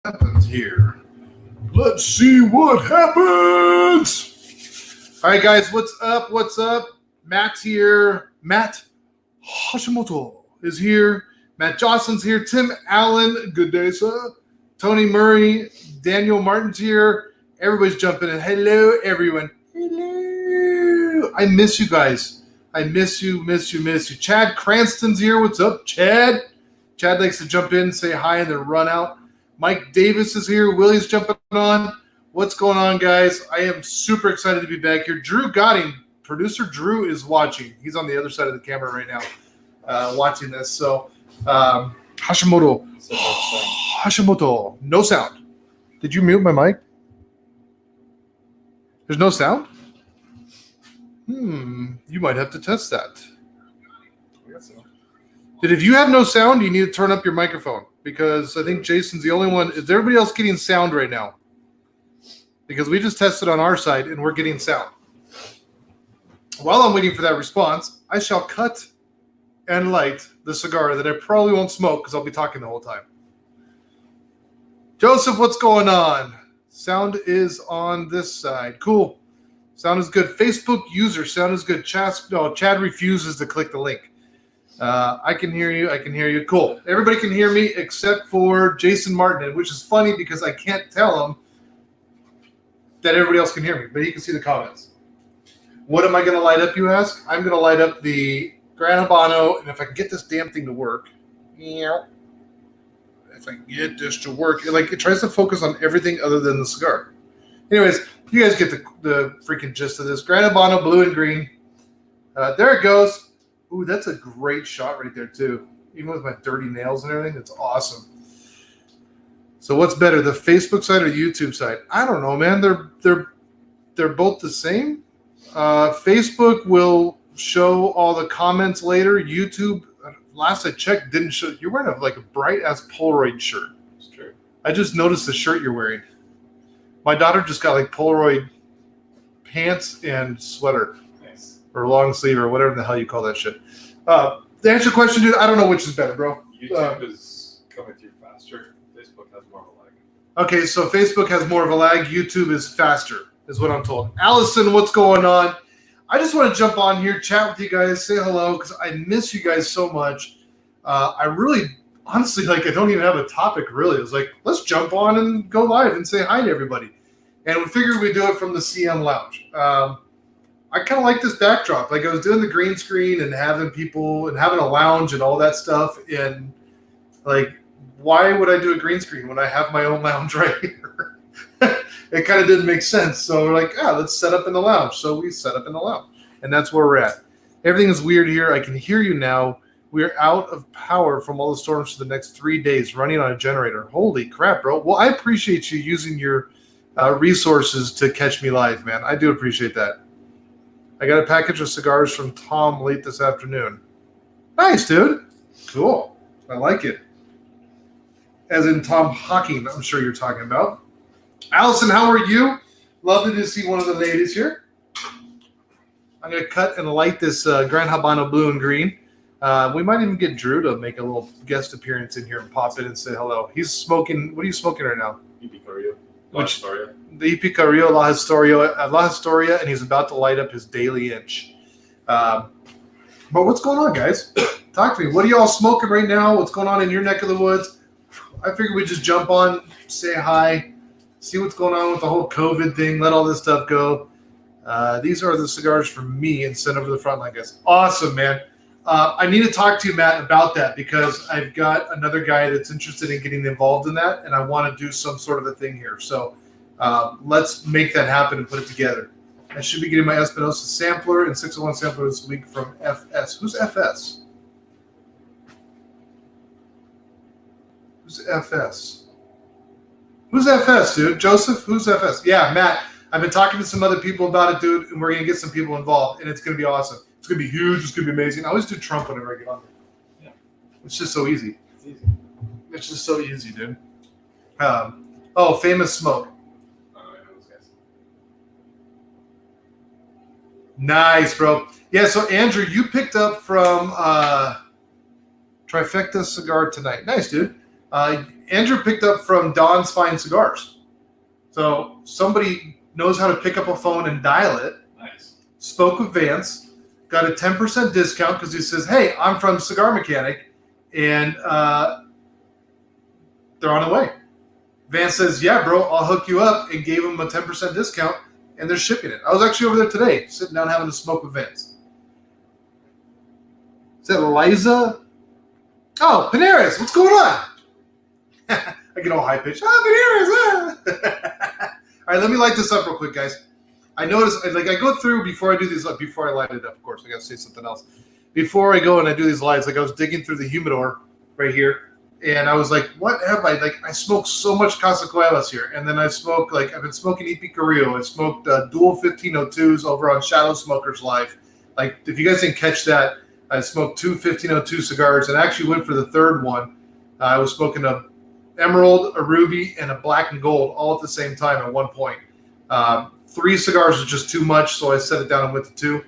happens here. Let's see what happens. All right, guys, what's up? What's up? Matt's here. Matt Hashimoto is here. Matt Jocelyn's here. Tim Allen, good day, sir. Tony Murray, Daniel Martin's here. Everybody's jumping in. Hello, everyone. Hello. I miss you guys. I miss you. Chad Cranston's here. What's up, Chad? Chad likes to jump in, say hi, and then run out. Mike Davis is here. Willie's jumping on. What's going on, guys? I am super excited to be back here. Drew Godding, producer Drew, is watching. He's on the other side of the camera right now, watching this. So, Hashimoto. Hashimoto. No sound. Did you mute my mic? There's no sound? You might have to test that. If you have no sound, you need to turn up your microphone because I think Jason's the only one. Is everybody else getting sound right now? Because we just tested on our side and we're getting sound. While I'm waiting for that response, I shall cut and light the cigar that I probably won't smoke because I'll be talking the whole time. Joseph, what's going on? Sound is on this side. Cool. Sound is good. Facebook user, sound is good. Chad refuses to click the link. I can hear you. I can hear you. Cool. Everybody can hear me except for Jason Martin, which is funny because I can't tell him that everybody else can hear me, but he can see the comments. What am I going to light up, you ask? I'm going to light up the Gran Habano, and if I can get this damn thing to work, if I can get this to work, it tries to focus on everything other than the cigar. Anyways, you guys get the freaking gist of this. Gran Habano, blue and green. There it goes. Ooh, that's a great shot right there, too. Even with my dirty nails and everything, it's awesome. So what's better, the Facebook side or the YouTube side? I don't know, man. They're both the same. Facebook will show all the comments later. YouTube, last I checked, didn't show. You're wearing a bright-ass Polaroid shirt. It's true. I just noticed the shirt you're wearing. My daughter just got Polaroid pants and sweater. Or long sleeve, or whatever the hell you call that shit. To answer your question, dude, I don't know which is better, bro. YouTube is coming through faster. Facebook has more of a lag. Okay, so Facebook has more of a lag. YouTube is faster, is what I'm told. Allison, what's going on? I just want to jump on here, chat with you guys, say hello, because I miss you guys so much. I really, honestly, I don't even have a topic, really. It was let's jump on and go live and say hi to everybody. And we figured we'd do it from the CM Lounge. I kind of like this backdrop. I was doing the green screen and having people and having a lounge and all that stuff. And why would I do a green screen when I have my own lounge right here? It kind of didn't make sense. So we're let's set up in the lounge. So we set up in the lounge. And that's where we're at. Everything is weird here. I can hear you now. We're out of power from all the storms for the next 3 days, running on a generator. Holy crap, bro. Well, I appreciate you using your resources to catch me live, man. I do appreciate that. I got a package of cigars from Tom late this afternoon. Nice, dude. Cool. I like it. As in Tom Hawking, I'm sure you're talking about. Allison, how are you? Lovely to see one of the ladies here. I'm going to cut and light this Gran Habano blue and green. We might even get Drew to make a little guest appearance in here and pop in and say hello. He's smoking. What are you smoking right now? The EP Carrillo La Historia, and he's about to light up his daily inch. But what's going on, guys? Talk to me. What are y'all smoking right now? What's going on in your neck of the woods? I figured we'd just jump on, say hi, see what's going on with the whole COVID thing, let all this stuff go. These are the cigars for me and send over the front line, guys. Awesome, man. I need to talk to you, Matt, about that because I've got another guy that's interested in getting involved in that, and I want to do some sort of a thing here. So let's make that happen and put it together. I should be getting my Espinosa sampler and 601 sampler this week from FS. Who's FS? Who's FS? Who's FS, dude? Joseph? Who's FS? Yeah, Matt. I've been talking to some other people about it, dude, and we're going to get some people involved, and it's going to be awesome. It's going to be huge. It's going to be amazing. I always do Trump whenever I get on there. Yeah. It's just so easy. It's easy. It's just so easy, dude. Famous Smoke. I know those guys. Nice, bro. Yeah, so Andrew, you picked up from Trifecta Cigar tonight. Nice, dude. Andrew picked up from Don's Fine Cigars. So somebody knows how to pick up a phone and dial it. Nice. Spoke with Vance, got a 10% discount because he says, hey, I'm from Cigar Mechanic, and they're on the way. Vance says, yeah, bro, I'll hook you up, and gave him a 10% discount, and they're shipping it. I was actually over there today, sitting down having a smoke with Vance. Is that Liza? Oh, Panaris, what's going on? I get all high-pitched. Oh, Panaris! All right, let me light this up real quick, guys. I noticed, like, I go through before I do these, before I light it up, of course. I got to say something else. Before I go and I do these lights, like, I was digging through the humidor right here, and I was like, what have I, like, I smoked so much Katsopolis here, and then I smoked, like, I've been smoking EP Carrillo. I smoked dual 1502s over on Shadow Smokers Live. Like, if you guys didn't catch that, I smoked two 1502 cigars and actually went for the third one. I was smoking a emerald, a ruby, and a black and gold all at the same time at one point. 3 cigars was just too much, so I set it down and went to 2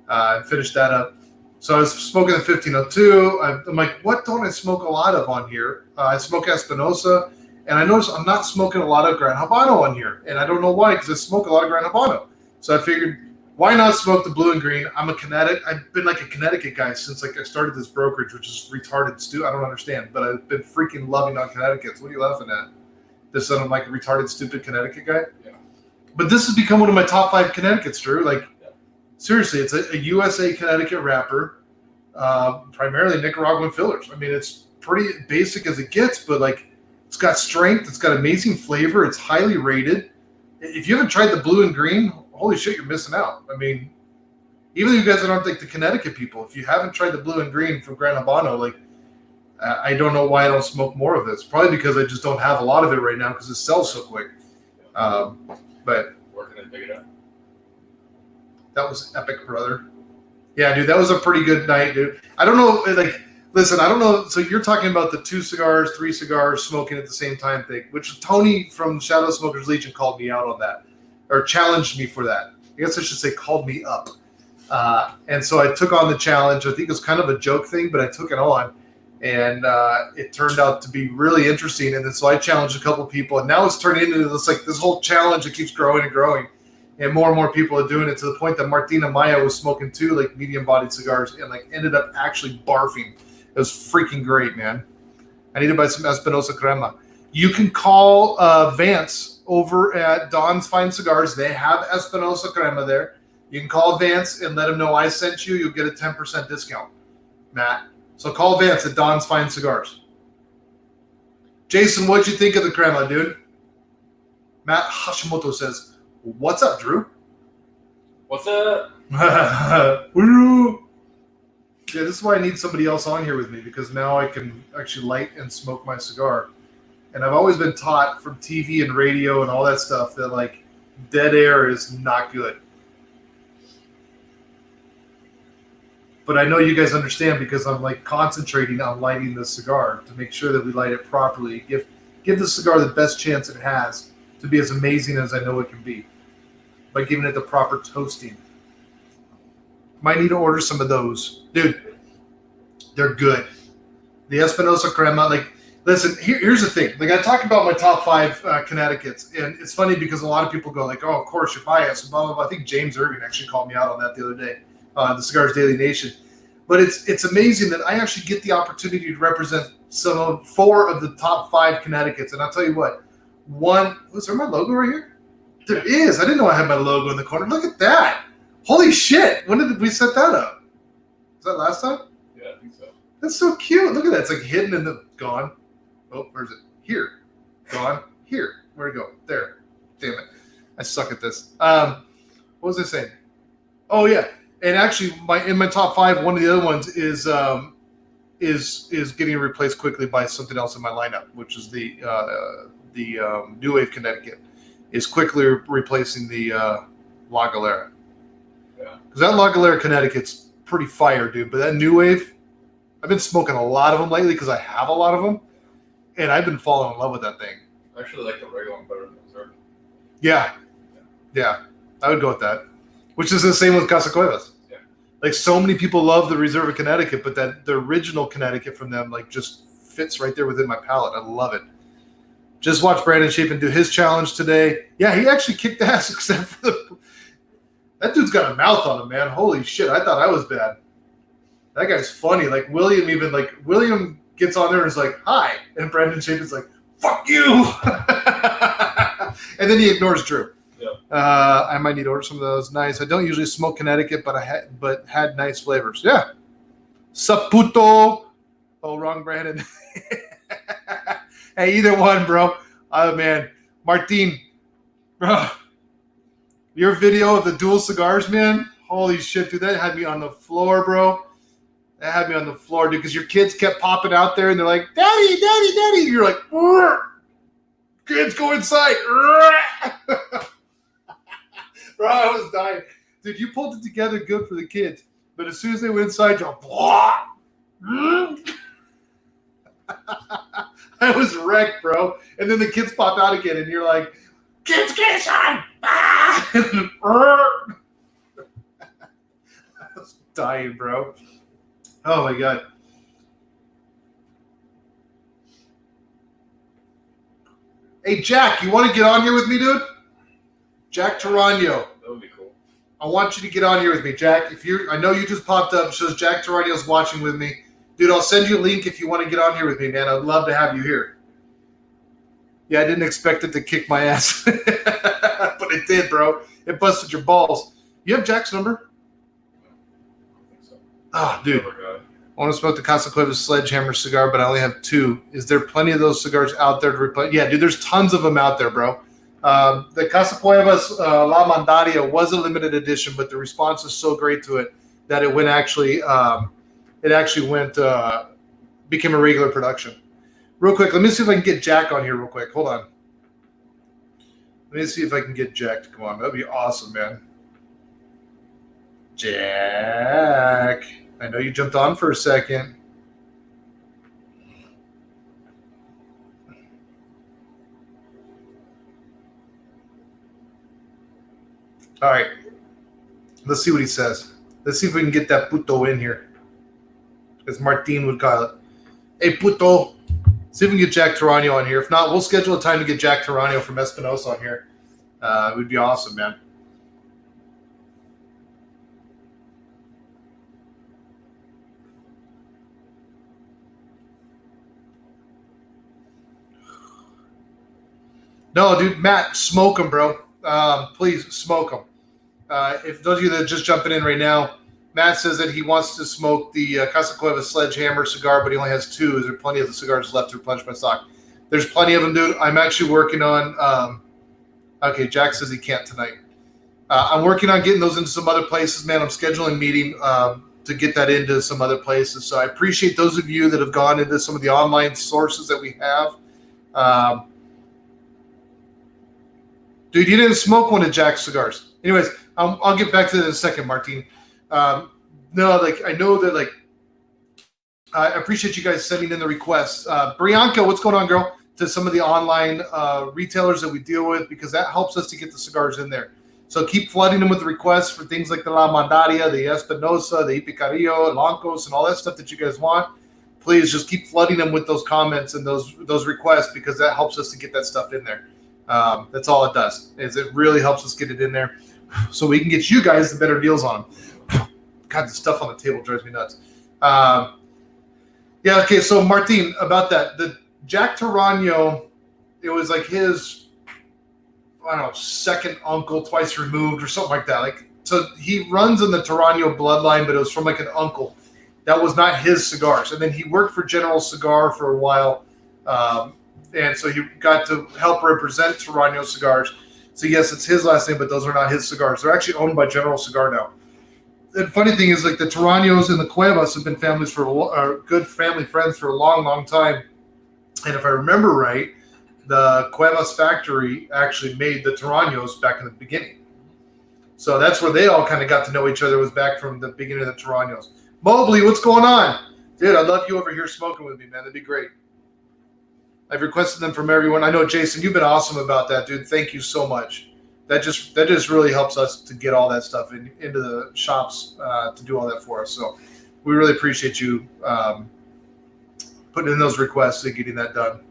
and finished that up. So I was smoking the 1502. I'm like, what don't I smoke a lot of on here? I smoke Espinosa, and I noticed I'm not smoking a lot of Gran Habano on here, and I don't know why, because I smoke a lot of Gran Habano. So I figured, why not smoke the blue and green? I'm a Connecticut. I've been like a Connecticut guy since like I started this brokerage, which is retarded. I don't understand, but I've been freaking loving on Connecticut's. What are you laughing at? This I'm like a retarded, stupid Connecticut guy. Yeah. But this has become one of my top 5 Connecticut's, Drew. Like, seriously, it's a USA Connecticut wrapper, primarily Nicaraguan fillers. I mean, it's pretty basic as it gets, but like, it's got strength. It's got amazing flavor. It's highly rated. If you haven't tried the blue and green, holy shit, you're missing out. I mean, even if you guys aren't like the Connecticut people, if you haven't tried the blue and green from Gran Habano, like, I don't know why I don't smoke more of this. Probably because I just don't have a lot of it right now because it sells so quick. But where can I pick it up? That was epic, brother. Yeah, dude, that was a pretty good night, dude. I don't know, like, listen, I don't know. So you're talking about the 2 cigars, 3 cigars, smoking at the same time thing, which Tony from Shadow Smokers Legion called me out on that, or challenged me for that. I guess I should say called me up. And so I took on the challenge. I think it was kind of a joke thing, but I took it on. And it turned out to be really interesting. And then so I challenged a couple people, and now it's turned into this whole challenge that keeps growing and growing. And more people are doing it to the point that Martina Maya was smoking 2 like medium-bodied cigars and like ended up actually barfing. It was freaking great, man. I need to buy some Espinosa Crema. You can call Vance over at Don's Fine Cigars. They have Espinosa Crema there. You can call Vance and let him know I sent you. You'll get a 10% discount, Matt. So call Vance at Don's Fine Cigars. Jason, what'd you think of the crema, dude? Matt Hashimoto says, what's up, Drew? What's up? Yeah, this is why I need somebody else on here with me, because now I can actually light and smoke my cigar. And I've always been taught from TV and radio and all that stuff that, like, dead air is not good. But I know you guys understand because I'm like concentrating on lighting the cigar to make sure that we light it properly. Give the cigar the best chance it has to be as amazing as I know it can be by giving it the proper toasting. Might need to order some of those. Dude, they're good. The Espinosa Crema, like, listen, here's the thing. Like, I talk about my top 5 Connecticuts, and it's funny because a lot of people go like, oh, of course, you're biased, blah, blah, blah. I think James Irving actually called me out on that the other day. The Cigars Daily Nation. But it's amazing that I actually get the opportunity to represent 4 of the top 5 Connecticuts. And I'll tell you what, was there my logo right here? There is. I didn't know I had my logo in the corner. Look at that. Holy shit. When did we set that up? Was that last time? Yeah, I think so. That's so cute. Look at that. It's like hidden in the, gone. Oh, where's it? Here. Gone. Here. Where'd it go? There. Damn it. I suck at this. What was I saying? Oh, yeah. And actually, in my top 5, one of the other ones is getting replaced quickly by something else in my lineup, which is the New Wave Connecticut is quickly replacing the La Galera. Yeah. Because that La Galera Connecticut's pretty fire, dude. But that New Wave, I've been smoking a lot of them lately because I have a lot of them, and I've been falling in love with that thing. I actually like the regular one better than the reserve. Yeah, I would go with that. Which is the same with Katsopolis. Yeah. Like, so many people love the Reserve of Connecticut, but the original Connecticut from them, like, just fits right there within my palate. I love it. Just watch Brandon Chapin do his challenge today. Yeah, he actually kicked ass except for that dude's got a mouth on him, man. Holy shit, I thought I was bad. That guy's funny. Like William gets on there and is like, hi. And Brandon Chapin's like, fuck you. And then he ignores Drew. Yeah. I might need to order some of those. Nice. I don't usually smoke Connecticut, but had nice flavors. Yeah. Saputo. Oh, wrong, Brandon. Hey, either one, bro. Oh, man. Martin, bro. Your video of the dual cigars, man. Holy shit, dude. That had me on the floor, bro. That had me on the floor, dude, because your kids kept popping out there, and they're like, Daddy, Daddy, Daddy. And you're like, "Rrr. Kids, go inside. Bro, I was dying. Dude, you pulled it together good for the kids. But as soon as they went inside, you're blah. I was wrecked, bro. And then the kids pop out again, and you're like, kids, get inside. I was dying, bro. Oh, my God. Hey, Jack, you want to get on here with me, dude? Jack Tarano. That would be cool. I want you to get on here with me, Jack. I know you just popped up. It shows Jack Tarano's watching with me. Dude, I'll send you a link if you want to get on here with me, man. I'd love to have you here. Yeah, I didn't expect it to kick my ass. But it did, bro. It busted your balls. You have Jack's number? I don't think so. Oh, dude. I want to smoke the Katsopolis Sledgehammer cigar, but I only have 2. Is there plenty of those cigars out there to replace? Yeah, dude, there's tons of them out there, bro. The Katsopolis La Mandaria was a limited edition, but the response is so great to it that it went became a regular production. Real quick, let me see if I can get Jack on here real quick. Hold on. Let me see if I can get Jack to come on. That'd be awesome, man. Jack. I know you jumped on for a second. All right. Let's see what he says. Let's see if we can get that puto in here. As Martin would call it. Hey, puto. See if we can get Jack Tarano on here. If not, we'll schedule a time to get Jack Tarano from Espinosa on here. It would be awesome, man. No, dude, Matt, smoke them, bro. Please smoke them. If those of you that are just jumping in right now, Matt says that he wants to smoke the Katsopolis Sledgehammer cigar, but he only has 2. Is there plenty of the cigars left to replenish my stock? There's plenty of them, dude. I'm actually working on okay, Jack says he can't tonight. I'm working on getting those into some other places, man. I'm scheduling a meeting to get that into some other places. So I appreciate those of you that have gone into some of the online sources that we have. Dude, you didn't smoke one of Jack's cigars. Anyways, I'll get back to that in a second, Martin. I know that, I appreciate you guys sending in the requests. Brianka, what's going on, girl? To some of the online retailers that we deal with, because that helps us to get the cigars in there. So keep flooding them with the requests for things like the La Mandaria, the Espinosa, the Ipicarillo, Lancos, and all that stuff that you guys want. Please just keep flooding them with those comments and those requests, because that helps us to get that stuff in there. That's all it does, is it really helps us get it in there so we can get you guys the better deals on them. God, the stuff on the table drives me nuts. Yeah, okay, so Martin, about that, the Jack Tarano, it was like his, I don't know, second uncle, twice removed or something like that. So he runs in the Tarano bloodline, but it was from like an uncle. That was not his cigars. And then he worked for General Cigar for a while. And so he got to help represent Tarano cigars. So yes, it's his last name, but those are not his cigars. They're actually owned by General Cigar now. The funny thing is, like, the Taranos and the Cuevas have been good family friends for a long, long time. And if I remember right, the Cuevas factory actually made the Taranos back in the beginning. So that's where they all kind of got to know each other, was back from the beginning of the Taranos. Mobley, what's going on? Dude, I'd love you over here smoking with me, man. That'd be great. I've requested them from everyone. I know, Jason, you've been awesome about that, dude. Thank you so much. That just really helps us to get all that stuff into the shops to do all that for us. So we really appreciate you putting in those requests and getting that done.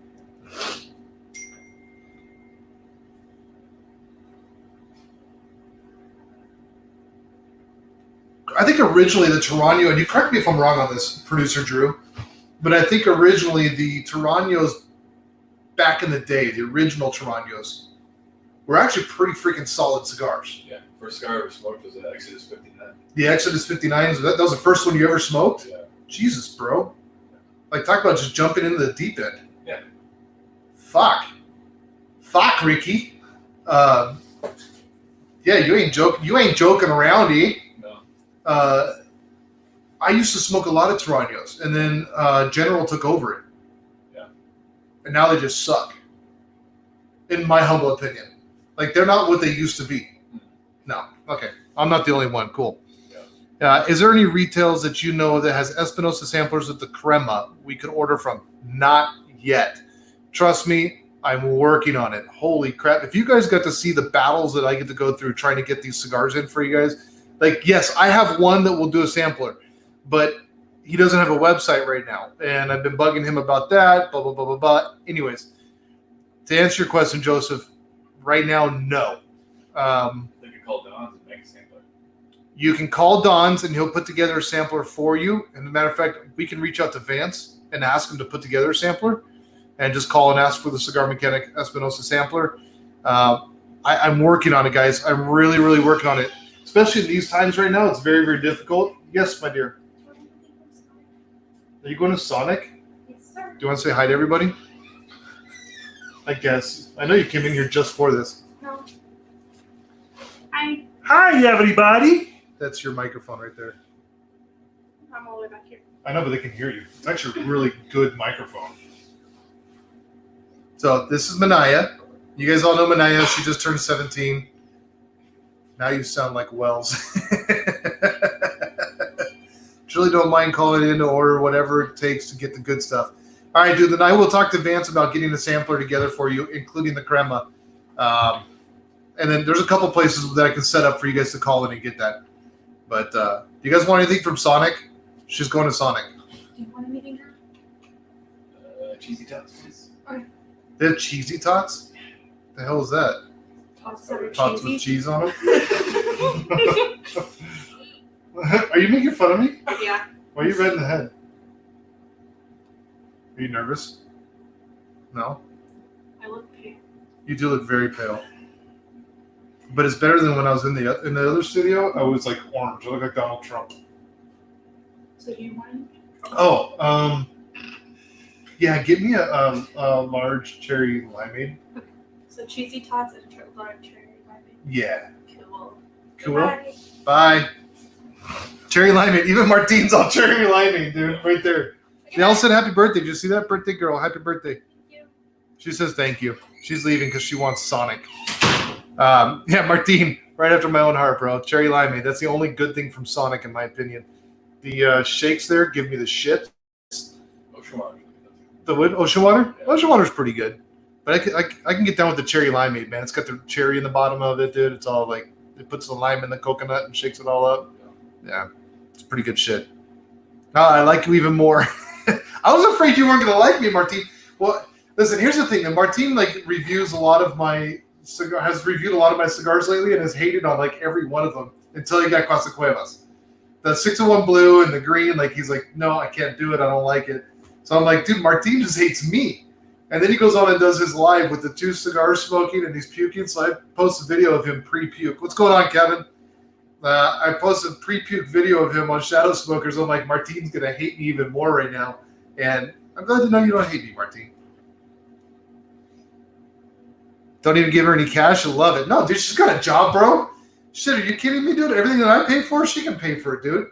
I think originally the Tarano, and you correct me if I'm wrong on this, producer Drew, but I think originally the Taranos back in the day, the original Taranos, were actually pretty freaking solid cigars. Yeah, first cigar I ever smoked was the Exodus 59. The Exodus 59, that was the first one you ever smoked? Yeah. Jesus, bro. Like, talk about just jumping into the deep end. Yeah. Fuck, Ricky. Yeah, you ain't joking around, eh? No. I used to smoke a lot of Taranos, and then General took over it. Yeah. And now they just suck, in my humble opinion. Like, they're not what they used to be. No. Okay. I'm not the only one. Cool. Yeah. Is there any retails that you know that has Espinosa samplers with the crema we could order from? Not yet. Trust me, I'm working on it. Holy crap. If you guys got to see the battles that I get to go through trying to get these cigars in for you guys, like, yes, I have one that will do a sampler, but he doesn't have a website right now. And I've been bugging him about that, blah, blah, blah, blah, blah. Anyways, to answer your question, Joseph, right now, no. They could call Don's and make a sampler. You can call Don's and he'll put together a sampler for you. And as a matter of fact, we can reach out to Vance and ask him to put together a sampler and just call and ask for the Cigar Mechanic Espinosa sampler. I'm working on it, guys. I'm really, really working on it. Especially in these times right now, it's very, very difficult. Yes, my dear. Are you going to Sonic? Yes, sir. Do you want to say hi to everybody? I guess. I know you came in here just for this. No. Hi. Hi, everybody. That's your microphone right there. I'm all the way back here. I know, but they can hear you. It's actually a really good microphone. So this is Minaya. You guys all know Minaya. She just turned 17. Now you sound like Wells. Really don't mind calling it in to order whatever it takes to get the good stuff. All right, dude. Then I will talk to Vance about getting a sampler together for you, including the crema. And then there's a couple places that I can set up for you guys to call in and get that. But do you guys want anything from Sonic? She's going to Sonic. Do you want anything now? Cheesy tots, please. Okay. They have cheesy tots? The hell is that? Tots that are Tots with cheesy. cheese on them? Are you making fun of me? Yeah. Why are you red in the head? Are you nervous? No? I look pale. You do look very pale. But it's better than when I was in the other studio. I was like orange. I look like Donald Trump. So do you want anything? Oh, yeah, give me a large cherry limeade. So cheesy tots and large cherry limeade. Yeah. Cool. Cool. Goodbye. Bye. Cherry limeade. Even Martine's on cherry limeade, dude. Right there. They all said happy birthday. Did you see that? Birthday girl. Happy birthday. Thank you. She says thank you. She's leaving because she wants Sonic. Yeah, Martine. Right after my own heart, bro. Cherry limeade. That's the only good thing from Sonic, in my opinion. The shakes there give me the shit. Ocean water. The wood? Ocean water? Yeah. Ocean water's pretty good. But I can get down with the cherry limeade, man. It's got the cherry in the bottom of it, dude. It's all like, it puts the lime in the coconut and shakes it all up. Yeah, it's pretty good shit. I like you even more. I was afraid you weren't going to like me, Martine. Well, listen, here's the thing. That Martine, like, reviews a lot of my has reviewed a lot of my cigars lately and has hated on, like, every one of them until he got Casa Cuevas. The 601 blue and the green, like, he's like, no, I can't do it. I don't like it. So I'm like, dude, Martine just hates me. And then he goes on and does his live with the 2 cigars smoking and he's puking. So I post a video of him pre-puke. What's going on, Kevin? I posted a pre-puke video of him on Shadow Smokers. I'm like, Martine's going to hate me even more right now. And I'm glad to know you don't hate me, Martine. Don't even give her any cash. She'll love it. No, dude, she's got a job, bro. Shit, are you kidding me, dude? Everything that I pay for, she can pay for it, dude.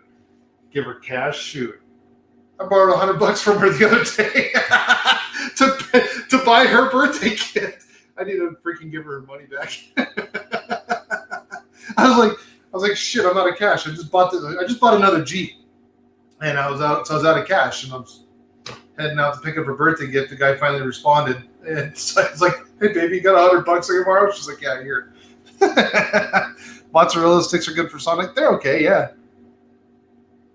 Give her cash? Shoot. I borrowed $100 from her the other day to buy her birthday gift. I need to freaking give her money back. I was like, shit, I'm out of cash. I just bought another Jeep, and I was out of cash, and I was heading out to pick up her birthday gift. The guy finally responded, and so I was like, hey, baby, you got $100 I can borrow? She's like, yeah, here. Mozzarella sticks are good for Sonic. They're okay, yeah.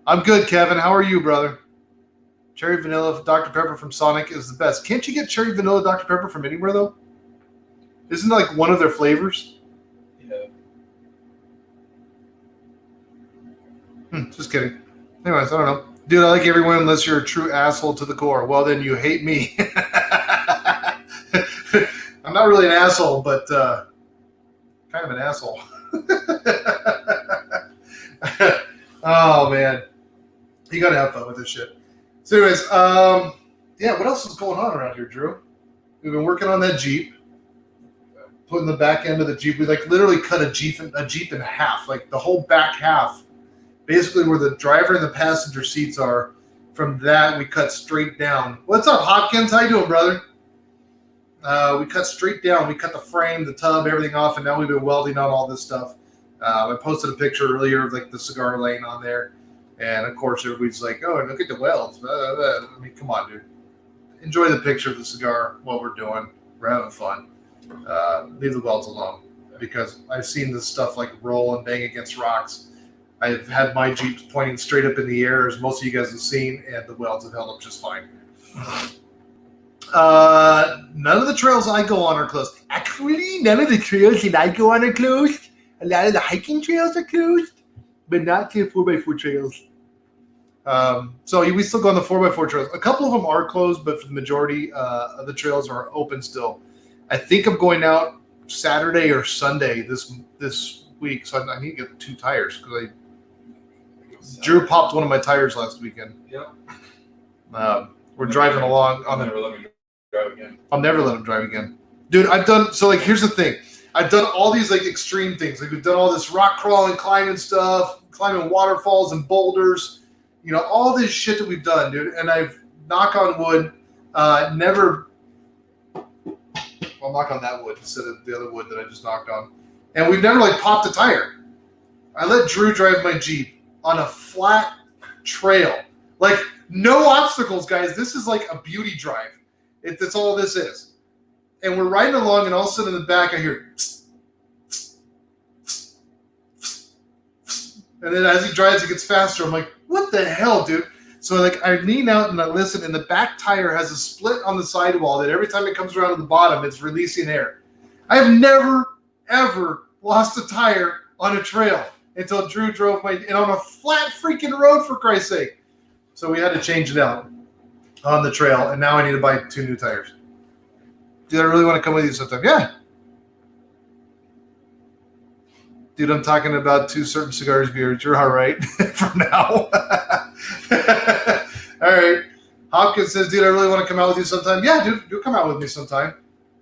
I'm good, Kevin. How are you, brother? Cherry vanilla Dr. Pepper from Sonic is the best. Can't you get cherry vanilla Dr. Pepper from anywhere, though? Isn't it like one of their flavors? Yeah. Just kidding. Anyways, I don't know. Dude, I like everyone unless you're a true asshole to the core. Well, then you hate me. I'm not really an asshole, but kind of an asshole. Oh, man. You got to have fun with this shit. So anyways, yeah, what else is going on around here, Drew? We've been working on that Jeep. Putting the back end of the Jeep. We like literally cut a Jeep in half. Like the whole back half. Basically where the driver and the passenger seats are. From that, we cut straight down. What's up, Hopkins? How you doing, brother? We cut straight down. We cut the frame, the tub, everything off, and now we've been welding on all this stuff. I posted a picture earlier of like the cigar laying on there. And of course, everybody's like, oh, look at the welds. I mean, come on, dude. Enjoy the picture of the cigar, what we're doing. We're having fun. Leave the welds alone because I've seen this stuff like roll and bang against rocks. I've had my Jeeps pointing straight up in the air, as most of you guys have seen, and the welds have held up just fine. None of the trails I go on are closed. Actually, none of the trails that I go on are closed. A lot of the hiking trails are closed, but not the 4x4 trails. So we still go on the 4x4 trails. A couple of them are closed, but for the majority of the trails are open still. I think I'm going out Saturday or Sunday this week, so I need to get 2 tires because Drew popped one of my tires last weekend. Yep. We're driving along. I'll never let me drive again. I'll never let him drive again. Dude, I've done, so like, here's the thing. I've done all these like extreme things. Like we've done all this rock crawling, climbing stuff, climbing waterfalls and boulders, you know, all this shit that we've done, dude. And I've, knock on wood, never, I'll knock on that wood instead of the other wood that I just knocked on. And we've never like popped a tire. I let Drew drive my Jeep on a flat trail. Like no obstacles, guys. This is like a beauty drive. That's all this is. And we're riding along, and all of a sudden in the back, I hear, and then as he drives, it gets faster. I'm like, what the hell, dude? So like I lean out and I listen, and the back tire has a split on the sidewall that every time it comes around to the bottom, it's releasing air. I have never, ever lost a tire on a trail until Drew drove and on a flat freaking road, for Christ's sake. So we had to change it out on the trail, and now I need to buy 2 new tires. Dude, I really want to come with you sometime. Yeah. Dude, I'm talking about 2 certain cigars viewers. You're all right for now. All right. Hopkins says, dude, I really want to come out with you sometime. Yeah, dude, do come out with me sometime.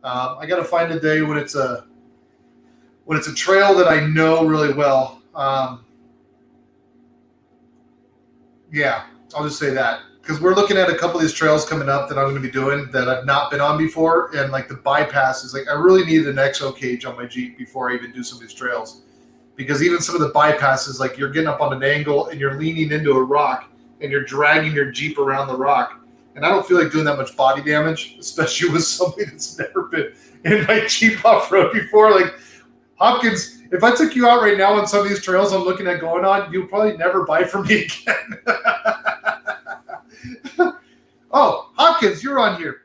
I got to find a day when it's a trail that I know really well. Yeah, I'll just say that. Because we're looking at a couple of these trails coming up that I'm going to be doing that I've not been on before. And like the bypasses, like I really needed an XO cage on my Jeep before I even do some of these trails. Because even some of the bypasses, like you're getting up on an angle and you're leaning into a rock and you're dragging your Jeep around the rock. And I don't feel like doing that much body damage, especially with somebody that's never been in my Jeep off-road before. Like Hopkins, if I took you out right now on some of these trails I'm looking at going on, you'll probably never buy from me again. Oh, Hopkins, you're on here.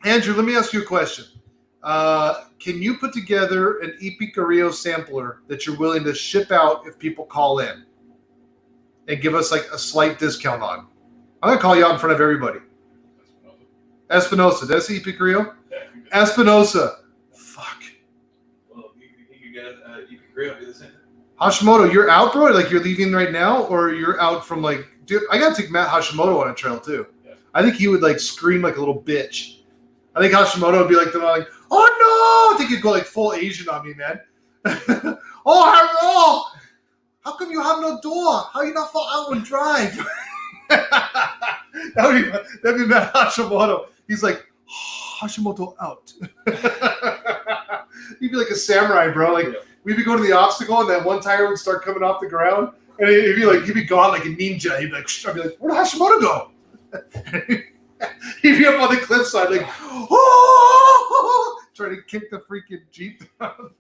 Andrew, let me ask you a question. Can you put together an Epicurio sampler that you're willing to ship out if people call in and give us like a slight discount on? I'm going to call you out in front of everybody. Espinosa. That's Epicurio? Yeah. Espinosa. Fuck. Well, you could get Epicurio, do the same thing. Hashimoto, you're out, bro? Like you're leaving right now, or you're out from like, dude, I got to take Matt Hashimoto on a trail too. Yeah. I think he would like scream like a little bitch. I think Hashimoto would be like, oh no! I think he'd go like full Asian on me, man. Oh, how come you have no door? How you not fall out and drive? that'd be Matt Hashimoto. He's like, Hashimoto out. He'd be like a samurai, bro. Like we'd be going to the obstacle, and then one tire would start coming off the ground, and he'd be gone like a ninja. He'd be like, I'd be like, where'd Hashimoto go? He'd be up on the cliffside, like, oh, trying to kick the freaking Jeep down.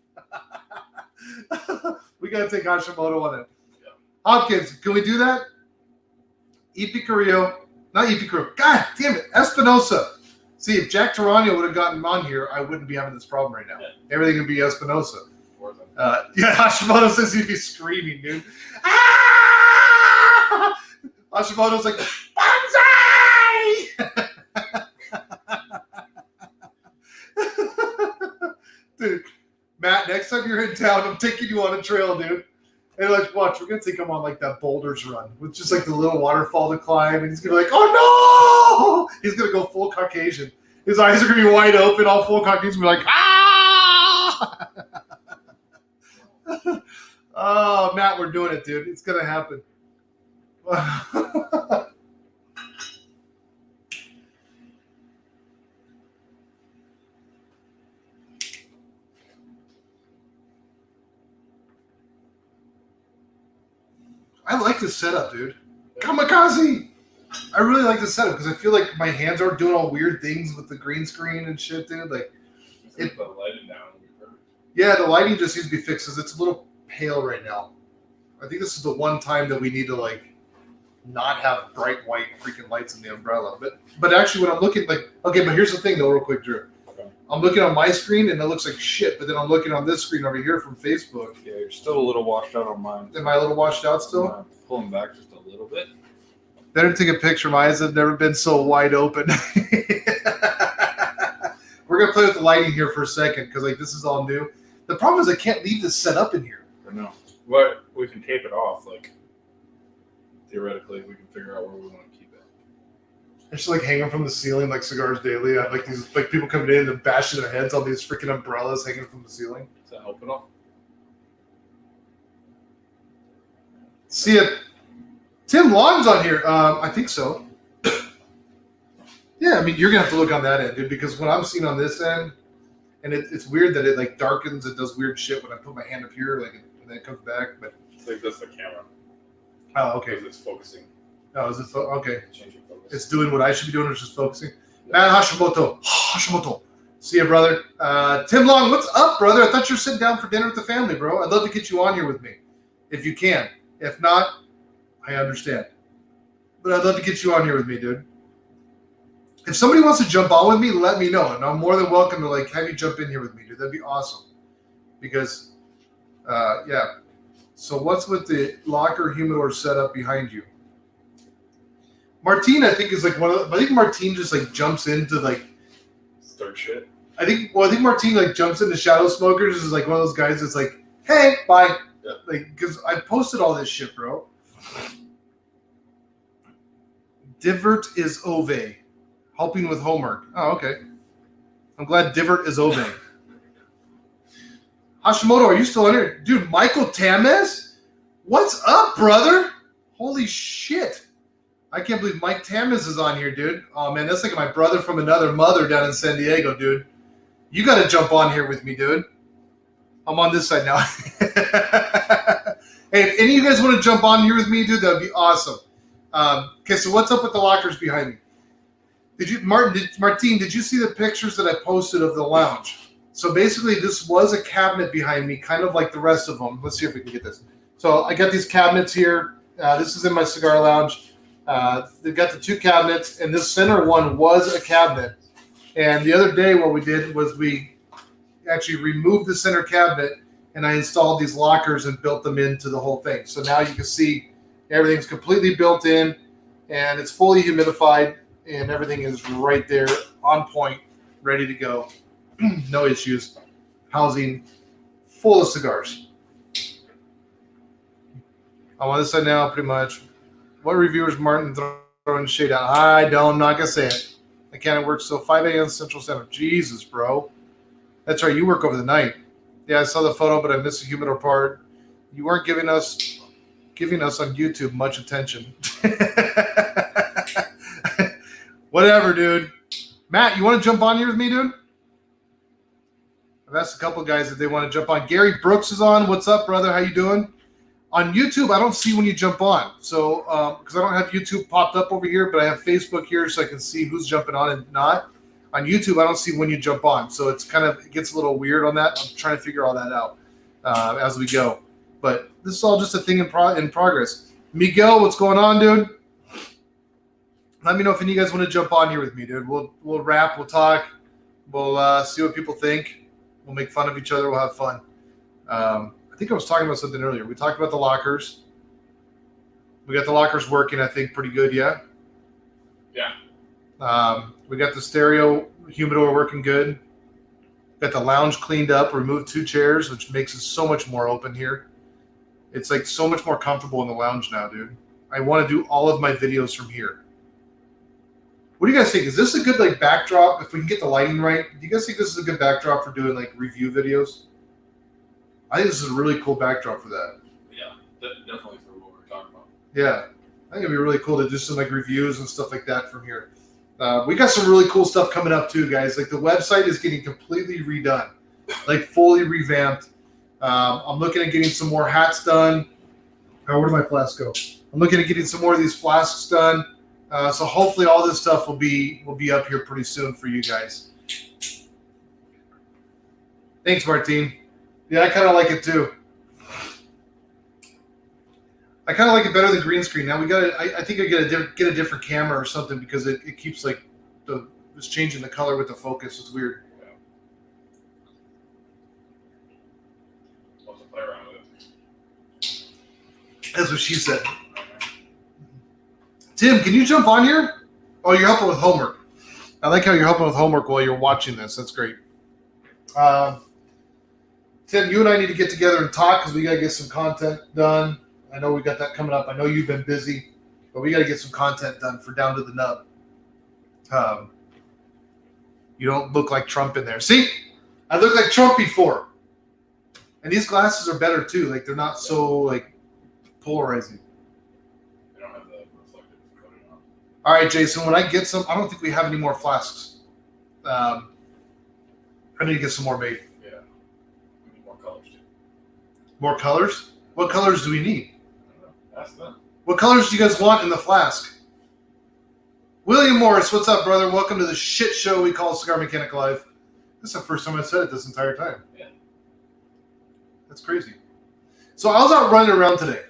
We gotta take Hashimoto on it. Yeah. Hopkins, can we do that? Epicurio, Not EP Crew. God damn it. Espinosa. See, if Jack Tarano would have gotten on here, I wouldn't be having this problem right now. Yeah. Everything would be Espinosa. Or Yeah, Hashimoto says he'd be screaming, dude. Ah! Hashimoto's like, Banzai! Dude, Matt, next time you're in town, I'm taking you on a trail, dude. And like, watch, we're gonna take him on like that boulders run with just like the little waterfall to climb, and he's gonna be like, oh no! He's gonna go full Caucasian. His eyes are gonna be wide open, all full Caucasian, be like, ah! Oh, Matt, we're doing it, dude. It's gonna happen. I like this setup, dude. Kamikaze! I really like this setup because I feel like my hands aren't doing all weird things with the green screen and shit, dude. Like, it, the lighting down would be perfect. Yeah, the lighting just needs to be fixed because it's a little pale right now. I think this is the one time that we need to like not have bright white freaking lights in the umbrella. But actually, when I'm looking, like, okay, but here's the thing though, real quick, Drew. Okay. I'm looking on my screen and it looks like shit, but then I'm looking on this screen over here from Facebook. Yeah, you're still a little washed out on mine. Am I a little washed out still? Pulling back just a little bit. Better take a picture. My eyes have never been so wide open. We're gonna play with the lighting here for a second because like this is all new. The problem is I can't leave this set up in here. I know. But we can tape it off. Like theoretically, we can figure out where we want to keep it. It's just like hanging from the ceiling like Cigars Daily. I have like these like people coming in and bashing their heads on these freaking umbrellas hanging from the ceiling. Does that help at all? See it. Tim Long's on here. I think so. Yeah, I mean you're gonna have to look on that end, dude, because what I'm seeing on this end, and it's weird that it like darkens. It does weird shit when I put my hand up here, like, and then it comes back. But I think that's the camera. oh, okay. Because it's focusing. Oh, is it okay? Changing focus. It's doing what I should be doing, which is focusing. Matt Hashimoto. Hashimoto. See ya, brother. Tim Long, what's up, brother? I thought you were sitting down for dinner with the family, bro. I'd love to get you on here with me, if you can. If not, I understand. But I'd love to get you on here with me, dude. If somebody wants to jump on with me, let me know. And I'm more than welcome to like have you jump in here with me, dude. That'd be awesome. Because, yeah. So what's with the locker humidor setup behind you? Martine, I think, is like one of the, I think Martine just like jumps into like Start shit. I think Martine like jumps into Shadow Smokers is like one of those guys that's like, hey, bye. Yeah. Like, because I posted all this shit, bro. Divert is Ove. Helping with homework. Oh, okay. I'm glad Divert is Ove. Hashimoto, are you still in here? Dude, Michael Tamez? What's up, brother? Holy shit. I can't believe Mike Tamez is on here, dude. Oh, man, that's like my brother from another mother down in San Diego, dude. You got to jump on here with me, dude. I'm on this side now. Hey, if any of you guys want to jump on here with me, dude, that would be awesome. Okay, so what's up with the lockers behind me? Martine, did you see the pictures that I posted of the lounge? So basically, this was a cabinet behind me, kind of like the rest of them. Let's see if we can get this. So I got these cabinets here. This is in my cigar lounge. They've got the two cabinets, and this center one was a cabinet. And the other day, what we did was we actually removed the center cabinet, and I installed these lockers and built them into the whole thing. So now you can see everything's completely built in, and it's fully humidified, and everything is right there on point, ready to go. No issues. Housing full of cigars. I'm on this side now, pretty much. What reviewers Martin throwing shade out? I don't. I'm not gonna say it. I can't work till 5 a.m. Central Standard. Jesus, bro. That's right. You work over the night. Yeah, I saw the photo, but I missed the humidor part. You weren't giving us on YouTube much attention. Whatever, dude. Matt, you want to jump on here with me, dude? I've asked a couple guys if they want to jump on. Gary Brooks is on. What's up, brother? How you doing? On YouTube, I don't see when you jump on. So, because I don't have YouTube popped up over here, but I have Facebook here so I can see who's jumping on and not. On YouTube, I don't see when you jump on. So it gets a little weird on that. I'm trying to figure all that out as we go. But this is all just a thing in progress. Miguel, what's going on, dude? Let me know if any of you guys want to jump on here with me, dude. We'll rap, we'll talk, we'll see what people think. We'll make fun of each other. We'll have fun. I think I was talking about something earlier. We talked about the lockers. We got the lockers working, I think, pretty good, yeah? Yeah. We got the stereo humidor working good. Got the lounge cleaned up, removed 2 chairs, which makes it so much more open here. It's like so much more comfortable in the lounge now, dude. I want to do all of my videos from here. What do you guys think? Is this a good like backdrop? If we can get the lighting right, do you guys think this is a good backdrop for doing like review videos? I think this is a really cool backdrop for that. Yeah, definitely for what we're talking about. Yeah, I think it'd be really cool to do some like reviews and stuff like that from here. We got some really cool stuff coming up too, guys. Like the website is getting completely redone, like fully revamped. I'm looking at getting some more hats done. Where did my flasks go? I'm looking at getting some more of these flasks done. So hopefully all this stuff will be up here pretty soon for you guys. Thanks, Martine. Yeah, I kind of like it too. I kind of like it better than green screen. Now we got. I think I get a different camera or something because it keeps like it's changing the color with the focus. It's weird. Yeah. Love to play around with it. That's what she said. Tim, can you jump on here? Oh, you're helping with homework. I like how you're helping with homework while you're watching this. That's great. Tim, you and I need to get together and talk because we got to get some content done. I know we got that coming up. I know you've been busy, but we got to get some content done for Down to the Nub. You don't look like Trump in there. See? I looked like Trump before. And these glasses are better too. Like they're not so like polarizing. They don't have the reflective coating on. All right, Jason, when I get some, I don't think we have any more flasks. I need to get some more made. Yeah. We need more colors too. More colors? What colors do we need? I don't know. Ask them. What colors do you guys want in the flask? William Morris, what's up, brother? Welcome to the shit show we call Cigar Mechanic Live. This is the first time I said it this entire time. Yeah. That's crazy. So I was out running around today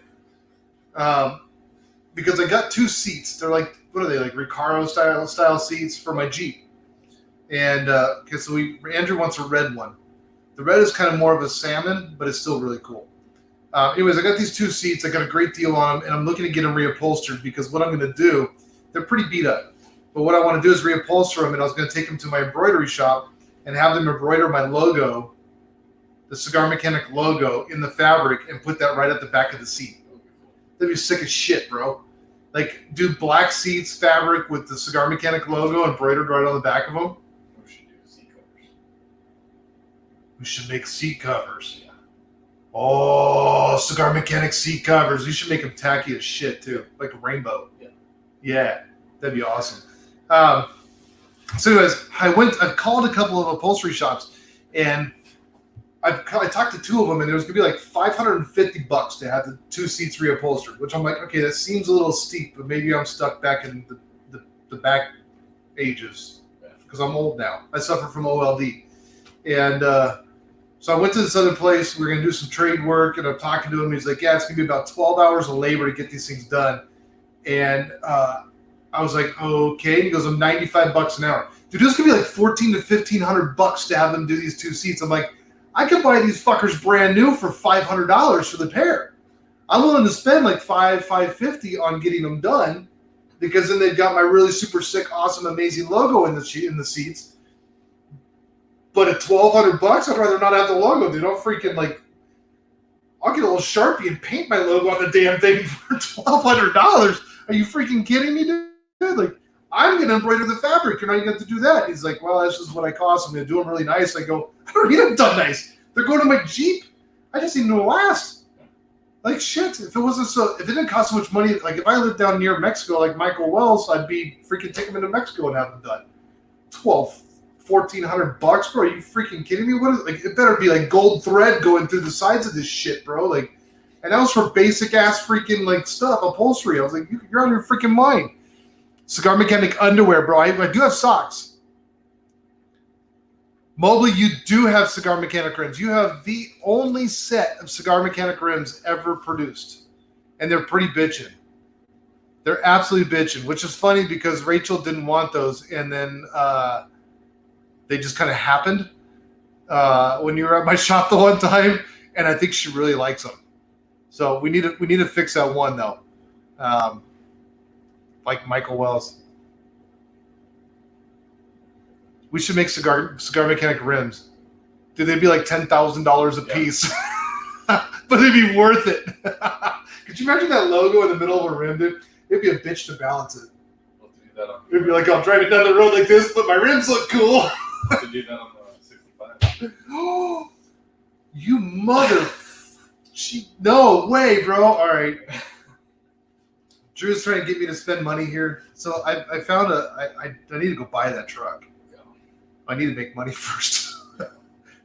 because I got 2 seats. They're like, what are they, like Recaro style seats for my Jeep. And okay, so Andrew wants a red one. The red is kind of more of a salmon, but it's still really cool. Anyways, I got these 2 seats. I got a great deal on them, and I'm looking to get them reupholstered because what I'm going to do, they're pretty beat up. But what I want to do is reupholster them, and I was going to take them to my embroidery shop and have them embroider my logo, the Cigar Mechanic logo, in the fabric and put that right at the back of the seat. That'd be sick as shit, bro. Like, do black seats, fabric with the Cigar Mechanic logo embroidered right on the back of them. We should do seat covers. We should make seat covers. Yeah. Oh, Cigar Mechanic seat covers. We should make them tacky as shit, too. Like a rainbow. Yeah, that'd be awesome. So anyways, I've called a couple of upholstery shops, and I talked to 2 of them, and there was going to be like $550 to have the 2 seats reupholstered, which I'm like, okay, that seems a little steep, but maybe I'm stuck back in the back ages because I'm old now. I suffer from OLD. And so I went to this other place. We were going to do some trade work, and I'm talking to him. He's like, yeah, it's going to be about 12 hours of labor to get these things done. And I was like, okay. And he goes, I'm $95 an hour. Dude, this could be like $1,400 to $1,500 to have them do these 2 seats. I'm like, I could buy these fuckers brand new for $500 for the pair. I'm willing to spend like $550 on getting them done because then they've got my really super sick, awesome, amazing logo in the seats. But at $1,200, I'd rather not have the logo, dude. I'll get a little Sharpie and paint my logo on the damn thing for $1,200. Are you freaking kidding me, dude? Like, I'm going to embroider the fabric. You're not going to have to do that. He's like, well, that's just what I cost. I'm going to do them really nice. I go, I don't need them done nice. They're going to my Jeep. I just need them to last. Like, shit. If it didn't cost so much money, like if I lived down near Mexico like Michael Wells, I'd be freaking taking them into Mexico and have them done. $1,400, bro. Are you freaking kidding me? It better be like gold thread going through the sides of this shit, bro. Like, and that was for basic ass freaking like stuff, upholstery. I was like, you're on your freaking mind. Cigar Mechanic underwear, bro. I do have socks. Mobley, you do have Cigar Mechanic rims. You have the only set of Cigar Mechanic rims ever produced, and they're pretty bitchin'. They're absolutely bitching, which is funny because Rachel didn't want those, and then they just kind of happened when you were at my shop the one time, and I think she really likes them. So we need to fix that one though, like Michael Wells. We should make cigar mechanic rims. Dude, they'd be like $10,000 a piece, but they'd be worth it. Could you imagine that logo in the middle of a rim, dude? It'd be a bitch to balance it. We'll do that on. It'd be like I'm driving down the road like this, but my rims look cool. We'll do that on the 65. Oh, you mother! No way, bro. All right. Drew's trying to get me to spend money here, so I found I need to go buy that truck. I need to make money first.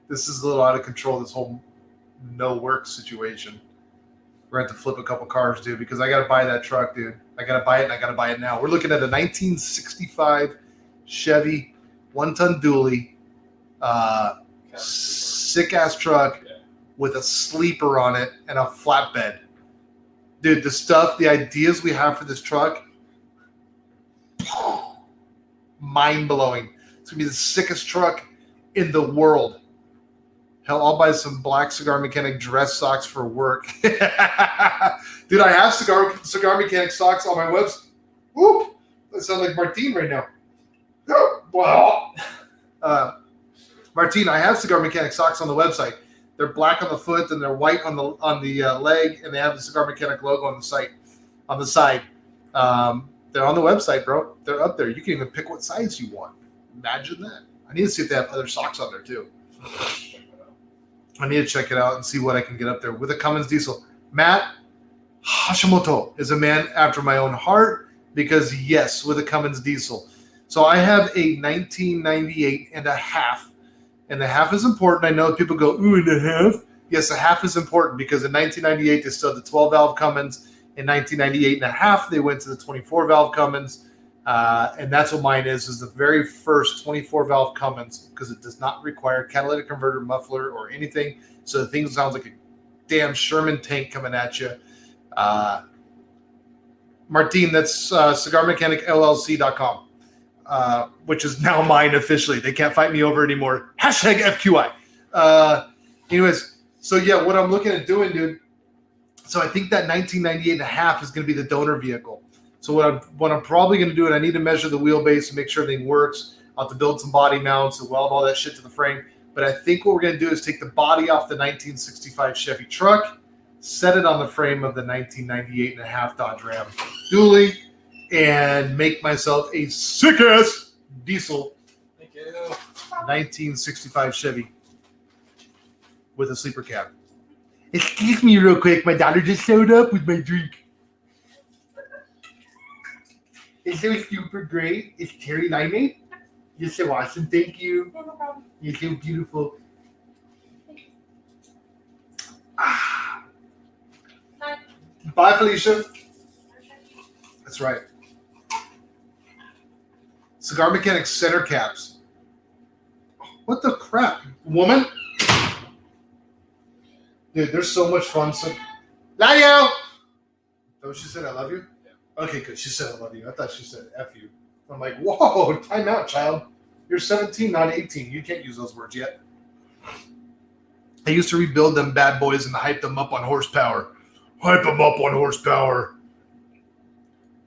This is a little out of control, this whole no work situation. We're going to have to flip a couple cars, dude, because I got to buy that truck, dude. I got to buy it, and I got to buy it now. We're looking at a 1965 Chevy 1-ton dually, sick-ass truck with a sleeper on it and a flatbed. Dude, the ideas we have for this truck, mind-blowing. It's going to be the sickest truck in the world. Hell, I'll buy some black Cigar Mechanic dress socks for work. Dude, I have Cigar Mechanic socks on my website. Whoop! I sound like Martine right now. Wow. Martine, I have Cigar Mechanic socks on the website. They're black on the foot and they're white on the leg, and they have the Cigar Mechanic logo on the side. They're on the website, bro. They're up there. You can even pick what size you want. Imagine that. I need to see if they have other socks on there too. I need to check it out and see what I can get up there with a Cummins diesel. Matt Hashimoto is a man after my own heart because, yes, with a Cummins diesel. So I have a 1998 and a half. And the half is important. I know people go, ooh, and a half? Yes, a half is important because in 1998 they still had the 12-valve Cummins. In 1998 and a half, they went to the 24-valve Cummins. And that's what mine is the very first 24-valve Cummins because it does not require catalytic converter, muffler, or anything. So the thing sounds like a damn Sherman tank coming at you. Martine, that's cigarmechanicllc.com, which is now mine officially. They can't fight me over anymore. Hashtag FQI. Anyways, so yeah, what I'm looking at doing, dude. So I think that 1998 and a half is going to be the donor vehicle. So what I'm probably going to do, and I need to measure the wheelbase and make sure everything works. I'll have to build some body mounts and weld all that shit to the frame. But I think what we're going to do is take the body off the 1965 Chevy truck, set it on the frame of the 1998 and a half Dodge Ram dually, and make myself a sick-ass diesel 1965 Chevy with a sleeper cab. Excuse me real quick. My daughter just showed up with my drink. It's so super great. It's cherry limeade. You're so awesome. Thank you. No problem. You're so beautiful. Hi. Bye, Felicia. That's right. Cigar Mechanic center caps. What the crap, woman? Dude, there's so much fun. Love you. Oh, she said I love you? Okay, good. She said I love you. I thought she said F you. I'm like, whoa, time out, child. You're 17, not 18. You can't use those words yet. I used to rebuild them bad boys and hype them up on horsepower. Hype them up on horsepower.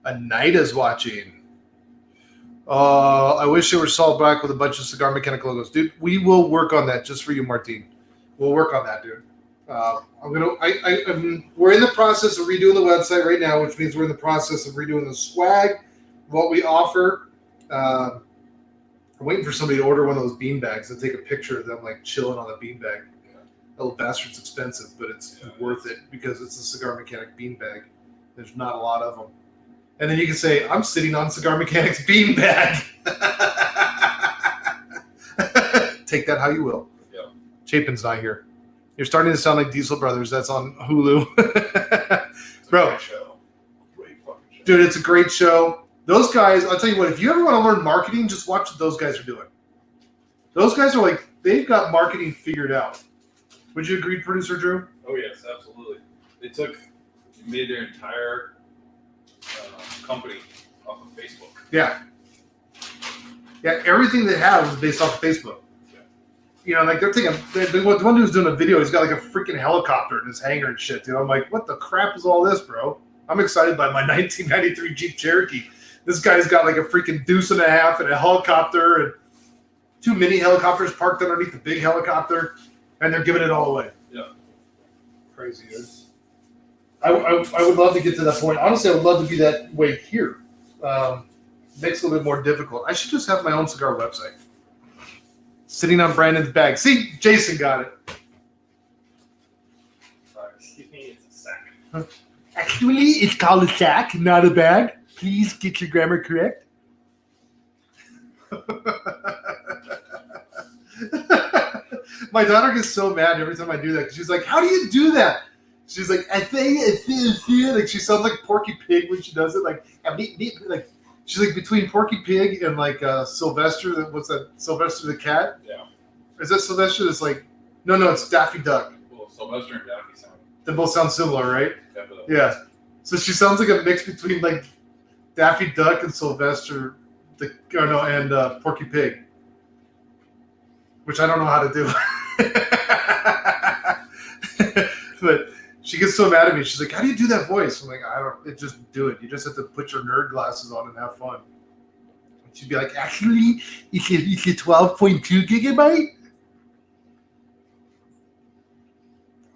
Anida's watching. I wish it were solid black with a bunch of Cigar Mechanic logos. Dude, we will work on that just for you, Martine. We'll work on that, dude. We're in the process of redoing the website right now, which means we're in the process of redoing the swag, what we offer. I'm waiting for somebody to order one of those bean bags and take a picture of them like chilling on a bean bag. That little bastard's expensive, but it's worth it because it's a Cigar Mechanic bean bag. There's not a lot of them. And then you can say, I'm sitting on Cigar Mechanic's bean bag. Take that how you will. Yeah. Chapin's not here. You're starting to sound like Diesel Brothers. That's on Hulu. Bro. Great show. Great fucking show. Dude, it's a great show. Those guys, I'll tell you what, if you ever want to learn marketing, just watch what those guys are doing. Those guys are like, they've got marketing figured out. Would you agree, Producer Drew? Oh, yes, absolutely. They made their entire company off of Facebook. Yeah. Yeah, everything they have was based off of Facebook. Yeah. You know, like they're taking, the one dude's doing a video, he's got like a freaking helicopter in his hangar and shit, dude. I'm like, what the crap is all this, bro? I'm excited by my 1993 Jeep Cherokee. This guy's got like a freaking deuce and a half and a helicopter and 2 mini helicopters parked underneath the big helicopter, and they're giving it all away. Yeah. Crazy, dude. I would love to get to that point. Honestly, I would love to be that way here. Makes it a little bit more difficult. I should just have my own cigar website. Sitting on Brandon's bag. See, Jason got it. Excuse me, it's a sack. Actually, it's called a sack, not a bag. Please get your grammar correct. My daughter gets so mad every time I do that. 'Cause she's like, how do you do that? She's like, I think like she sounds like Porky Pig when she does it. Like she's like between Porky Pig and like Sylvester. What's that? Sylvester the cat? Yeah. Is that Sylvester? That's like no, it's Daffy Duck. Well, Sylvester and Daffy sound. They both sound similar, right? Definitely. Yeah. So she sounds like a mix between like Daffy Duck and Sylvester, and Porky Pig, which I don't know how to do. But she gets so mad at me. She's like, "How do you do that voice?" I'm like, "I don't. Just do it. You just have to put your nerd glasses on and have fun." And she'd be like, "Actually, it's a 12.2 gigabyte."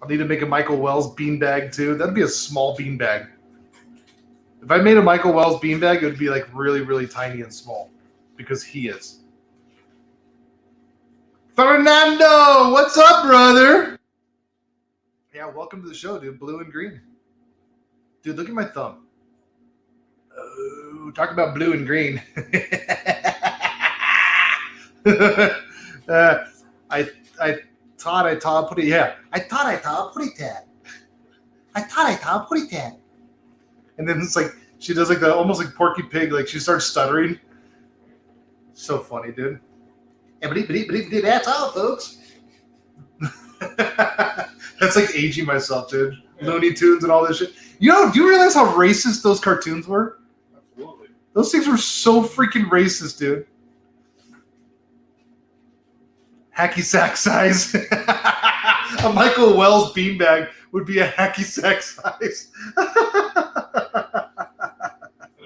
I'll need to make a Michael Wells beanbag too. That'd be a small beanbag. If I made a Michael Wells beanbag, it would be like really, really tiny and small, because he is. Fernando, what's up, brother? Yeah, welcome to the show, dude. Blue and green. Dude, look at my thumb. Oh, talk about blue and green. I thought I put it. Yeah, I thought I put it that. And then it's like she does like the almost like Porky Pig, like she starts stuttering. So funny, dude. That's all, folks. That's like aging myself, dude. Looney Tunes and all this shit. Do you realize how racist those cartoons were? Absolutely. Those things were so freaking racist, dude. Hacky sack size. A Michael Wells beanbag would be a hacky sack size.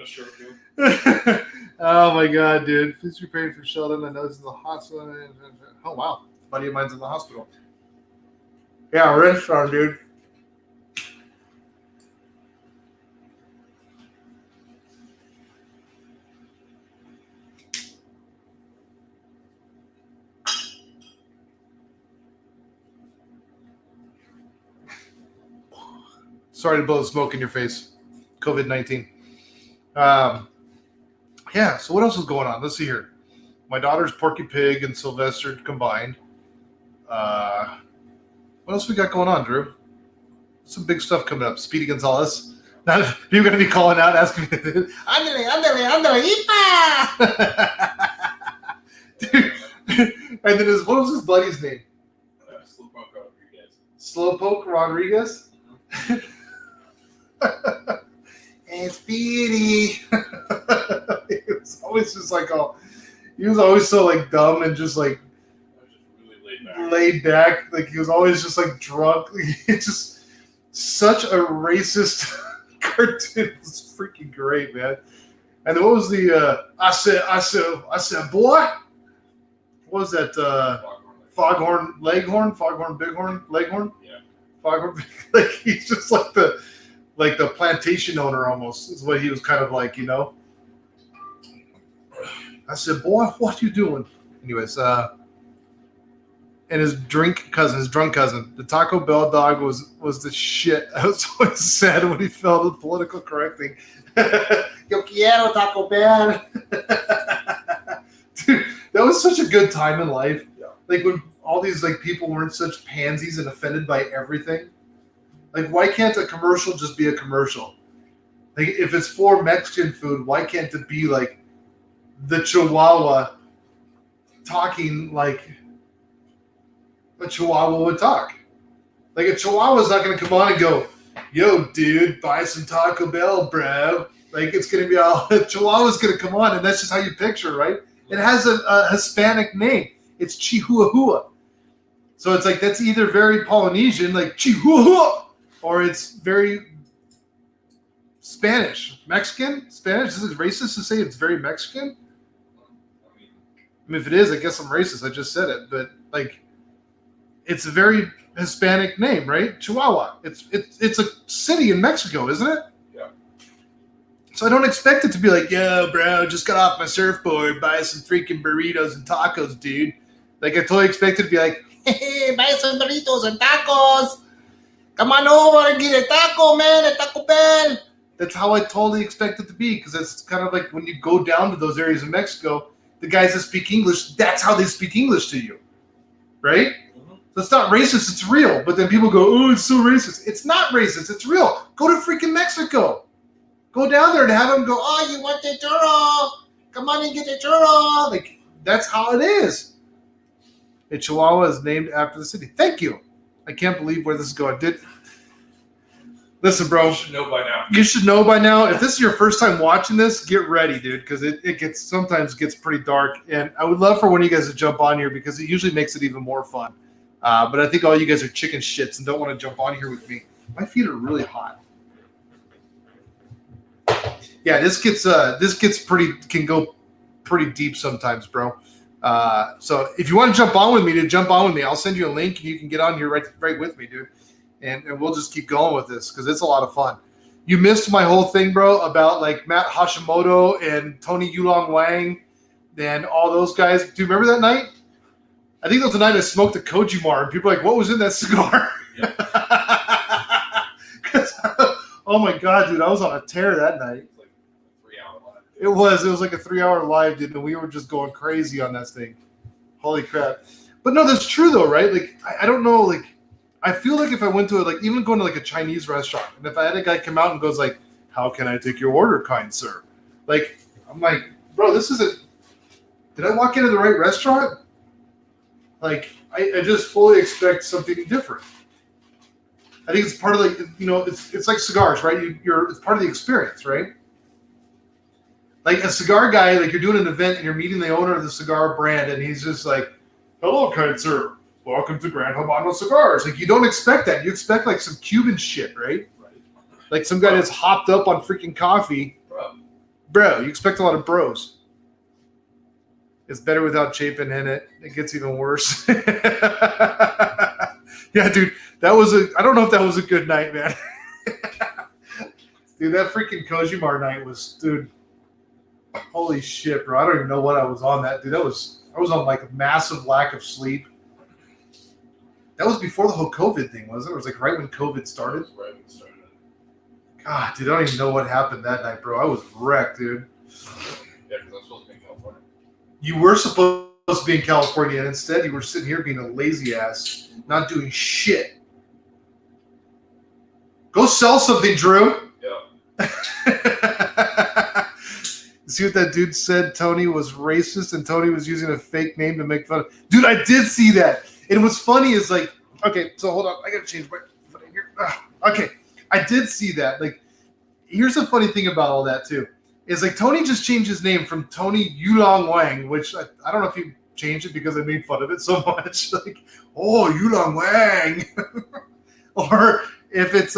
Sure, Oh my god, dude. Please prepare for Sheldon. I know this is the hospital. Oh wow. A buddy of mine's in the hospital. Yeah, restaurant, dude. Sorry to blow the smoke in your face. COVID-19. Yeah, so what else is going on? Let's see here. My daughter's Porky Pig and Sylvester combined. What else we got going on, Drew? Some big stuff coming up. Speedy Gonzalez. Now, you're going to be calling out, asking me, Andale, Ipa! Dude. And then what was his buddy's name? Slowpoke Rodriguez. Slowpoke Rodriguez? And Speedy. He was always just like, he was always so like dumb and just like laid back. Like he was always just like drunk. It's just such a racist cartoon. It's freaking great, man. And then what was the I said boy? What was that? Foghorn Leghorn? Foghorn Bighorn? Leghorn? Yeah. Foghorn. Like he's just like the plantation owner almost is what he was kind of like, you know. I said, boy, what you doing? Anyways, and his drunk cousin, the Taco Bell dog was the shit. I was always sad when he felt the political correcting. Yo quiero Taco Bell. Dude, that was such a good time in life. Yeah. Like when all these like people weren't such pansies and offended by everything. Like, why can't a commercial just be a commercial? Like, if it's for Mexican food, why can't it be like the Chihuahua talking like a Chihuahua would talk? Like, a Chihuahua's not going to come on and go, yo, dude, buy some Taco Bell, bro. Like it's gonna be all Chihuahua's gonna come on, and that's just how you picture, right? It has a Hispanic name. It's Chihuahua. So it's like that's either very Polynesian, like Chihuahua, or it's very Spanish, Mexican, Spanish. Is it racist to say it's very Mexican? I mean, if it is, I guess I'm racist. I just said it, but like, it's a very Hispanic name, right? Chihuahua. It's a city in Mexico, isn't it? Yeah. So I don't expect it to be like, yo, bro, just got off my surfboard, buy some freaking burritos and tacos, dude. Like, I totally expect it to be like, hey, buy some burritos and tacos. Come on over and get a taco, man, a Taco Bell. That's how I totally expect it to be, because it's kind of like when you go down to those areas of Mexico, the guys that speak English, that's how they speak English to you, right? Mm-hmm. So it's not racist, it's real. But then people go, oh, it's so racist. It's not racist, it's real. Go to freaking Mexico. Go down there and have them go, oh, you want the churro? Come on and get the churro. Like, that's how it is. And Chihuahua is named after the city. Thank you. I can't believe where this is going. Listen, bro. You should know by now. You should know by now. If this is your first time watching this, get ready, dude, because it sometimes gets pretty dark. And I would love for one of you guys to jump on here because it usually makes it even more fun. But I think all you guys are chicken shits and don't want to jump on here with me. My feet are really hot. Yeah, this can go pretty deep sometimes, bro. So if you want to jump on with me, I'll send you a link and you can get on here right with me, dude. And we'll just keep going with this because it's a lot of fun. You missed my whole thing, bro, about like Matt Hashimoto and Tony Yulong Wang and all those guys. Do you remember that night? I think that was the night I smoked a Kojimar and people are like, what was in that cigar? Yeah. Oh my God, dude, I was on a tear that night. Like a 3-hour live. It was like a 3-hour live, dude, and we were just going crazy on that thing. Holy crap. But no, that's true though, right? Like, I don't know, like, I feel like if I went to even going to like a Chinese restaurant, and if I had a guy come out and goes like, how can I take your order, kind sir? Like, I'm like, bro, did I walk into the right restaurant? Like, I just fully expect something different. I think it's part of like, it's like cigars, right? It's part of the experience, right? Like a cigar guy, like you're doing an event and you're meeting the owner of the cigar brand and he's just like, hello, kind sir. Welcome to Grand Habano Cigars. Like, you don't expect that. You expect, like, some Cuban shit, right? Like, some guy that's hopped up on freaking coffee. Bro, you expect a lot of bros. It's better without Chapin in it. It gets even worse. Yeah, dude, I don't know if that was a good night, man. Dude, that freaking Kojimar night was, dude, holy shit, bro. I don't even know what I was on that, dude. I was on, like, a massive lack of sleep. That was before the whole COVID thing, wasn't it? It was like right when COVID started. Right when it started. God, dude, I don't even know what happened that night, bro. I was wrecked, dude. Yeah, because I'm supposed to be in California. You were supposed to be in California, and instead you were sitting here being a lazy ass, not doing shit. Go sell something, Drew. Yeah. See what that dude said? Tony was racist, and Tony was using a fake name to make fun of. Dude, I did see that. And what's funny is like, okay, so hold on, I gotta change my footing here. Okay, I did see that. Like, here's the funny thing about all that too, is like Tony just changed his name from Tony Yulong Wang, which I don't know if he changed it because I made fun of it so much. Like, oh, Yulong Wang, or if it's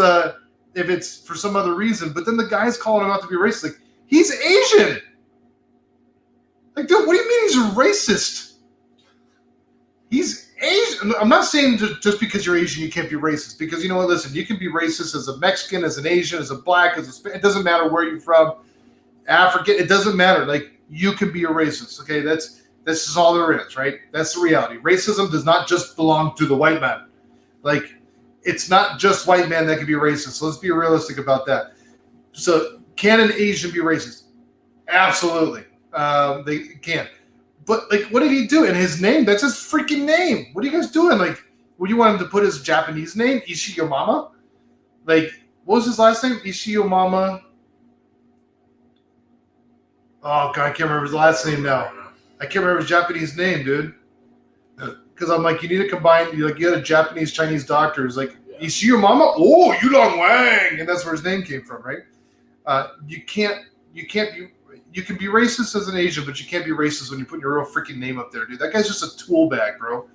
for some other reason. But then the guy's calling him out to be racist. Like, he's Asian. Like, dude, what do you mean he's a racist? He's Asian. I'm not saying just because you're Asian you can't be racist. Because you know what? Listen, you can be racist as a Mexican, as an Asian, as a black, it doesn't matter where you're from, African. It doesn't matter. Like, you can be a racist. Okay, this is all there is, right? That's the reality. Racism does not just belong to the white man. Like, it's not just white men that can be racist. So let's be realistic about that. So can an Asian be racist? Absolutely, they can. But, like, what did he do? And his name, that's his freaking name. What are you guys doing? Like, would you want him to put his Japanese name? Ishiyamama? Like, what was his last name? Ishiyamama? Oh, God, I can't remember his last name now. I can't remember his Japanese name, dude. Because I'm like, you need to combine, you had a Japanese-Chinese doctor. It's like, Ishiyamama? Oh, Yulong Wang! And that's where his name came from, right? You can be racist as an Asian, but you can't be racist when you're putting your real freaking name up there, dude. That guy's just a tool bag, bro.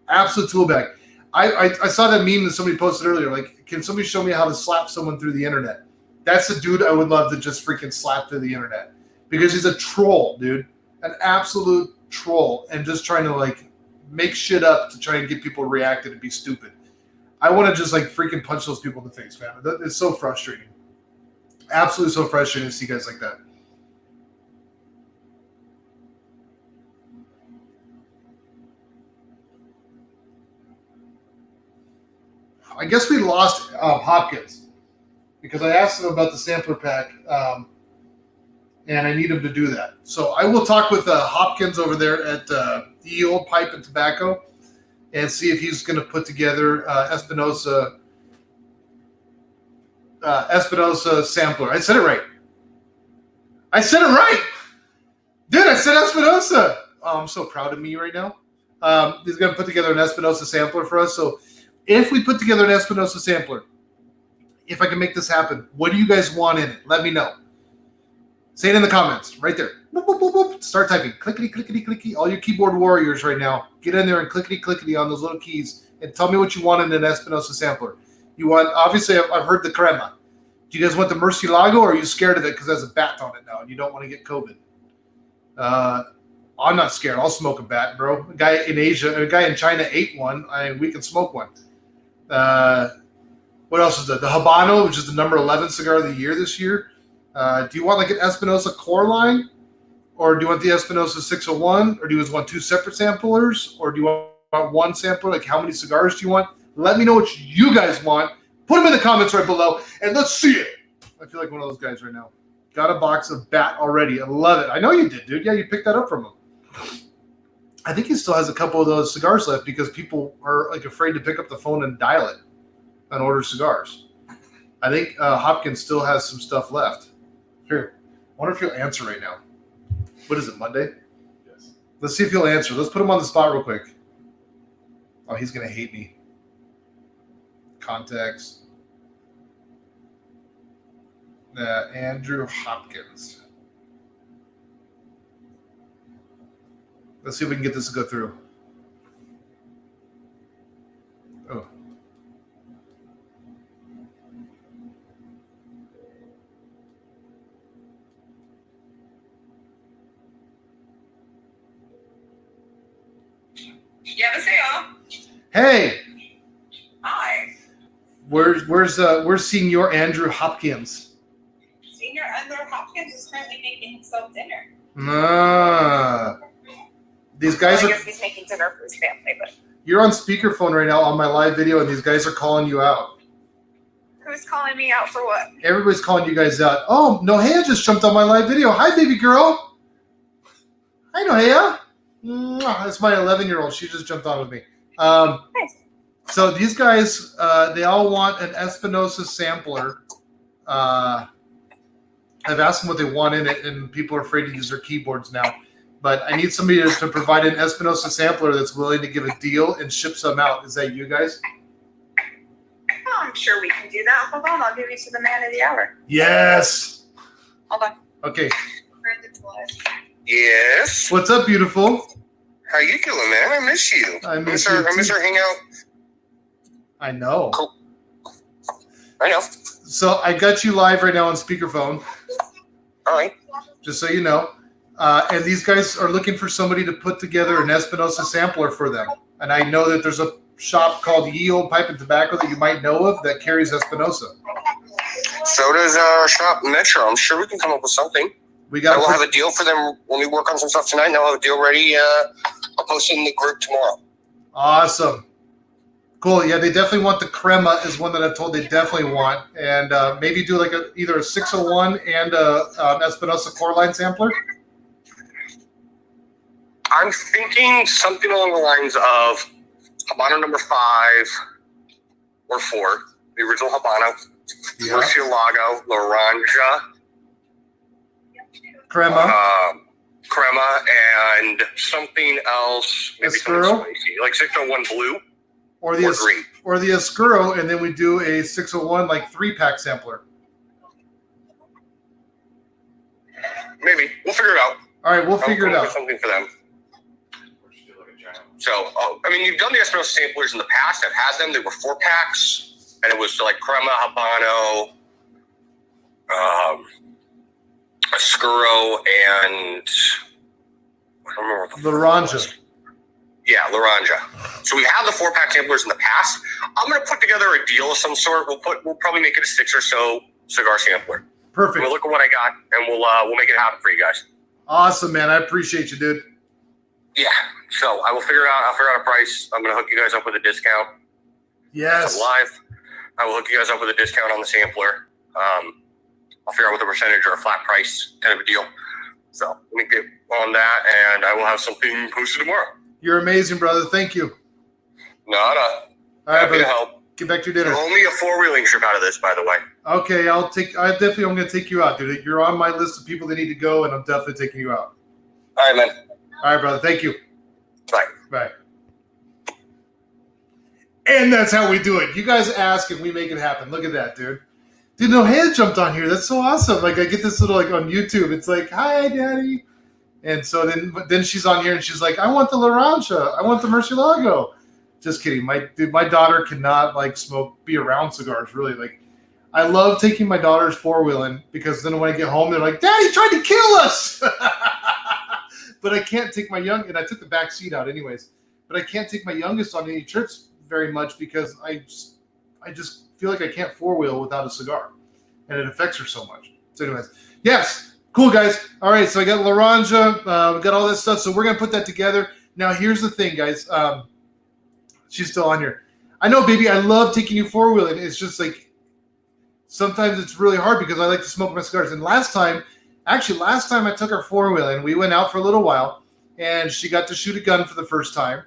Absolute tool bag. I saw that meme that somebody posted earlier. Like, can somebody show me how to slap someone through the internet? That's the dude I would love to just freaking slap through the internet because he's a troll, dude. An absolute troll, and just trying to like make shit up to try and get people reacted and be stupid. I want to just like freaking punch those people in the face, man. It's so frustrating. Absolutely so frustrating to see guys like that. I guess we lost Hopkins because I asked him about the sampler pack, and I need him to do that. So I will talk with Hopkins over there at the Old Pipe and Tobacco and see if he's going to put together Espinosa sampler. I said it right. Dude, I said Espinosa. Oh, I'm so proud of me right now. He's going to put together an Espinosa sampler for us. So if we put together an Espinosa sampler, if I can make this happen, what do you guys want in it? Let me know. Say it in the comments right there. Boop, boop, boop, boop. Start typing. Clickety, clickety, clickety. All you keyboard warriors right now, get in there and clickety, clickety on those little keys and tell me what you want in an Espinosa sampler. You want, obviously, I've heard the crema. Do you guys want the Murcielago, or are you scared of it because it has a bat on it now and you don't want to get COVID? I'm not scared. I'll smoke a bat, bro. A guy in China ate one. We can smoke one. What else is that? The Habano, which is the number 11 cigar of the year this year. Do you want like an Espinosa core line? Or do you want the Espinosa 601? Or do you want two separate samplers? Or do you want one sampler? Like, how many cigars do you want? Let me know what you guys want. Put them in the comments right below, and let's see it. I feel like one of those guys right now. Got a box of Bat already. I love it. I know you did, dude. Yeah, you picked that up from him. I think he still has a couple of those cigars left because people are like afraid to pick up the phone and dial it and order cigars. I think Hopkins still has some stuff left. Here, I wonder if he'll answer right now. What is it, Monday? Yes. Let's see if he'll answer. Let's put him on the spot real quick. Oh, he's going to hate me. Contacts. Andrew Hopkins. Let's see if we can get this to go through. Oh. Hey. Hi. Where's Senior Andrew Hopkins? Senior Andrew Hopkins is currently making himself dinner. These guys I guess he's making dinner for his family, but you're on speakerphone right now on my live video, and these guys are calling you out. who's calling me out for what? Everybody's calling you guys out. Oh, Nohea just jumped on my live video. Hi, baby girl. Hi, Nohea. That's my 11-year-old. She just jumped on with me. Nice. So these guys, they all want an Espinosa sampler. I've asked them what they want in it, and people are afraid to use their keyboards now. But I need somebody to provide an Espinosa sampler that's willing to give a deal and ship some out. Is that you guys? Oh, I'm sure we can do that. Hold on, I'll give you to the man of the hour. Yes. Hold on. Okay. Yes. What's up, beautiful? How you doing, man? I miss you. I miss our you too. hangout. I know. Cool. I know. So I got you live right now on speakerphone, All right. just so you know. And these guys are looking for somebody to put together an Espinosa sampler for them. And I know that there's a shop called Ye Old Pipe and Tobacco that you might know of that carries Espinosa. So does our shop Metro. I'm sure we can come up with something. We I got. will have a deal for them when we work on some stuff tonight, and I'll have a deal ready. I'll post it in the group tomorrow. Awesome. Cool. Yeah, they definitely want the crema is one that I've told they definitely want. And maybe do like either a 601 and a Espinosa core line sampler. I'm thinking something along the lines of Habano number 5 or 4, the original Habano, Murcielago, Laranja, Crema. Crema, and something else, maybe Oscuro? something spicy, like 601 blue Or or the green. or the Oscuro, and then we do a 601 like 3-pack sampler. maybe we'll figure it out. All right, we'll figure it I'll come up out. with something for them. Or just do like a giant. So, I mean, you've done the Espinosa samplers in the past. I've had them. They were 4-packs, and it was like crema, habano, Oscuro, and I don't remember what the Laranja. was. Yeah, Laranja. So we have the 4-pack samplers in the past. I'm going to put together a deal of some sort. We'll probably make it a 6 or so cigar sampler. Perfect. We'll look at what I got, and we'll make it happen for you guys. Awesome, man. I appreciate you, dude. Yeah. So I will figure out. I'll figure out a price. I'm going to hook you guys up with a discount. Yes. I'm live. I will hook you guys up with a discount on the sampler. I'll figure out what the percentage or a flat price kind of a deal. So let me get on that, and I will have something posted tomorrow. You're amazing, brother. Thank you. Nada. All right, Happy to brother. help. Get back to your dinner. Only a 4-wheeling trip out of this, by the way. Okay, I'm going to take you out, dude. You're on my list of people that need to go, and I'm definitely taking you out. All right, man. All right, brother. Thank you. Bye. Bye. And that's how we do it. You guys ask, and we make it happen. Look at that, dude. Dude, Nohea jumped on here. That's so awesome. Like, I get this little, like, on YouTube. It's like, hi, daddy. And so then she's on here, and she's like, I want the Laranja. I want the Murcielago. Just kidding. My daughter cannot, like, be around cigars, really. Like, I love taking my daughters 4-wheeling because then when I get home, they're like, Daddy tried to kill us. But I can't take and I took the back seat out anyways, but I can't take my youngest on any trips very much because I just feel like I can't 4-wheel without a cigar, and it affects her so much. So anyways, yes, cool, guys. All right, so I got Laranja, we got all that stuff, so we're going to put that together. Now, here's the thing, guys. She's still on here. I know, baby, I love taking you 4-wheeling. It's just like sometimes it's really hard because I like to smoke my cigars. And last time I took her 4-wheeling, we went out for a little while, and she got to shoot a gun for the first time,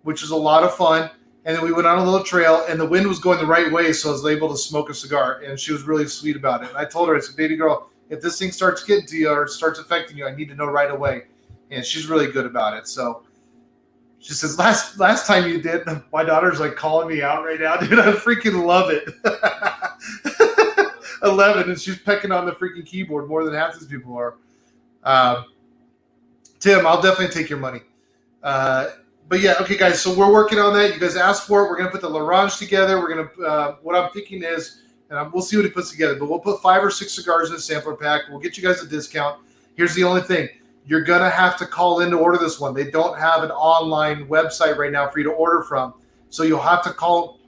which was a lot of fun. And then we went on a little trail, and the wind was going the right way, so I was able to smoke a cigar, and she was really sweet about it. And I told her, I said, baby girl, if this thing starts getting to you or starts affecting you, I need to know right away. And she's really good about it. So she says, last time you did, my daughter's like calling me out right now, dude. I freaking love it. 11, and she's pecking on the freaking keyboard more than half these people are. Tim, I'll definitely take your money. But yeah, okay, guys. So we're working on that. You guys asked for it. We're gonna put the Laranja together. We're gonna. What I'm thinking is, and we'll see what he puts together. But we'll put 5 or 6 cigars in a sampler pack. We'll get you guys a discount. Here's the only thing: you're gonna have to call in to order this one. They don't have an online website right now for you to order from, so you'll have to call.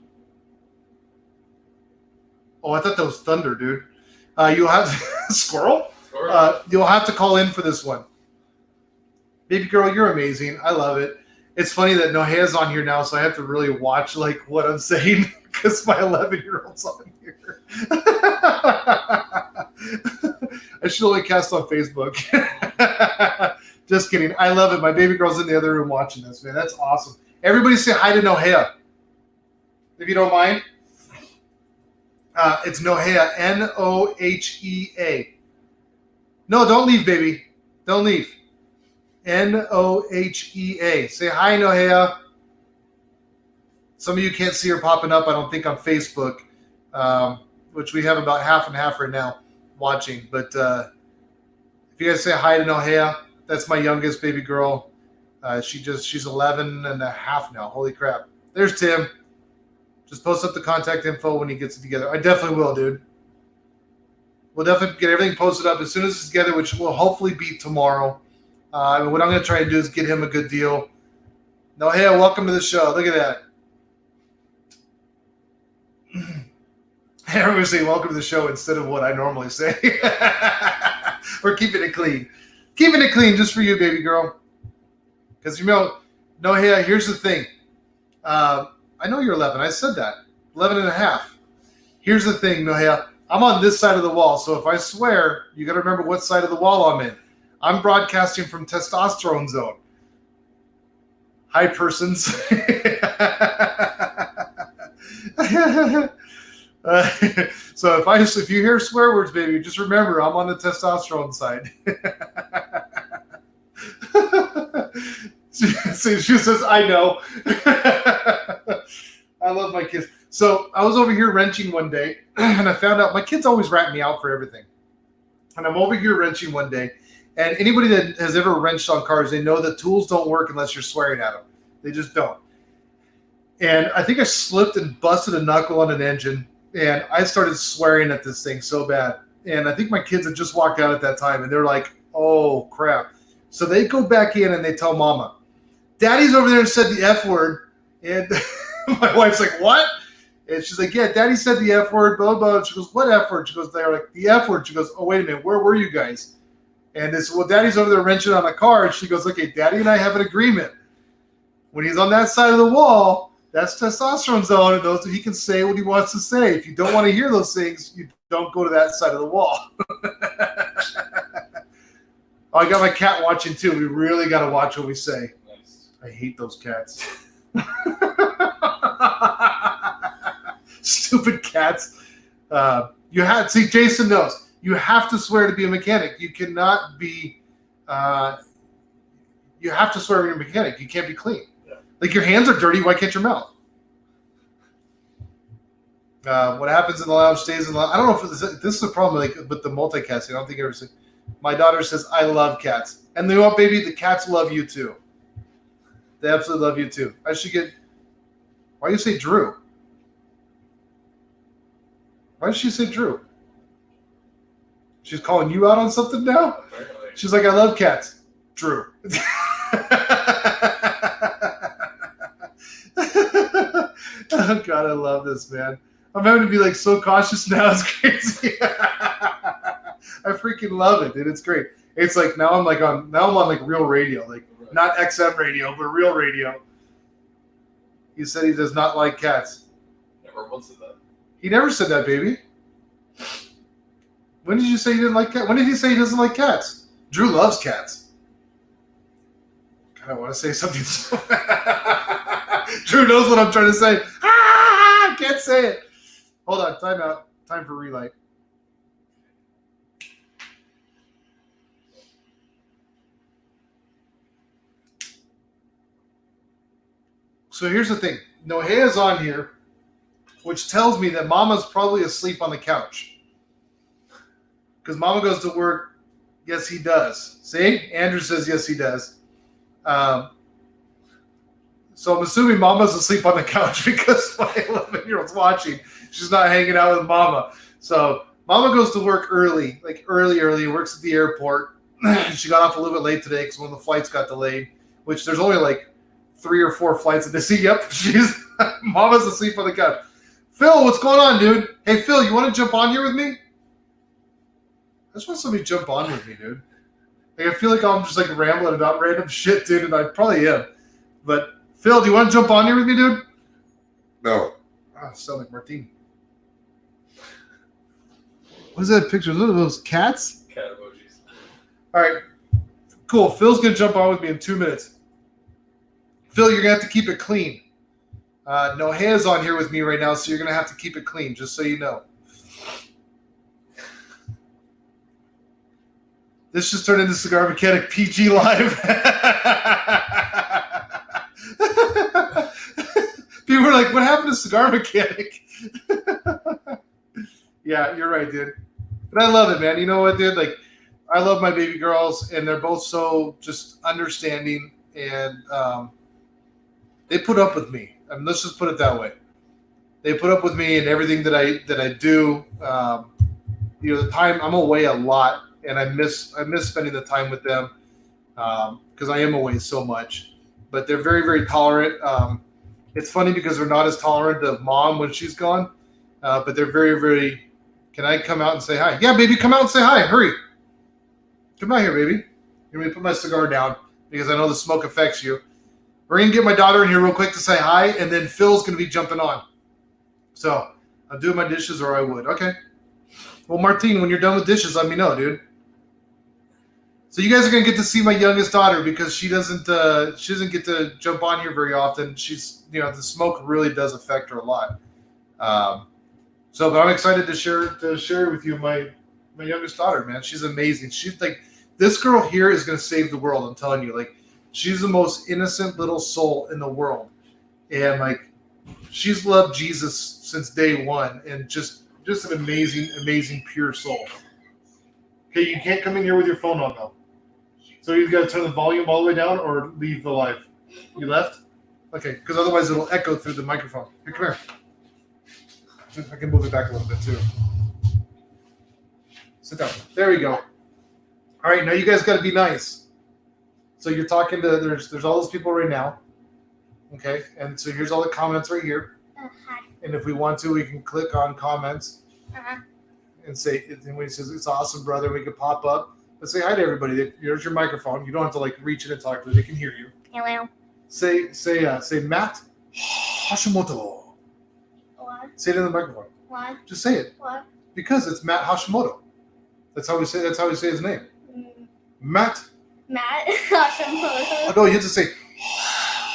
Oh, I thought that was thunder, dude. You'll have squirrel. You'll have to call in for this one. Baby girl, you're amazing. I love it. It's funny that Nohea's on here now, so I have to really watch like what I'm saying because my 11-year-old's on here. I should only cast on Facebook. Just kidding. I love it. My baby girl's in the other room watching this, man. That's awesome. Everybody say hi to Nohea, if you don't mind. It's Nohea, Nohea. No, don't leave, baby. Don't leave. Nohea. Say hi, Nohea. Some of you can't see her popping up, I don't think, on Facebook, which we have about half and half right now watching. But if you guys say hi to Nohea, that's my youngest baby girl. She's 11 and a half now. Holy crap. There's Tim. Just post up the contact info when he gets it together. I definitely will, dude. We'll definitely get everything posted up as soon as it's together, which will hopefully be tomorrow. What I'm going to try to do is get him a good deal. Nohea, welcome to the show. Look at that. Everyone's saying welcome to the show instead of what I normally say. We're keeping it clean. Keeping it clean just for you, baby girl. Because, you know, Nohea, here's the thing. I know you're 11. I said that. 11 and a half. Here's the thing, Nohea. I'm on this side of the wall, so if I swear, you got to remember what side of the wall I'm in. I'm broadcasting from testosterone zone. Hi, persons. So if you hear swear words, baby, just remember I'm on the testosterone side. She says, I know. I love my kids. So I was over here wrenching one day, and I found out my kids always rat me out for everything. And I'm over here wrenching one day, And anybody that has ever wrenched on cars, they know that tools don't work unless you're swearing at them. They just don't. And I think I slipped and busted a knuckle on an engine, and I started swearing at this thing so bad. And I think my kids had just walked out at that time, and they're like, oh, crap. So they go back in and they tell Mama, Daddy's over there and said the F word. And my wife's like, what? And she's like, yeah, Daddy said the F word, blah, blah. And she goes, what F word? She goes, they're like, the F word. She goes, oh, wait a minute, where were you guys? And they said, well, Daddy's over there wrenching on a car. And she goes, okay, Daddy and I have an agreement. When he's on that side of the wall, that's testosterone zone, and those he can say what he wants to say. If you don't want to hear those things, you don't go to that side of the wall. Oh, I got my cat watching too. We really got to watch what we say. Nice. I hate those cats. Stupid cats. See, Jason knows. You have to swear to be a mechanic. You cannot be. You have to swear when you're a mechanic. You can't be clean. Yeah. Like your hands are dirty. Why can't your mouth? What happens in the lounge stays in the lounge. I don't know if this is a problem like with the multicasting. I don't think I ever said. My daughter says, I love cats. And you know what, baby? The cats love you too. They absolutely love you too. I should get. Why do you say Drew? Why did she say Drew? She's calling you out on something now? Apparently. She's like, I love cats. Drew. Oh, God, I love this, man. I'm having to be like so cautious now. It's crazy. I freaking love it, dude. It's great. It's like now I'm on like real radio, like not XM radio, but real radio. He said he does not like cats. Never once said that. He never said that, baby. When did you say you didn't like cats? When did he say he doesn't like cats? Drew loves cats. God, I want to say something. Drew knows what I'm trying to say. I can't say it. Hold on. Time out. Time for relight. So here's the thing. Nohea's on here, which tells me that Mama's probably asleep on the couch. Because Mama goes to work. Yes, he does. See? Andrew says yes, he does. So I'm assuming Mama's asleep on the couch because my 11-year-old's watching. She's not hanging out with Mama. So Mama goes to work early, like early, works at the airport. She got off a little bit late today because one of the flights got delayed, which there's only like 3 or 4 flights. And they see, yep, Mama's asleep on the couch. Phil, what's going on, dude? Hey, Phil, you want to jump on here with me? I just want somebody to jump on with me, dude. Like, I feel like I'm just like rambling about random shit, dude, and I probably am. But Phil, do you want to jump on here with me, dude? No. Oh, sound like Martine. What is that picture? Look at those cats. Cat emojis. All right, cool. Phil's gonna jump on with me in 2 minutes. Phil, you're gonna have to keep it clean. No hands on here with me right now, so you're gonna have to keep it clean, just so you know. This just turned into Cigar Mechanic PG Live. People were like, what happened to Cigar Mechanic? Yeah, you're right, dude. But I love it, man. You know what, dude? Like, I love my baby girls, and they're both so just understanding, and they put up with me. I mean, let's just put it that way. They put up with me and everything that I do. The time I'm away a lot. And I miss spending the time with them because I am away so much. But they're very, very tolerant. It's funny because they're not as tolerant of Mom when she's gone. But they're very, very, can I come out and say hi? Yeah, baby, come out and say hi. Hurry. Come out here, baby. Let me put my cigar down because I know the smoke affects you. We're going to get my daughter in here real quick to say hi, and then Phil's going to be jumping on. So I'm doing my dishes, or I would. Okay. Well, Martine, when you're done with dishes, let me know, dude. So you guys are gonna get to see my youngest daughter because she doesn't get to jump on here very often. She's the smoke really does affect her a lot. But I'm excited to share with you my youngest daughter, man. She's amazing. She's like, this girl here is gonna save the world. I'm telling you, like, she's the most innocent little soul in the world, and like, she's loved Jesus since day one, and just an amazing, amazing, pure soul. Okay, you can't come in here with your phone on though. So you got to turn the volume all the way down or leave the live? You left? Okay, because otherwise it'll echo through the microphone. Here, come here. I can move it back a little bit too. Sit down. There we go. All right, now you guys got to be nice. So you're talking to there's all those people right now. Okay, and so here's all the comments right here. Hi. And if we want to, we can click on comments Uh-huh. and say, and when he says it's awesome, brother, we could pop up. But say hi to everybody. Here's your microphone. You don't have to like reach in and talk to them. They can hear you. Hello. Say Matt Hashimoto. What? Say it in the microphone. What? Just say it What? because it's Matt Hashimoto. That's how we say his name. Matt. Matt Hashimoto. Oh no, you have to say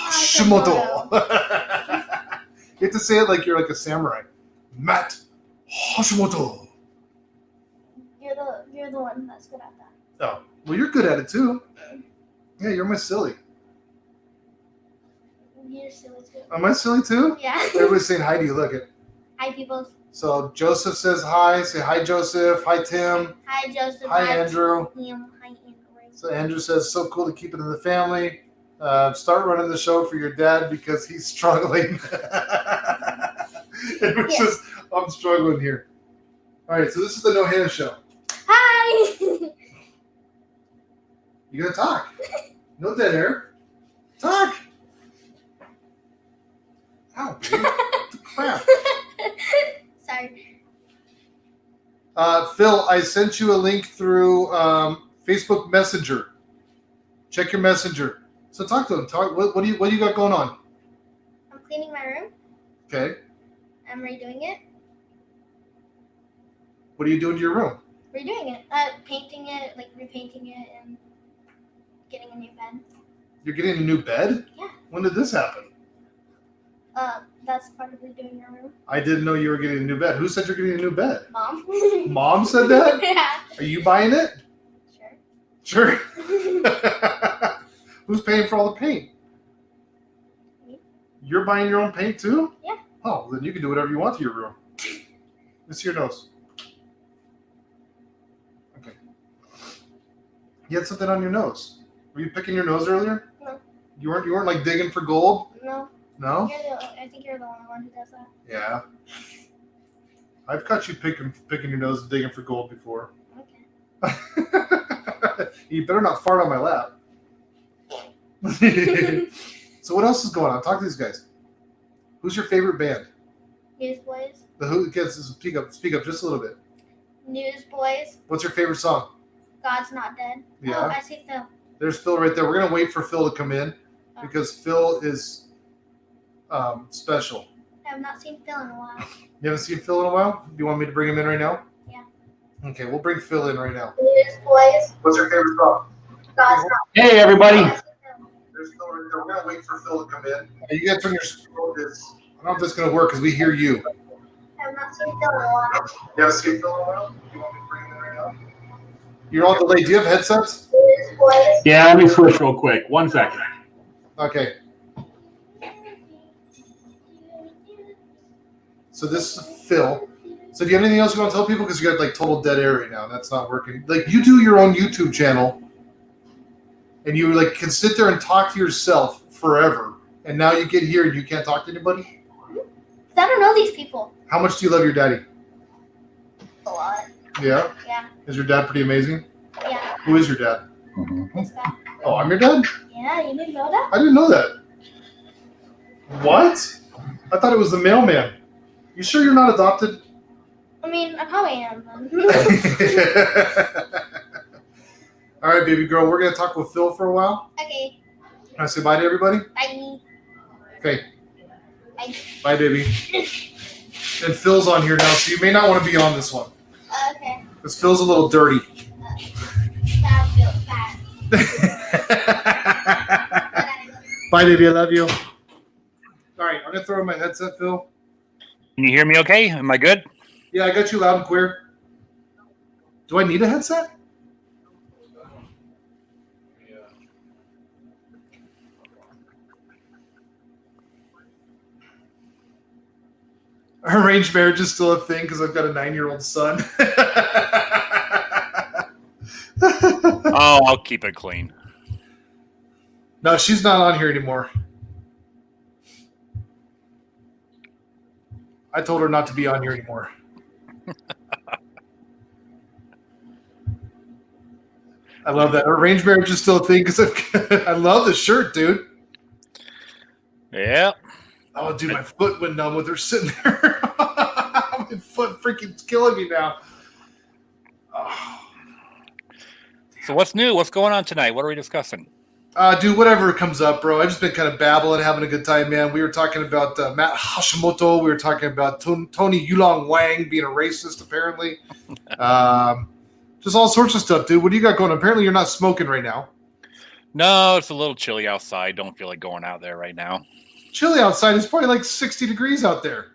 Hashimoto. You have to say it like you're like a samurai. Matt Hashimoto. You're the one that's good at that. Oh, well, you're good at it too. Yeah, you're my silly. You're silly too. Am I silly too? Yeah. Everybody's saying hi to you. Look it. Hi, people. So Joseph says hi. Say hi, Joseph. Hi, Tim. Hi, Joseph. Hi, Andrew. Tim. Hi, Andrew. So Andrew says, so cool to keep it in the family. Start running the show for your dad because he's struggling. And which says, I'm struggling here. All right, so this is the No Hannah Show. Hi. You gotta talk. No dead air. Talk. Ow, babe. What the crap? Sorry. Phil, I sent you a link through Facebook Messenger. Check your messenger. So talk to him. Talk. What do you got going on? I'm cleaning my room. Okay. I'm redoing it. What are you doing to your room? Redoing it. Painting it, like repainting it, and getting a new bed. You're getting a new bed? Yeah. When did this happen? That's part of redoing your room. I didn't know you were getting a new bed. Who said you're getting a new bed? Mom. Mom said that? Yeah. Are you buying it? Sure. Sure. Who's paying for all the paint? Me. You're buying your own paint too? Yeah. Oh, then you can do whatever you want to your room. Let's see your nose. Okay. You had something on your nose. Were you picking your nose earlier? No. You weren't like digging for gold? No. No? I think you're the only one who does that. Yeah. I've caught you picking your nose and digging for gold before. Okay. You better not fart on my lap. So what else is going on? Talk to these guys. Who's your favorite band? Newsboys. The Who? Kids, speak up just a little bit. Newsboys. What's your favorite song? God's Not Dead. Yeah. Oh, I see Phil. There's Phil right there. We're gonna wait for Phil to come in because Phil is special. I have not seen Phil in a while. You haven't seen Phil in a while? Do you want me to bring him in right now? Yeah. Okay, we'll bring Phil in right now. Newsboys. What's your favorite song? God's Not Hey, everybody. Dead. There's Phil right there. We're gonna wait for Phil to come in. You gotta turn your. I don't know if this is gonna work because we hear you. I have not seen Phil in a while. You haven't seen Phil in a while? Do you want me to bring him in right now? You're all delayed. Do you have headsets? Newsboys. Yeah, let me switch real quick. 1 second. Okay. So this is Phil. So do you have anything else you want to tell people? Because you got like total dead air right now. And that's not working. Like you do your own YouTube channel, and you like can sit there and talk to yourself forever. And now you get here and you can't talk to anybody. I don't know these people. How much do you love your daddy? A lot. Yeah. Yeah. Is your dad pretty amazing? Yeah. Who is your dad? This guy. Oh, I'm your dad? Yeah, you didn't know that? I didn't know that. What? I thought it was the mailman. You sure you're not adopted? I mean, I probably am. All right, baby girl. We're going to talk with Phil for a while. Okay. Can I say bye to everybody? Bye. Okay. Bye. Bye, baby. And Phil's on here now, so you may not want to be on this one. Okay. Because Phil's a little dirty. That feels bad. Bye, baby. I love you. All right, I'm going to throw in my headset, Phil. Can you hear me okay? Am I good? Yeah, I got you loud and clear. Do I need a headset? Yeah. Arranged marriage is still a thing because I've got a 9-year-old son. Oh, I'll keep it clean. No, she's not on here anymore. I told her not to be on here anymore. I love that. Arranged marriage is still a thing because I love the shirt, dude. Yeah. Oh, dude, my foot went numb with her sitting there. My foot freaking killing me now. Oh. So what's new? What's going on tonight? What are we discussing? Dude, whatever comes up, bro. I've just been kind of babbling, having a good time, man. We were talking about Matt Hashimoto. We were talking about Tony Yulong Wang being a racist, apparently. Just all sorts of stuff, dude. What do you got going on? Apparently you're not smoking right now. No, it's a little chilly outside. Don't feel like going out there right now. Chilly outside. It's probably like 60 degrees out there.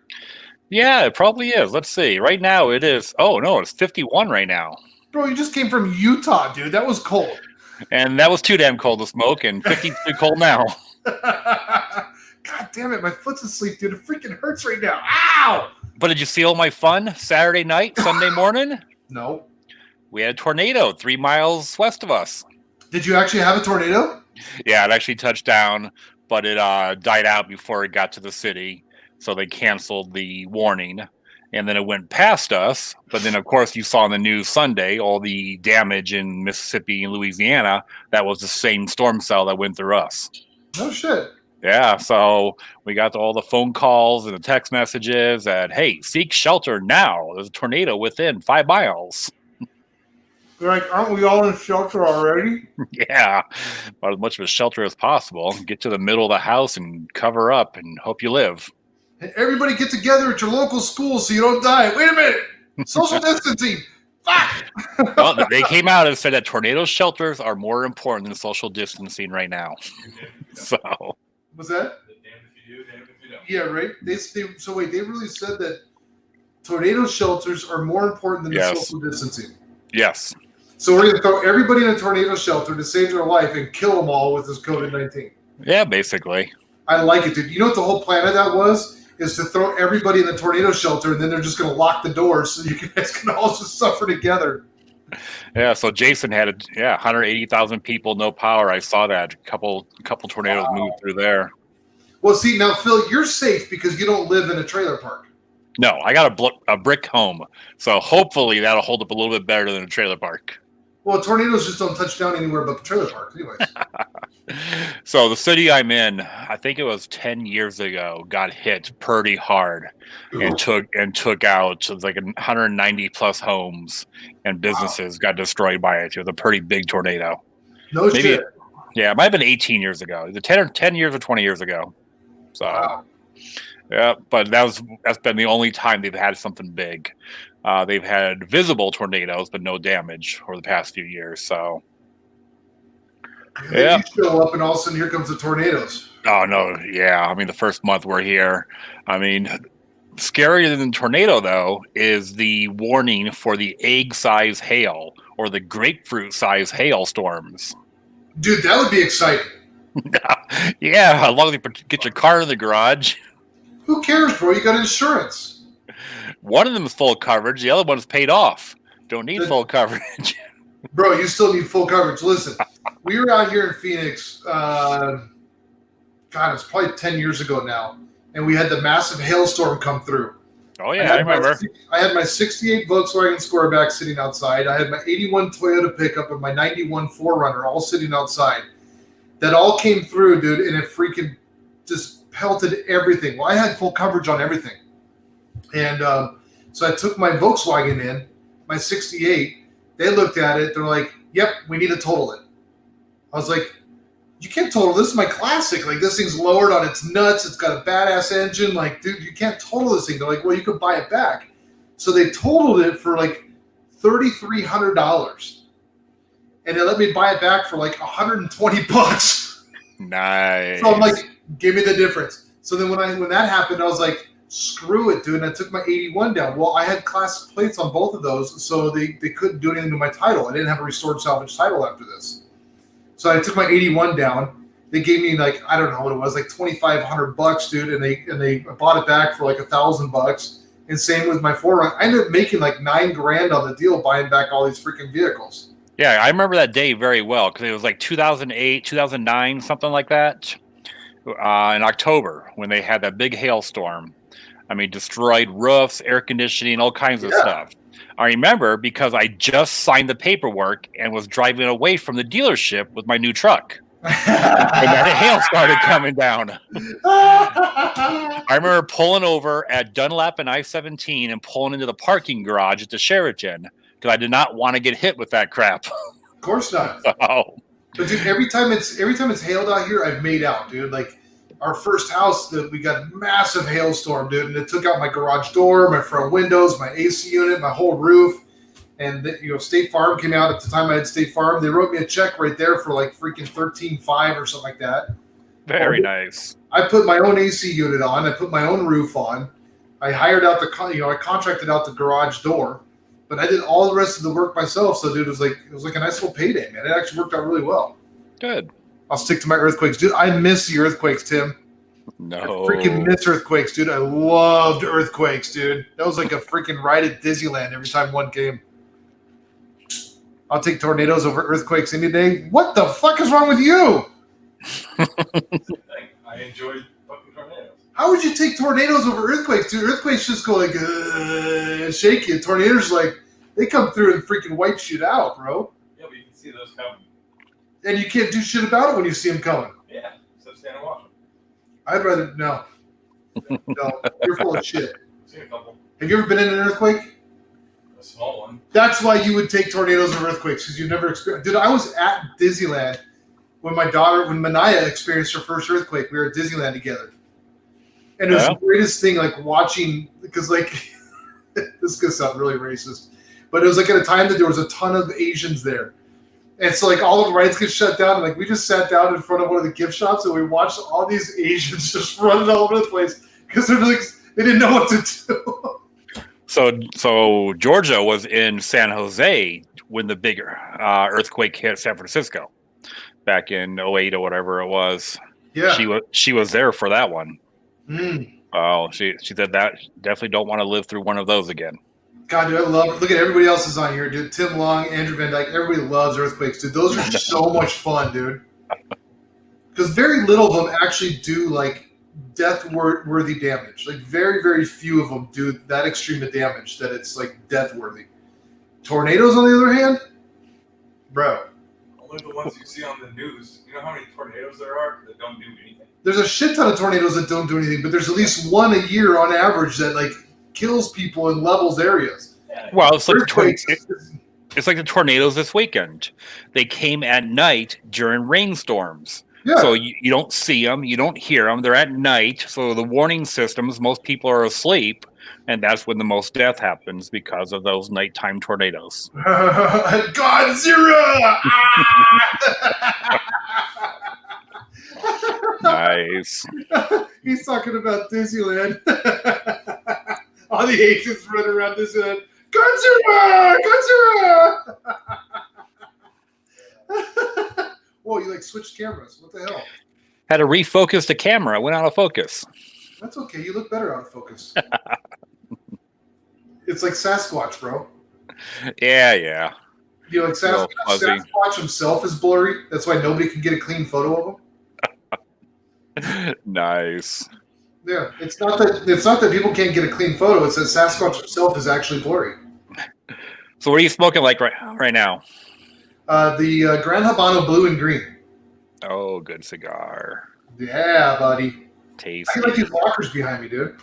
Yeah, it probably is. Let's see. Right now it is. Oh, no, it's 51 right now. Bro, you just came from Utah, dude. That was cold. And that was too damn cold to smoke, and 53 cold now. God damn it. My foot's asleep, dude. It freaking hurts right now. Ow! But did you see all my fun Saturday night, Sunday morning? No. We had a tornado 3 miles west of us. Did you actually have a tornado? Yeah, it actually touched down, but it died out before it got to the city. So they canceled the warning. And then it went past us. But then, of course, you saw in the news Sunday all the damage in Mississippi and Louisiana. That was the same storm cell that went through us. No shit. Yeah, so we got all the phone calls and the text messages that, hey, seek shelter now. There's a tornado within 5 miles. They're like, aren't we all in shelter already? Yeah, about as much of a shelter as possible. Get to the middle of the house and cover up and hope you live. Hey, everybody get together at your local school so you don't die. Wait a minute. Social distancing. Fuck. Well, they came out and said that tornado shelters are more important than social distancing right now. So, Was that? Damn if you do, damn if you don't. Yeah, right. So wait, they really said that tornado shelters are more important than the Yes. social distancing. yes. So we're going to throw everybody in a tornado shelter to save their life and kill them all with this COVID-19. Yeah, basically. I like it, dude. You know what the whole plan of that was? Is to throw everybody in the tornado shelter, and then they're just going to lock the doors so you guys can all just suffer together. Yeah, so Jason had 180,000 people, no power. I saw that. A couple tornadoes moved through there. Well, see, now, Phil, you're safe because you don't live in a trailer park. No, I got a brick home. So hopefully that'll hold up a little bit better than a trailer park. Well, tornadoes just don't touch down anywhere but the trailer parks anyways. So the city I'm in, I think it was 10 years ago, got hit pretty hard and took out, it was like 190 plus homes and businesses got destroyed by it. It was a pretty big tornado. No shit. Yeah, it might have been 18 years ago. The 10 years or 20 years ago. So Wow. yeah, but that's been the only time they've had something big. They've had visible tornadoes, but no damage over the past few years. So, Yeah. You show up and all of a sudden here comes the tornadoes. oh no, yeah. I mean, the first month we're here. I mean, scarier than tornado though is the warning for the egg-size hail or the grapefruit-size hailstorms. Dude, that would be exciting. Yeah, as long as you get your car in the garage. Who cares, bro? You got insurance. One of them is full coverage. The other one's paid off. Don't need full coverage. Bro, you still need full coverage. Listen, we were out here in Phoenix, God, it's probably 10 years ago now, and we had the massive hailstorm come through. Oh, yeah, I remember. I had my 68 Volkswagen Squareback sitting outside. I had my 81 Toyota pickup and my 91 4Runner all sitting outside. That all came through, dude, and it freaking just pelted everything. Well, I had full coverage on everything. And so I took my Volkswagen in, my 68. They looked at it. They're like, yep, we need to total it. I was like, you can't total this. Is my classic. Like, this thing's lowered on its nuts. It's got a badass engine. Like, dude, you can't total this thing. They're like, well, you could buy it back. So they totaled it for like $3,300. And they let me buy it back for like $120. Nice. So I'm like, give me the difference. So then when that happened, I was like, screw it, dude. And I took my 81 down. Well, I had classic plates on both of those, so they couldn't do anything to my title. I didn't have a restored salvage title after this. So I took my 81 down. They gave me like, I don't know what it was, like $2,500, dude. And they bought it back for like $1,000. And same with my 4Run. I ended up making like $9,000 on the deal buying back all these freaking vehicles. Yeah, I remember that day very well because it was like 2008, 2009, something like that. In October when they had that big hailstorm. I mean, destroyed roofs, air conditioning, all kinds of stuff. I remember because I just signed the paperwork and was driving away from the dealership with my new truck. And then the hail started coming down. I remember pulling over at Dunlap and I-17 and pulling into the parking garage at the Sheraton because I did not want to get hit with that crap. Of course not. Oh. But dude, every time it's hailed out here, I've made out, dude. Like our first house, we got massive hailstorm, dude, and it took out my garage door, my front windows, my AC unit, my whole roof. And State Farm came out at the time. I had State Farm. They wrote me a check right there for like freaking $13,500 or something like that. Very nice. I put my own AC unit on. I put my own roof on. I hired out I contracted out the garage door, but I did all the rest of the work myself. So, dude, it was like a nice little payday, man. It actually worked out really well. Good. I'll stick to my earthquakes, dude. I miss the earthquakes, Tim. No. I freaking miss earthquakes, dude. I loved earthquakes, dude. That was like a freaking ride at Disneyland every time one came. I'll take tornadoes over earthquakes any day. What the fuck is wrong with you? I enjoyed fucking tornadoes. How would you take tornadoes over earthquakes, dude? Earthquakes just go like and shake you. Tornadoes they come through and freaking wipe shit out, bro. Yeah, but you can see those coming. And you can't do shit about it when you see them coming. Yeah, so stand and watch them. I'd rather no. No, you're full of shit. I've seen a couple. Have you ever been in an earthquake? A small one. That's why you would take tornadoes over earthquakes, because you've never experienced. Dude, I was at Disneyland when Minaya experienced her first earthquake. We were at Disneyland together, and it was the greatest thing, like watching, because like this is gonna sound really racist, but it was like at a time that there was a ton of Asians there, and so like all the rides get shut down, and like we just sat down in front of one of the gift shops and we watched all these Asians just running all over the place because they didn't know what to do. So Georgia was in San Jose when the bigger earthquake hit San Francisco back in 2008 or whatever it was. Yeah, she was there for that one. Mm. Oh, she said that definitely don't want to live through one of those again. God, dude, I love it. Look at everybody else is on here, dude. Tim Long, Andrew Van Dyke, everybody loves earthquakes, dude. Those are so much fun, dude. Because very little of them actually do like death-worthy damage. Like very, very few of them do that extreme of damage that it's like death-worthy. Tornadoes, on the other hand, bro. Only the ones you see on the news. You know how many tornadoes there are that don't do anything? There's a shit ton of tornadoes that don't do anything, but there's at least one a year on average that like kills people in levels areas. Well, it's like It's like the tornadoes this weekend. They came at night during rainstorms. Yeah. So you don't see them, you don't hear them. They're at night. So the warning systems, most people are asleep, and that's when the most death happens because of those nighttime tornadoes. Godzilla! Nice. He's talking about Disneyland. All the Asians running around Disneyland. Godzilla! Godzilla! Whoa, you like switched cameras. What the hell? Had to refocus the camera. Went out of focus. That's okay. You look better out of focus. It's like Sasquatch, bro. Yeah. You know, like Sasquatch himself is blurry. That's why nobody can get a clean photo of him. Nice. Yeah, it's not that people can't get a clean photo. It's that Sasquatch himself is actually blurry. So what are you smoking like right now? The Grand Habano Blue and Green. Oh, good cigar. Yeah, buddy. Tasty. I like these lockers behind me, dude.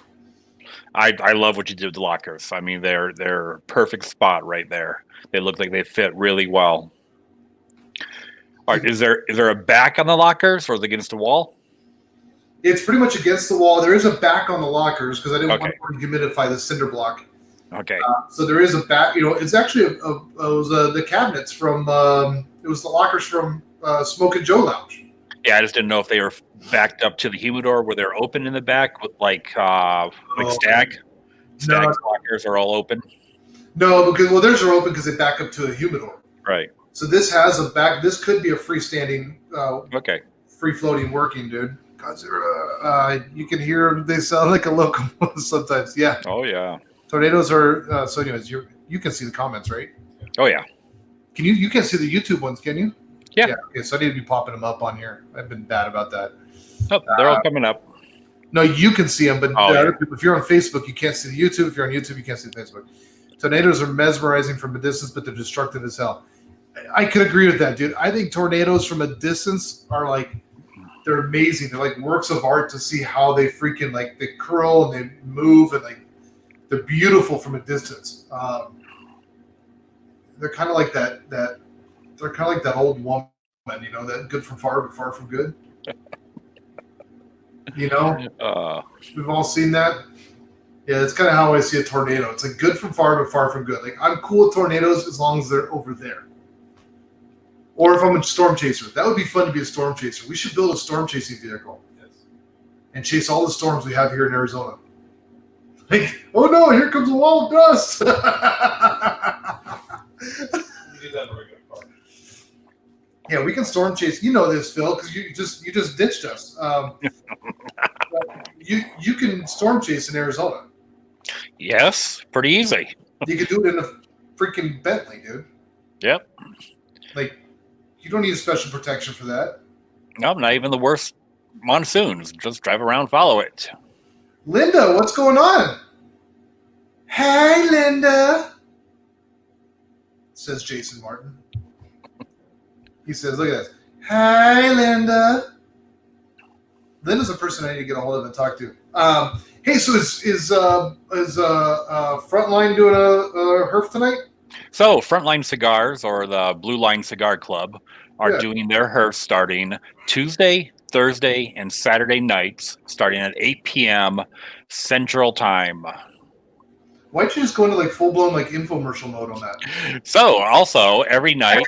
I love what you did with the lockers. I mean, they're perfect spot right there. They look like they fit really well. All right, is there a back on the lockers, or is it against the wall? It's pretty much against the wall. There is a back on the lockers because I didn't want to humidify the cinder block. Okay. So there is a back. You know, it's actually it was the cabinets from. It was the lockers from Smoke and Joe Lounge. Yeah, I just didn't know if they were backed up to the humidor where they're open in the back with like stack lockers are all open. No, because theirs are open because they back up to a humidor. Right. So this has a back. This could be a freestanding. Free floating working, dude. You can hear them. They sound like a locomotive sometimes. Yeah. Oh yeah. Tornadoes are. So anyways, you can see the comments, right? Oh yeah. Can you can't see the YouTube ones, can you? Yeah. Okay, so I need to be popping them up on here. I've been bad about that. Oh, they're all coming up. No, you can see them, but Yeah. if you're on Facebook, you can't see the YouTube. If you're on YouTube, you can't see the Facebook. Tornadoes are mesmerizing from a distance, but they're destructive as hell. I could agree with that, dude. I think tornadoes from a distance are they're amazing. They're like works of art to see how they freaking they curl and they move and they're beautiful from a distance. They're kind of like that. They're kind of like that old woman, that good from far but far from good. We've all seen that. Yeah, that's kind of how I see a tornado. It's like good from far but far from good. Like I'm cool with tornadoes as long as they're over there. Or if I'm a storm chaser, that would be fun to be a storm chaser. We should build a storm chasing vehicle and chase all the storms we have here in Arizona. Like, oh no, here comes a wall of dust. You do that in a regular car. Yeah, we can storm chase. You know this, Phil, because you just ditched us. You can storm chase in Arizona. Yes, pretty easy. You could do it in a freaking Bentley, dude. Yep. You don't need a special protection for that. No, not even the worst monsoons. Just drive around, follow it. Linda, what's going on? Hey, Linda, says Jason Martin. He says, look at this. Hey, Linda. Linda's a person I need to get a hold of and talk to. Hey, so is Frontline doing a herf tonight? So, Frontline Cigars, or the Blue Line Cigar Club, are doing their herf starting Tuesday, Thursday, and Saturday nights, starting at 8 p.m. Central Time. Why'd you just go into full-blown infomercial mode on that? So, also, every night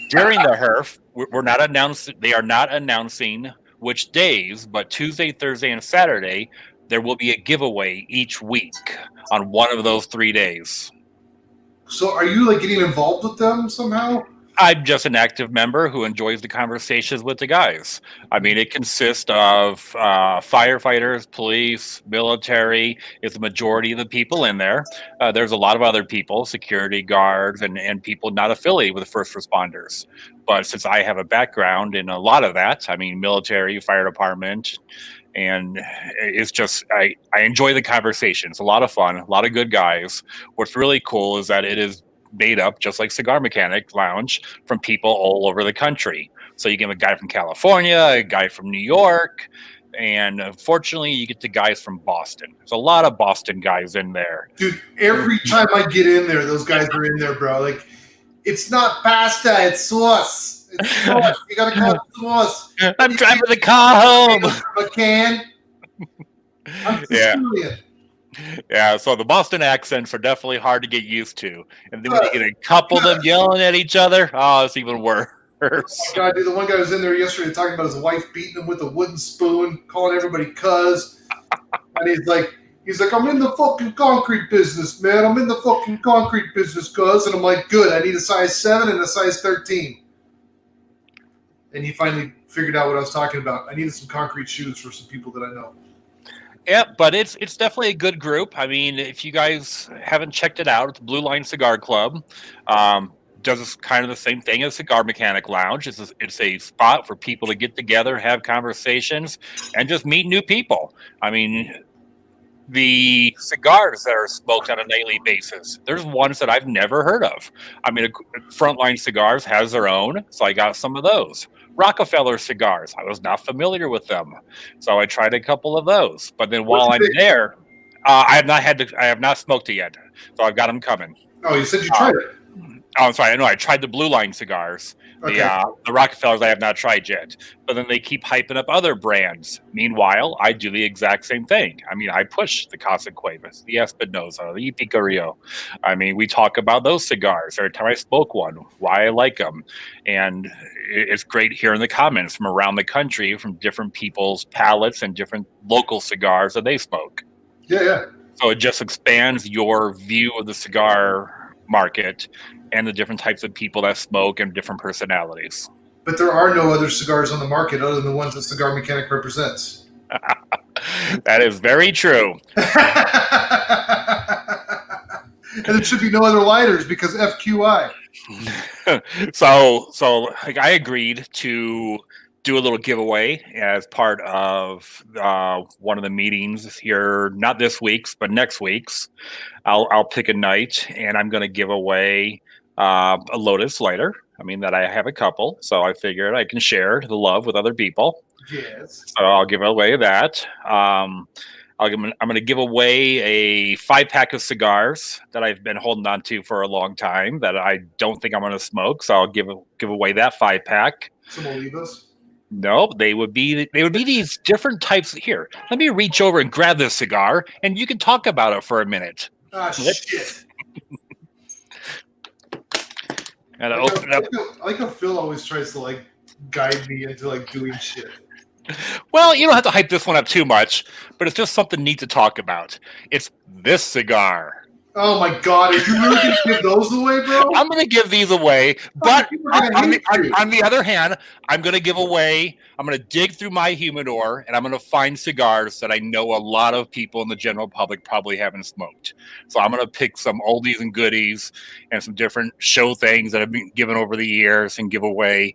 during the herf, they are not announcing which days, but Tuesday, Thursday, and Saturday, there will be a giveaway each week on one of those 3 days. So are you getting involved with them somehow? I'm just an active member who enjoys the conversations with the guys. I mean, it consists of firefighters, police, military. It's the majority of the people in there. There's a lot of other people, security guards, and people not affiliated with the first responders. But since I have a background in a lot of that, I mean, military, fire department, and it's just, I enjoy the conversation. It's a lot of fun, a lot of good guys. What's really cool is that it is made up, just like Cigar Mechanic Lounge, from people all over the country. So you get a guy from California, a guy from New York, and unfortunately you get the guys from Boston. There's a lot of Boston guys in there. Dude, every time I get in there, those guys are in there, bro. It's not pasta, it's sauce. It's sauce. You gotta call it sauce. I'm driving the car home. A can. I'm Sicilian. Yeah, so the Boston accents are definitely hard to get used to. And then when you get a couple of them yelling at each other, it's even worse. Oh my God, dude, the one guy was in there yesterday talking about his wife beating him with a wooden spoon, calling everybody cuz. And he's like, I'm in the fucking concrete business, man. I'm in the fucking concrete business, cuz. And I'm like, good, I need a size 7 and a size 13. And he finally figured out what I was talking about. I needed some concrete shoes for some people that I know. Yeah, but it's definitely a good group. I mean, if you guys haven't checked it out, it's Blue Line Cigar Club. Does kind of the same thing as Cigar Mechanic Lounge. It's a spot for people to get together, have conversations, and just meet new people. I mean, the cigars that are smoked on a nightly basis, there's ones that I've never heard of. I mean, Frontline Cigars has their own, so I got some of those. Rockefeller cigars, I was not familiar with them, so I tried a couple of those. But then while I'm there, I have not smoked it yet, so I've got them coming. Oh, you said you tried it. Oh, I'm sorry. No, I tried the Blue Line cigars. Okay. The Rockefellers I have not tried yet. But then they keep hyping up other brands. Meanwhile, I do the exact same thing. I mean, I push the Casa Cuevas, the Espinosa, the Picarillo. I mean, we talk about those cigars every time I smoke one, why I like them. And it's great hearing the comments from around the country, from different people's palates and different local cigars that they smoke. Yeah. So it just expands your view of the cigar market and the different types of people that smoke and different personalities. But there are no other cigars on the market other than the ones that Cigar Mechanic represents. That is very true. And there should be no other lighters because FQI. So like I agreed to do a little giveaway as part of one of the meetings here, not this week's, but next week's. I'll pick a night, and I'm going to give away a Lotus lighter. I mean, that I have a couple, so I figured I can share the love with other people. Yes. So I'll give away that. I'm going to give away a 5-pack of cigars that I've been holding on to for a long time that I don't think I'm going to smoke. So I'll give away that 5-pack. Some Olivas? No, they would be these different types. Here, let me reach over and grab this cigar, and you can talk about it for a minute. Ah, shit. And I open it up. I like how Phil always tries to like guide me into like doing shit. Well, you don't have to hype this one up too much, but it's just something neat to talk about. It's this cigar. Oh my god, are you really gonna give those away, bro? I'm going to give these away, but people are gonna hate you. on the other hand, I'm going to dig through my humidor, and I'm going to find cigars that I know a lot of people in the general public probably haven't smoked. So I'm going to pick some oldies and goodies and some different show things that have been given over the years and give away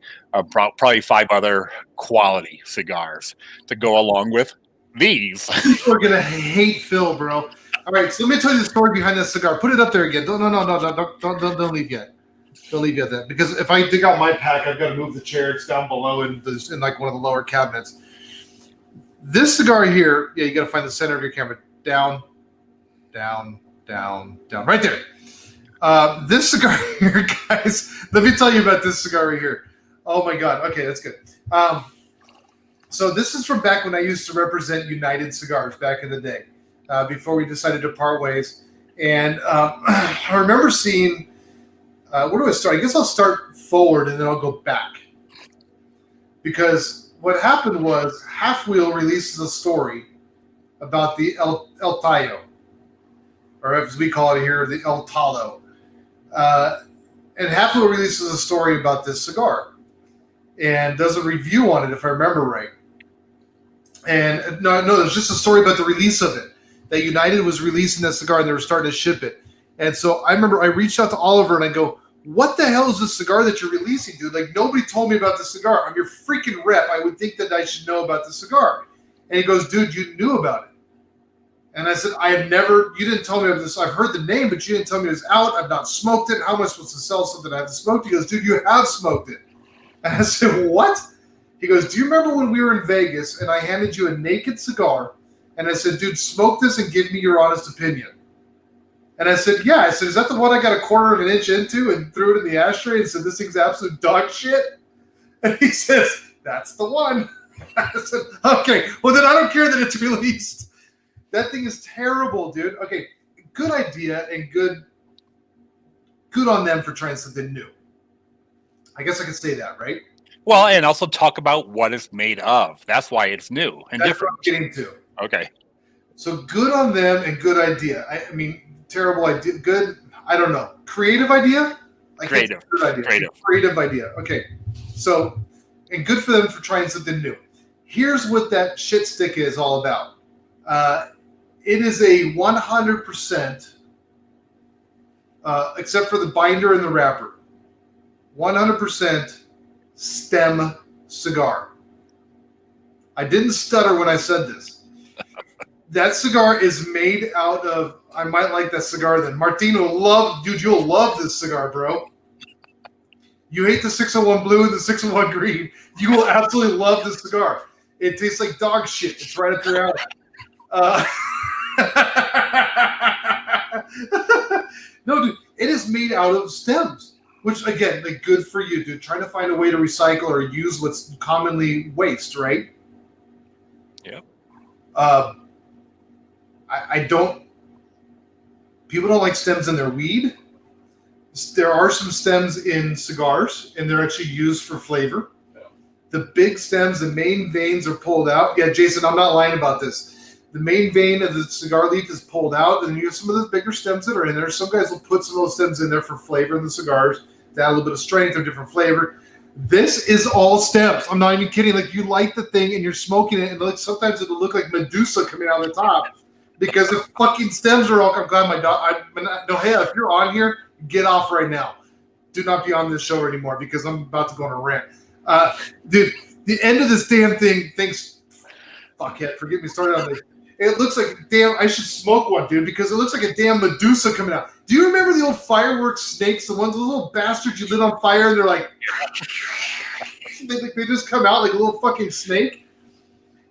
probably 5 other quality cigars to go along with these. People are gonna hate Phil, bro. All right, so let me tell you the story behind this cigar. Put it up there again. No, don't leave yet. Don't leave yet then, because if I dig out my pack, I've got to move the chair. It's down below in like one of the lower cabinets. This cigar here, yeah, you got to find the center of your camera. Down, right there. This cigar here, guys. Let me tell you about this cigar right here. Oh my god. Okay, that's good. So this is from back when I used to represent United Cigars back in the day. Before we decided to part ways. And I remember seeing, where do I start? I guess I'll start forward and then I'll go back. Because what happened was Half Wheel releases a story about the El Tallo, or as we call it here, the El Tallo. And Half Wheel releases a story about this cigar and does a review on it, if I remember right. And no, there's just a story about the release of it. That United was releasing that cigar and they were starting to ship it. And so I remember I reached out to Oliver and I go, what the hell is this cigar that you're releasing, dude? Like, nobody told me about this cigar. I'm your freaking rep. I would think that I should know about the cigar. And he goes, dude, you knew about it. And I said, you didn't tell me about this. I've heard the name, but you didn't tell me it was out. I've not smoked it. How am I supposed to sell something I haven't smoked? He goes, dude, you have smoked it. And I said, what? He goes, do you remember when we were in Vegas and I handed you a naked cigar? And I said, dude, smoke this and give me your honest opinion. And I said, yeah. I said, is that the one I got a quarter of an inch into and threw it in the ashtray and said, this thing's absolute dog shit? And he says, that's the one. I said, okay, well, then I don't care that it's released. That thing is terrible, dude. Okay, good idea and good on them for trying something new. I guess I can say that, right? Well, and also talk about what it's made of. That's why it's new and That's different. what I'm getting to. Okay. So good on them and good idea. I mean, terrible idea. Good, I don't know. Creative idea? Creative. Good idea. Creative idea. Okay. So, and good for them for trying something new. Here's what that shit stick is all about. It is a 100%, except for the binder and the wrapper, 100% stem cigar. I didn't stutter when I said this. That cigar is made out of, I might like that cigar then. Martino, you'll love this cigar, bro. You hate the 601 blue and the 601 green. You will absolutely love this cigar. It tastes like dog shit. It's right up your alley. No, dude, it is made out of stems, which, again, like, good for you, dude. Trying to find a way to recycle or use what's commonly waste, right? Yep. People don't like stems in their weed. There are some stems in cigars, and they're actually used for flavor. The big stems, the main veins are pulled out. Yeah, Jason, I'm not lying about this. The main vein of the cigar leaf is pulled out, and you have some of those bigger stems that are in there. Some guys will put some of those stems in there for flavor in the cigars to add a little bit of strength or different flavor. This is all stems. I'm not even kidding. Like, you light the thing and you're smoking it, and like sometimes it'll look like Medusa coming out of the top because the fucking stems are all. I'm glad my dog. No, hey, if you're on here, get off right now. do not be on this show anymore because I'm about to go on a rant. Dude, the end of this damn thing thinks, fuck it, forget me started on this. It looks like, damn, I should smoke one, dude, because it looks like a damn Medusa coming out. Do you remember the old fireworks snakes, the ones, the little bastards you lit on fire, and they're like, they just come out like a little fucking snake?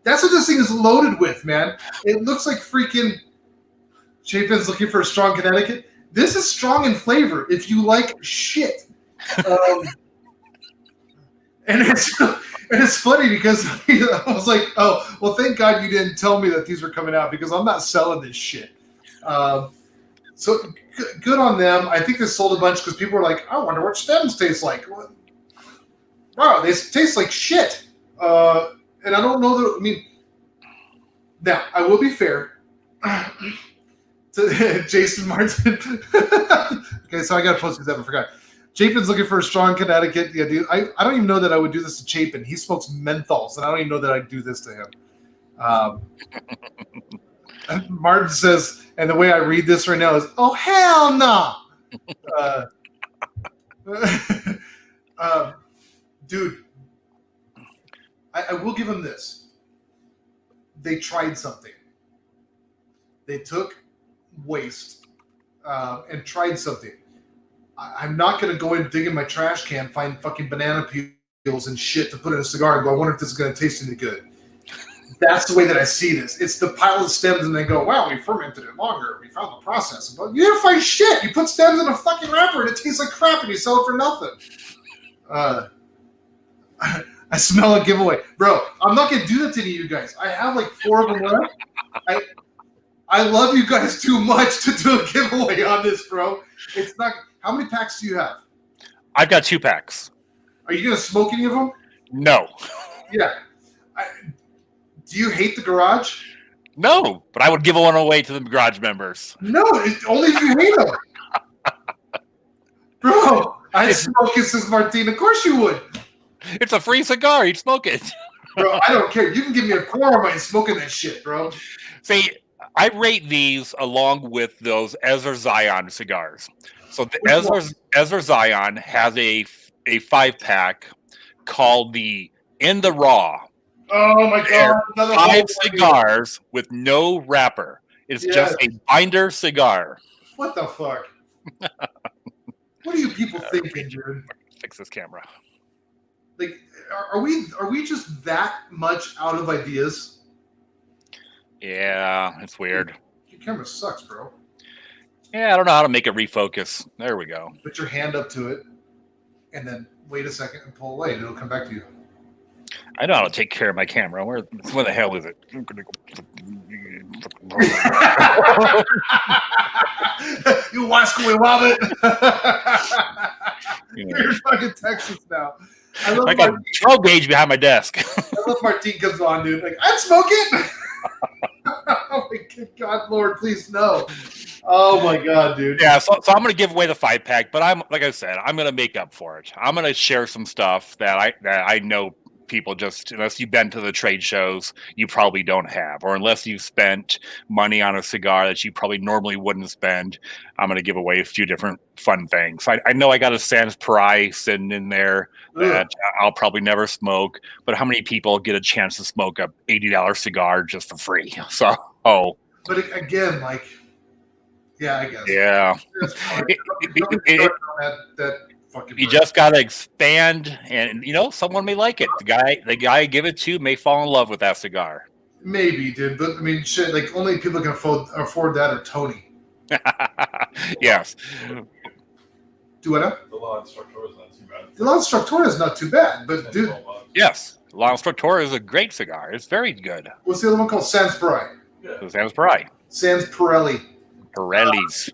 That's what this thing is loaded with, man. It looks like freaking Chapin's looking for a strong Connecticut. This is strong in flavor if you like shit. And it's funny because I was like, oh, well, thank God you didn't tell me that these were coming out because I'm not selling this shit. So good on them. I think they sold a bunch because people were like, I wonder what stems taste like. Wow, they taste like shit. And I don't know that, I mean, now, I will be fair to Jason Martin. Okay, so I got to post because I forgot. Chapin's looking for a strong Connecticut. Yeah, dude, I don't even know that I would do this to Chapin. He smokes menthols, and I don't even know that I'd do this to him. Martin says, and the way I read this right now is, oh, hell no. Dude, I will give him this. They tried something. They took waste and tried something. I'm not going to go in and dig in my trash can, find fucking banana peels and shit to put in a cigar and go, I wonder if this is going to taste any good. That's the way that I see this. It's the pile of stems and they go, wow, we fermented it longer. We found the process. But you didn't find shit. You put stems in a fucking wrapper and it tastes like crap and you sell it for nothing. I smell a giveaway. Bro, I'm not going to do that to any of you guys. I have like 4 of them left. I love you guys too much to do a giveaway on this, bro. It's not. How many packs do you have? I've got 2 packs. Are you going to smoke any of them? No. Yeah. Do you hate the garage? No, but I would give one away to the garage members. No, only if you hate them. Bro, I smoke it, says Martine. Of course you would. It's a free cigar. You'd smoke it. Bro, I don't care. You can give me a quarter of smoking that shit, bro. See, I rate these along with those Ezra Zion cigars. So the Ezra Zion has a 5-pack called the In the Raw. Oh my God! 5 cigars with no wrapper. It's just a binder cigar. What the fuck? What are you people thinking, Jared? Fix this camera. Like, are we just that much out of ideas? Yeah, it's weird. Your camera sucks, bro. Yeah, I don't know how to make it refocus. There we go. Put your hand up to it, and then wait a second and pull away, and it'll come back to you. I know how to take care of my camera. Where the hell is it? You wascally wobbit. You're fucking Texas now. I love I got 12 gauge behind my desk. I love Martine comes on, dude. Like, I'd smoke it. Oh my God, Lord, please no. Oh my God, dude. Yeah, so I'm gonna give away the 5-pack, but I'm like I said, I'm gonna make up for it. I'm gonna share some stuff that I know people just, unless you've been to the trade shows, you probably don't have, or unless you've spent money on a cigar that you probably normally wouldn't spend. I'm going to give away a few different fun things. I know I got a Sans Pari sitting in there that I'll probably never smoke, but how many people get a chance to smoke a $80 cigar just for free? So, but again, like, yeah, I guess. Yeah. You just got to expand, and someone may like it. The guy I give it to may fall in love with that cigar. Maybe, dude, but I mean, shit. Like, only people can afford that are Tony. Yes. Do what? The La Instructora is not too bad. The La Instructora is not too bad, but dude. Yes, La Instructora is a great cigar. It's very good. What's the other one called? Sans Pari. Yeah. Sans Pari. Sans Pirelli. Pirellis.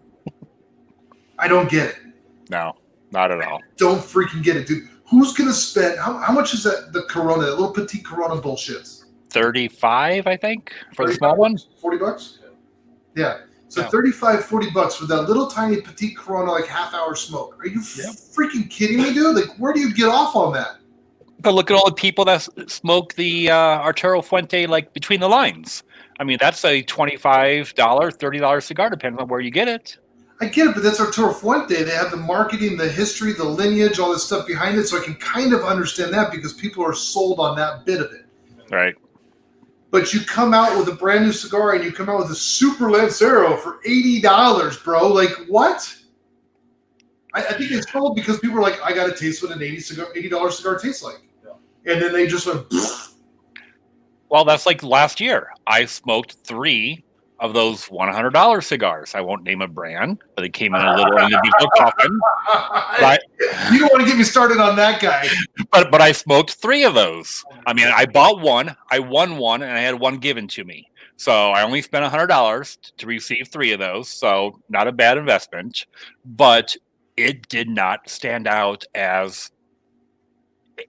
I don't get it. No. Not at all. Don't freaking get it, dude. Who's gonna spend? How much is that? The Corona, that little petite Corona bullshits. 35, I think, for the small one. $40. Yeah. So $35-$40 for that little tiny petite Corona, like half-hour smoke. Are you freaking kidding me, dude? Like, where do you get off on that? But look at all the people that smoke the Arturo Fuente, like between the lines. I mean, that's a $25, $30 cigar, depending on where you get it. I get it, but that's Arturo Fuente. They have the marketing, the history, the lineage, all this stuff behind it, so I can kind of understand that because people are sold on that bit of it. Right. But you come out with a brand new cigar and you come out with a Super Lancero for $80, bro. Like, what? I think it's sold because people are like, I got to taste what an $80 cigar tastes like. Yeah. And then they just went, pfft. Well, that's like last year. I smoked 3 of those $100 cigars. I won't name a brand, but it came in a little individual coffin. You don't want to get me started on that guy. But I smoked 3 of those. I mean, I bought one, I won one, and I had one given to me. So I only spent $100 to receive 3 of those. So not a bad investment, but it did not stand out as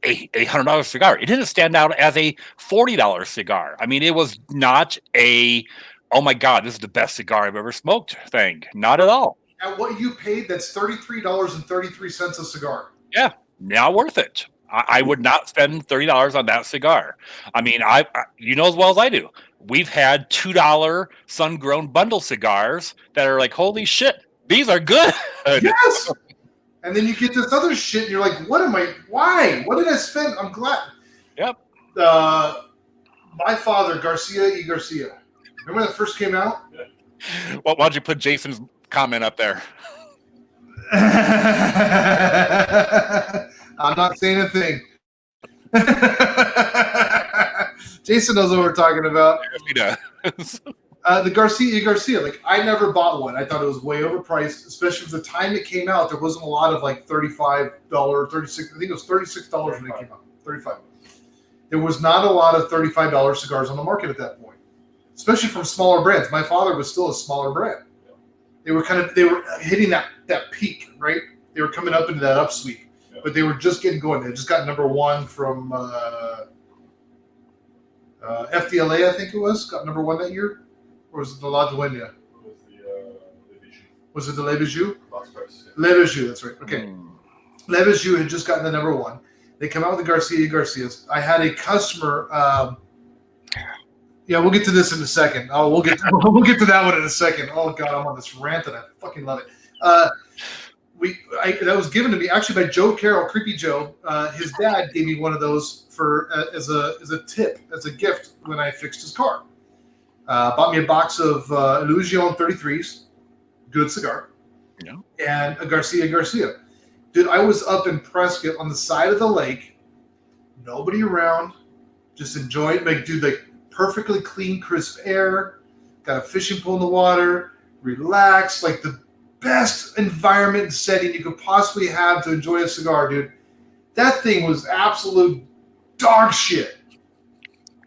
a $100 cigar. It didn't stand out as a $40 cigar. I mean, it was not a, oh my God, this is the best cigar I've ever smoked thing. Not at all. At what you paid, that's $33.33 a cigar. Yeah, not worth it. I would not spend $30 on that cigar. I mean, I you know as well as I do, we've had $2 sun-grown bundle cigars that are like, holy shit, these are good. Yes. And then you get this other shit, and you're like, why? What did I spend? I'm glad. Yep. My father, Garcia y Garcia. Remember when that first came out? Well, why don't you put Jason's comment up there? I'm not saying a thing. Jason knows what we're talking about. Yes, he does. The Garcia y Garcia, like, I never bought one. I thought it was way overpriced, especially for the time it came out. There wasn't a lot of like $35, $36. I think it was $36 when it came out. $35. There was not a lot of $35 cigars on the market at that point, especially from smaller brands. My father was still a smaller brand. They were hitting that peak, right? They were coming up into that upsweep, but they were just getting going. They just got number 1 from FDLA, I think it was. Got number 1 that year. Or was it the La Dueña? Was it the Le Bijou? Le Bijou, that's right. Okay. Le Bijou had just gotten the number 1. They come out with the Garcia Garcias. I had a customer. Yeah, we'll get to this in a second. Oh, we'll get to that one in a second. Oh God, I'm on this rant and I fucking love it. That was given to me actually by Joe Carroll, Creepy Joe. His dad gave me one of those for as a tip, as a gift when I fixed his car. Bought me a box of Illusion 33s, good cigar, and a Garcia Garcia. Dude, I was up in Prescott on the side of the lake, nobody around, just enjoying, like perfectly clean, crisp air, got a fishing pole in the water, relaxed, like the best environment and setting you could possibly have to enjoy a cigar, dude. That thing was absolute dog shit.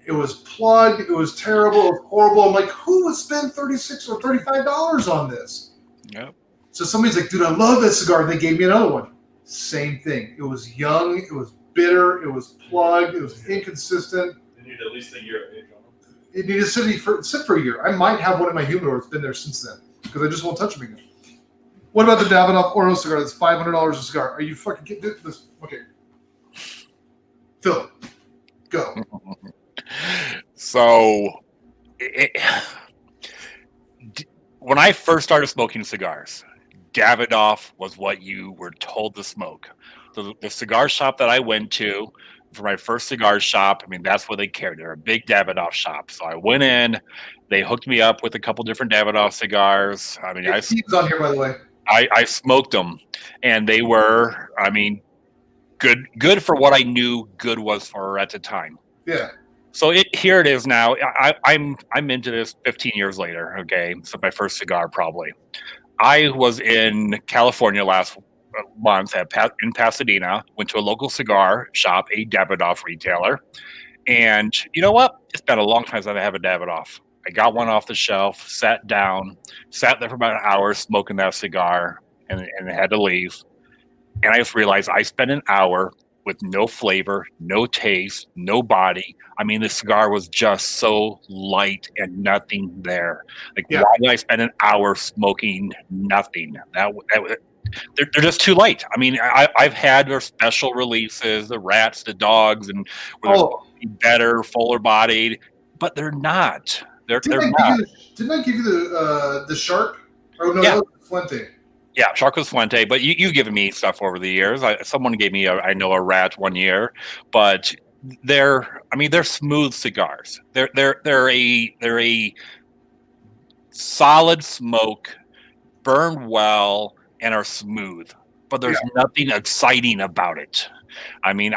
It was plugged. It was terrible. It was horrible. I'm like, who would spend $36 or $35 on this? Yep. So somebody's like, dude, I love this cigar. They gave me another one. Same thing. It was young. It was bitter. It was plugged. It was inconsistent. They need at least a year of age on them. It needed to sit for a year. I might have one in my humidor. It's been there since then because I just won't touch them again. What about the Davidoff Oro cigar? That's $500 a cigar. Are you fucking kidding this? Okay. Phil, go. So, when I first started smoking cigars, Davidoff was what you were told to smoke. So the cigar shop that I went to for my first cigar shop, I mean, that's what they carried. They're a big Davidoff shop. So I went in, they hooked me up with a couple different Davidoff cigars. I mean, Steve's on here, by the way. I smoked them, and they were, I mean, good for what I knew good was for at the time. Yeah. So here it is now. I'm into this 15 years later. Okay, so my first cigar probably. I was in California last month in Pasadena. Went to a local cigar shop, a Davidoff retailer, and you know what? It's been a long time since I have a Davidoff. I got one off the shelf, sat down, sat there for about an hour smoking that cigar, and had to leave. And I just realized I spent an hour with no flavor, no taste, no body. I mean, the cigar was just so light and nothing there. Like, why did I spend an hour smoking nothing? They're just too light. I mean, I've had their special releases, the rats, the dogs, and where they're better, fuller bodied, but they're not. They're not. Didn't I give you the shark? Oh no, yeah. Fuente. Yeah, Charcos Fuente. But you've given me stuff over the years. Someone gave me a rat one year, but they're smooth cigars. They're a solid smoke, burn well, and are smooth. But there's nothing exciting about it. I mean,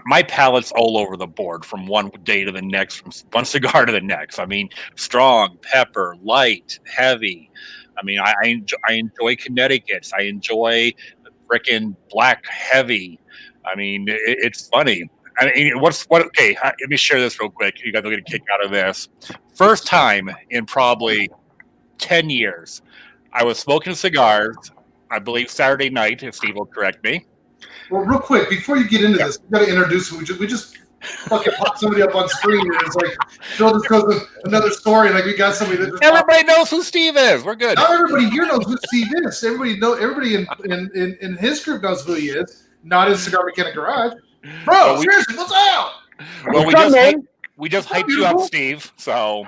my palate's all over the board from one day to the next, from one cigar to the next. I mean, strong, pepper, light, heavy. I mean, I enjoy Connecticut's. I enjoy frickin' black heavy. I mean, it's funny. I mean, okay, let me share this real quick. You guys will get a kick out of this. First time in probably 10 years, I was smoking cigars, I believe Saturday night, if Steve will correct me. Well, real quick, before you get into this, we got to introduce who we just fucking pop somebody up on screen, and it's like Phil just goes with another story, and like we got somebody that just everybody knows who Steve is. We're good. Not everybody here knows who Steve is. Everybody in his group knows who he is. Not in Cigar Mechanic Garage, bro. Seriously, what's up? Well, we just hyped you up, Steve. So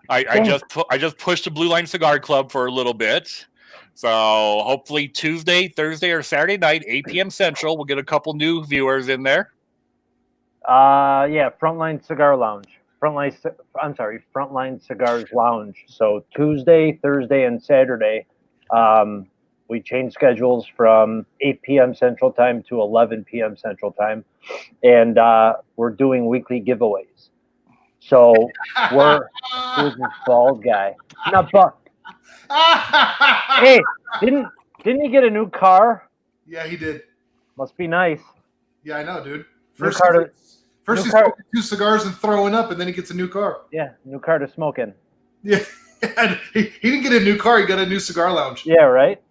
I just pushed the Blue Line Cigar Club for a little bit. So hopefully Tuesday, Thursday, or Saturday night, 8 p.m. Central, we'll get a couple new viewers in there. Frontline Cigar Lounge. Frontline Cigars Lounge. So Tuesday, Thursday, and Saturday, we change schedules from 8 p.m. Central Time to 11 p.m. Central Time, and we're doing weekly giveaways. So who's this bald guy? Not bald. Hey, didn't he get a new car? Yeah, he did. Must be nice. Yeah, I know, dude. First he's smoking 2 cigars and throwing up, and then he gets a new car. Yeah, new car to smoke in. Yeah, he didn't get a new car. He got a new cigar lounge. Yeah, right.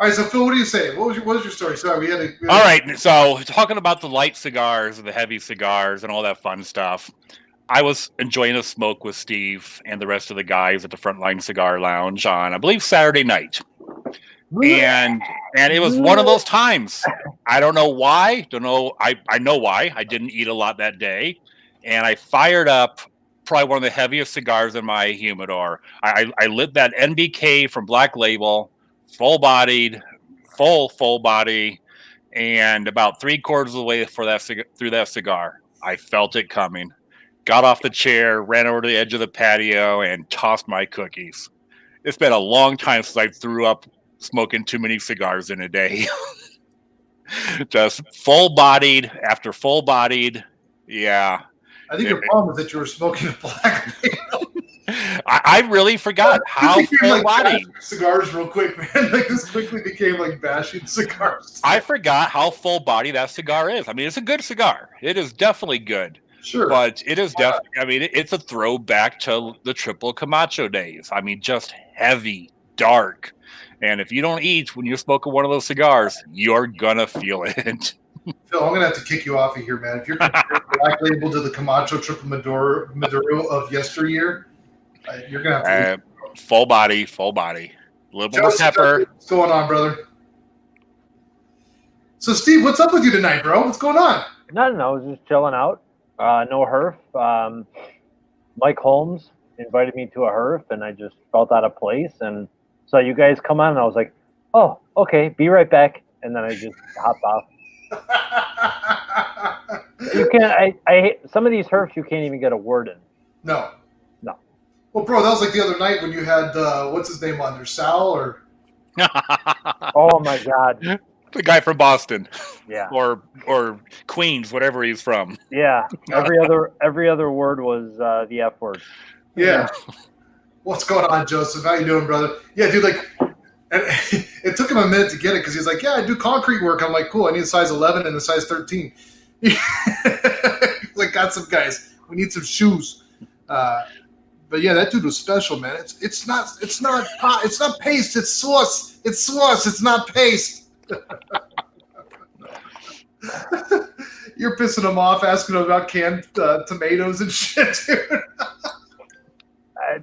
All right, so Phil, what do you say? What was your story? Sorry, All right, so talking about the light cigars and the heavy cigars and all that fun stuff, I was enjoying a smoke with Steve and the rest of the guys at the Frontline Cigar Lounge on, I believe, Saturday night, and it was one of those times. I don't know why. I know why. I didn't eat a lot that day, and I fired up probably one of the heaviest cigars in my humidor. I lit that NBK from Black Label. Full body, and about 3/4 of the way through that cigar, I felt it coming. Got off the chair, ran over to the edge of the patio, and tossed my cookies. It's been a long time since I threw up smoking too many cigars in a day. Just full-bodied after full-bodied, yeah. I think your problem was that you were smoking a Black Label. I really forgot how full-bodied cigars real quick, man. Like this quickly became like bashing cigars. I forgot how full-bodied that cigar is. I mean, it's a good cigar. It is definitely good. Sure, but it is definitely. I mean, it's a throwback to the Triple Camacho days. I mean, just heavy, dark, and if you don't eat when you're smoking one of those cigars, you're gonna feel it. Phil, I'm gonna have to kick you off of here, man. If you're comparing Black Label to the Camacho Triple Maduro of yesteryear. You're gonna have to full body, a little more pepper. What's going on, brother? So, Steve, what's up with you tonight, bro? What's going on? No, I was just chilling out. No herf. Mike Holmes invited me to a herf, and I just felt out of place. And saw you guys come on, and I was like, "Oh, okay, be right back." And then I just hopped off. You can't. I some of these herfs you can't even get a word in. No. Well, bro, that was like the other night when you had what's his name on there, Sal or? Oh my God, the guy from Boston, yeah, or Queens, whatever he's from. Yeah, every other word was the F word. Yeah. What's going on, Joseph? How you doing, brother? Yeah, dude. Like, and it took him a minute to get it because he's like, "Yeah, I do concrete work." I'm like, "Cool. I need a size 11 and a size 13." Like, got some guys. We need some shoes. But yeah, that dude was special, man. It's not paste. It's sauce. It's sauce. It's not paste. You're pissing him off, asking him about canned tomatoes and shit, dude.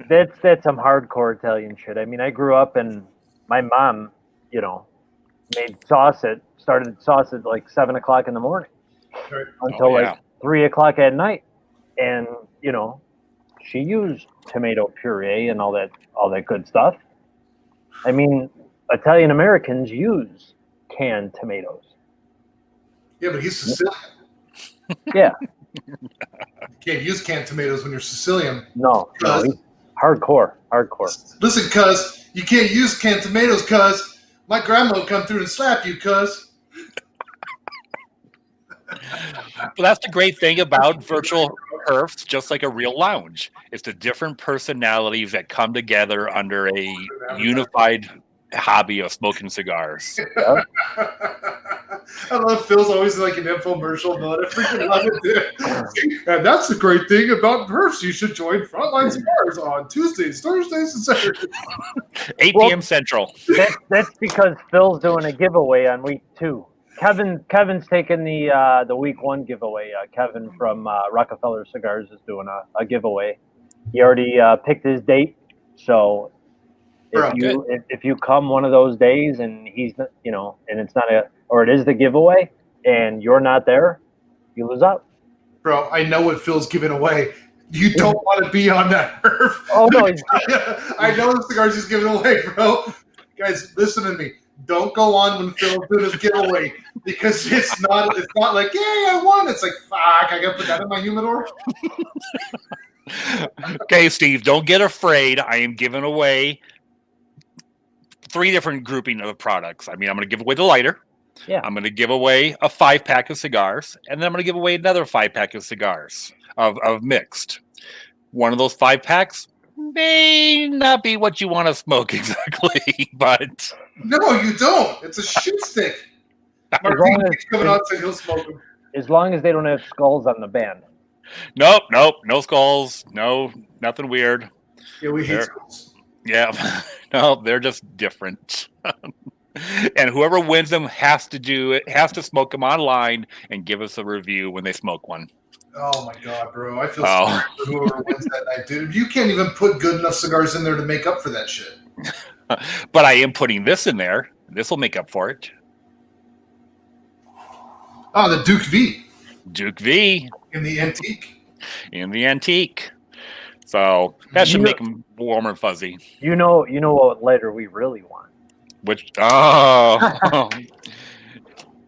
That's some hardcore Italian shit. I mean, I grew up and my mom, started sauce at like 7 o'clock in the morning until like 3 o'clock at night. and she used tomato puree and all that good stuff. I mean, Italian Americans use canned tomatoes. Yeah, but he's Sicilian. Yeah. You can't use canned tomatoes when you're Sicilian. No, he's hardcore. Listen, cuz, you can't use canned tomatoes, cuz my grandma will come through and slap you, cuz. But that's the great thing about virtual perfs, just like a real lounge. It's the different personalities that come together under a unified hobby of smoking cigars. Yeah. I love Phil's always like an infomercial mode. I freaking love it, dude. And that's the great thing about perfs. You should join Frontline Cigars on Tuesdays, Thursdays, and Saturdays. 8 p.m. Central. That's because Phil's doing a giveaway on week 2. Kevin's taking the week 1 giveaway. Kevin from Rockefeller Cigars is doing a giveaway. He already picked his date, so if you come one of those days and he's and it's not it is the giveaway and you're not there, you lose out. Bro, I know what Phil's giving away. You don't want to be on that perf. Oh no, I know the cigars he's giving away, bro. Guys, listen to me. Don't go on when Phil's doing his giveaway because it's not like, yay, I won. It's like, fuck, I gotta put that in my humidor. Okay, Steve, don't get afraid. I am giving away 3 different grouping of products. I mean, I'm going to give away the lighter. Yeah. I'm going to give away a 5-pack of cigars, and then I'm going to give away another 5-pack of cigars of mixed. One of those 5-packs may not be what you want to smoke exactly, but no, you don't. It's a shit stick. Martin keeps coming on saying he'll smoke them. As long as they don't have skulls on the band. Nope, no skulls, no nothing weird. Yeah, we hate skulls. Yeah, no, they're just different. And whoever wins them has to smoke them online and give us a review when they smoke one. Oh my god, bro! I feel sorry for whoever wins that night, dude. You can't even put good enough cigars in there to make up for that shit. But I am putting this in there. This will make up for it. Oh, the Duke V. Duke V. In the antique. So that should make them warm and fuzzy. You know what lighter we really want. Which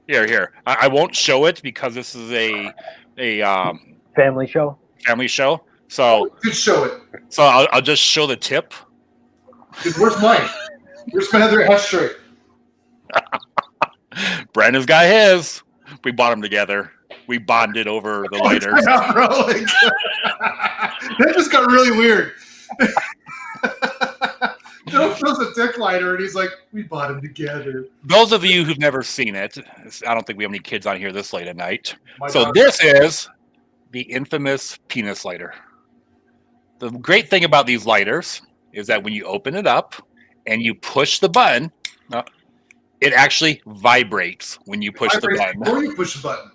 here. I won't show it because this is a family show. So just show it. So I'll just show the tip. Dude, where's mine? Where's my other ashtray? Brandon's got his. We bought them together. We bonded over the lighters. Yeah, bro, that just got really weird. Phil feels a dick lighter, and he's like, we bought them together. Those of you who've never seen it, I don't think we have any kids on here this late at night. This is the infamous penis lighter. The great thing about these lighters is that when you open it up and you push the button, it actually vibrates when you push the button. Before you push the button.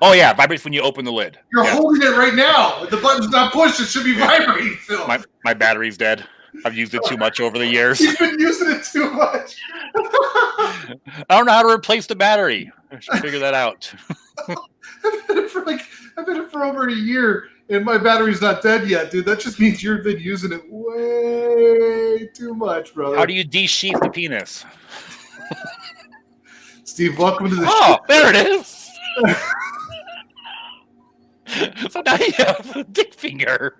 Oh, yeah, it vibrates when you open the lid. You're holding it right now. If the button's not pushed, it should be vibrating, Phil. My battery's dead. I've used it too much over the years. You've been using it too much. I don't know how to replace the battery. I should figure that out. I've been it for over a year, and my battery's not dead yet, dude. That just means you've been using it way too much, brother. How do you de-sheath the penis? Steve, welcome to the show. Oh, there it is. So now you have a dick finger.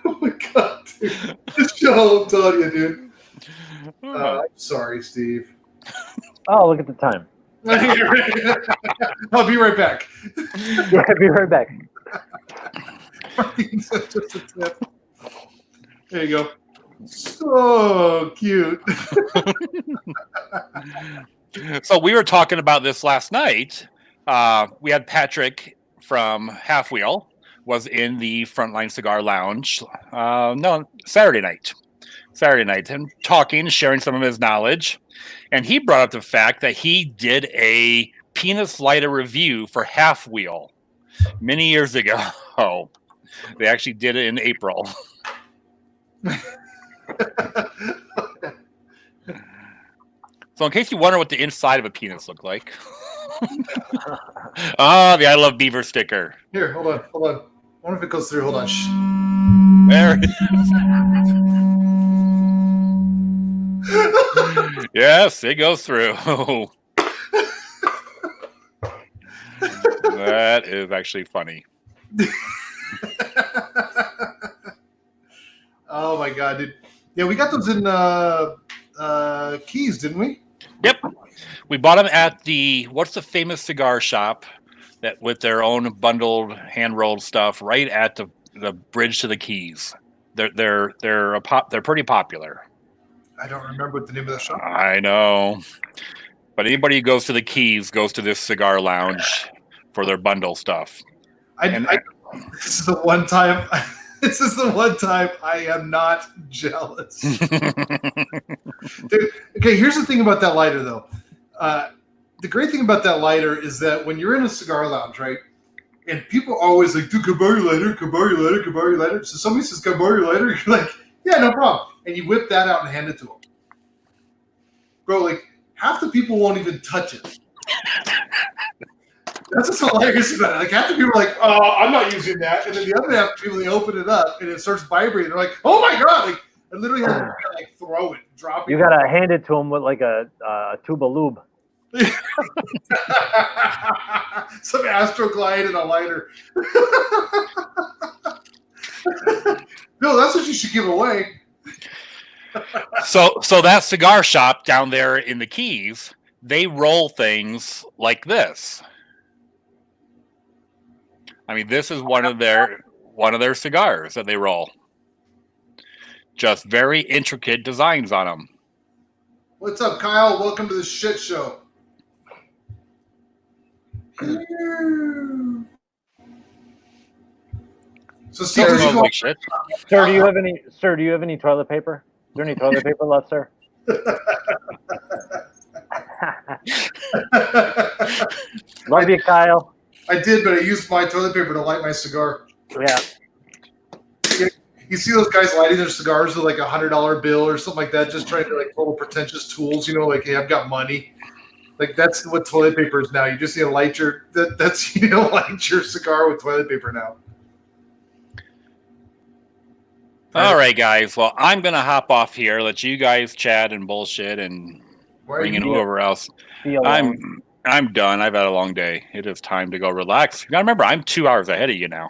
Oh my god, dude. This show, I'm telling you, dude. I'm sorry, Steve. Oh, look at the time. I'll be right back. Yeah, I'll be right back. Just a tip. There you go. So cute. So we were talking about this last night. We had Patrick from Half Wheel was in the Frontline Cigar Lounge. Saturday night, and talking, sharing some of his knowledge. And he brought up the fact that he did a penis lighter review for Half Wheel many years ago. They actually did it in April. So in case you wonder what the inside of a penis looked like. Oh, the I Love Beaver sticker. Here, hold on. I wonder if it goes through. Hold on. Shh. There it is. Yes, it goes through. That is actually funny. Oh my god, dude! Yeah, we got those in Keys, didn't we? Yep, we bought them at the what's the famous cigar shop that with their own bundled hand rolled stuff right at the bridge to the Keys. They're pretty popular. I don't remember what the name of the shop. I know, but anybody who goes to the Keys goes to this cigar lounge for their bundle stuff. This is the one time. This is the one time I am not jealous. Dude, okay, here's the thing about that lighter, though. The great thing about that lighter is that when you're in a cigar lounge, right, and people are always like, dude, can I borrow your lighter? Can I borrow your lighter? Can I borrow your lighter? So somebody says, can I borrow your lighter? You're like, yeah, no problem. And you whip that out and hand it to them. Bro, like, half the people won't even touch it. That's what's hilarious about it. Like, half the people are like, oh, I'm not using that. And then the other half of the people, they open it up and it starts vibrating. They're like, oh my God. Like, I literally have to like throw it, drop it. You gotta hand it to them with like a tube of lube. Some Astroglide and a lighter. No, that's what you should give away. So that cigar shop down there in the Keys, they roll things like this. I mean, this is one of their cigars that they roll. Just very intricate designs on them. What's up, Kyle? Welcome to the shit show. So, Steve, Like shit. Sir, do you have any toilet paper? Is there any toilet paper left, sir? Love you, Kyle. I did, but I used my toilet paper to light my cigar. Yeah. You see those guys lighting their cigars with like $100 bill or something like that, just trying to like total pretentious tools, you know, like, hey, I've got money. Like that's what toilet paper is now. You just need to light your light your cigar with toilet paper now. All right, guys. Well, I'm gonna hop off here. Let you guys chat and bullshit and bring in whoever else. I'm done. I've had a long day. It is time to go relax. You gotta remember, I'm 2 hours ahead of you now.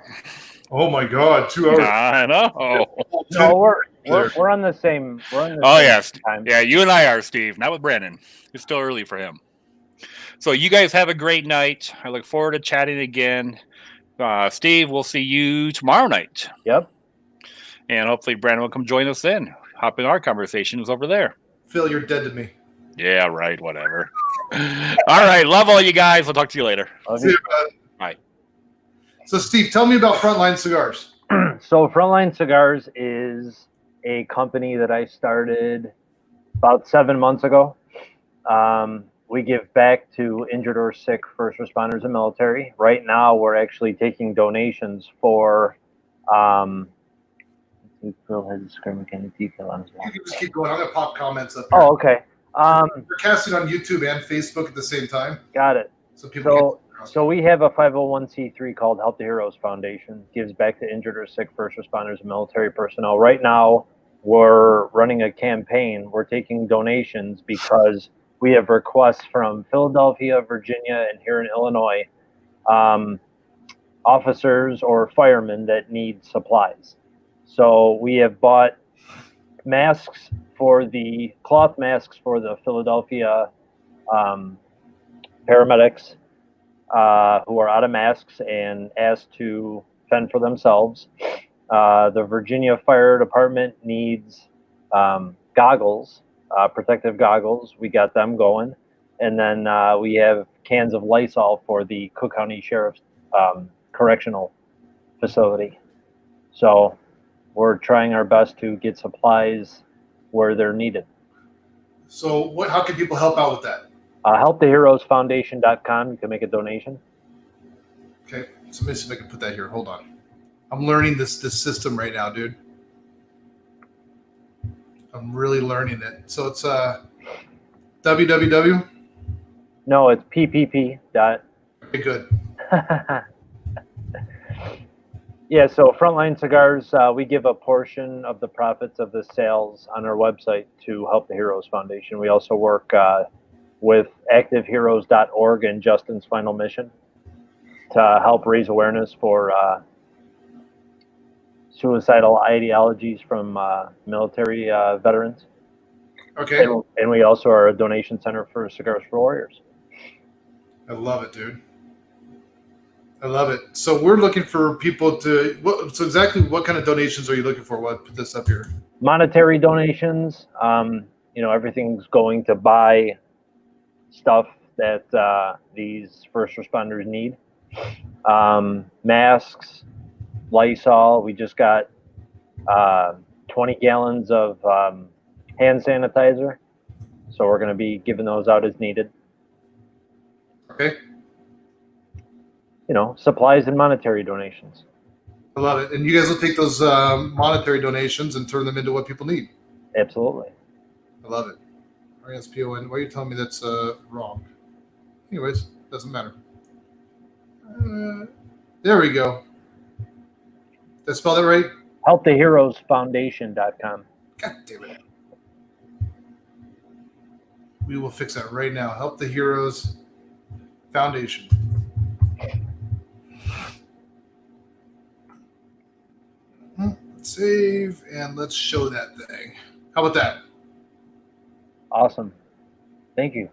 Oh my God, 2 hours. I know. No, we're on the same. We're on the Oh same yes, time. yeah. You and I are, Steve. Not with Brandon. It's still early for him. So you guys have a great night. I look forward to chatting again. Steve, we'll see you tomorrow night. Yep. And hopefully Brandon will come join us then. Hop in our conversations over there. Phil, you're dead to me. Yeah, right. Whatever. All right. Love all you guys. I'll talk to you later. See you, Bye. So, Steve, tell me about Frontline Cigars. So Frontline Cigars is a company that I started about 7 months ago. We give back to injured or sick first responders and military. Right now, we're actually taking donations for Phil has a screen mechanic detail on his wall. You can just keep going. I'm going to pop comments up here. Oh, okay. We're casting on YouTube and Facebook at the same time. Got it. So people So we have a 501c3 called Help the Heroes Foundation. Gives back to injured or sick first responders and military personnel. Right now, we're running a campaign. We're taking donations because we have requests from Philadelphia, Virginia, and here in Illinois, officers or firemen that need supplies. So we have bought masks cloth masks for the Philadelphia paramedics who are out of masks and asked to fend for themselves. The Virginia Fire Department needs goggles, protective goggles. We got them going. And then we have cans of Lysol for the Cook County Sheriff's Correctional Facility. So we're trying our best to get supplies where they're needed. So how can people help out with that? HelpTheHeroesFoundation.com. You can make a donation. Okay, so let me see if I can put that here. Hold on. I'm learning this system right now, dude. I'm really learning it. So it's www. No, it's PPP. Okay, good. Yeah, so Frontline Cigars, we give a portion of the profits of the sales on our website to Help the Heroes Foundation. We also work with activeheroes.org and Justin's Final Mission to help raise awareness for suicidal ideologies from military veterans. Okay. And we also are a donation center for Cigars for Warriors. I love it, dude. I love it. So we're looking for people to. So exactly what kind of donations are you looking for? What put this up here? Monetary donations. Everything's going to buy stuff that these first responders need. Masks, Lysol. We just got 20 gallons of hand sanitizer. So we're going to be giving those out as needed. Okay. Supplies and monetary donations. I love it. And you guys will take those monetary donations and turn them into what people need. Absolutely. I love it. RSPON. Why are you telling me that's wrong? Anyways, doesn't matter. There we go. Did I spell that right? HelpTheHeroesFoundation.com. God damn it. We will fix that right now. Help the Heroes Foundation. Save, and let's show that thing. How about that? Awesome. Thank you.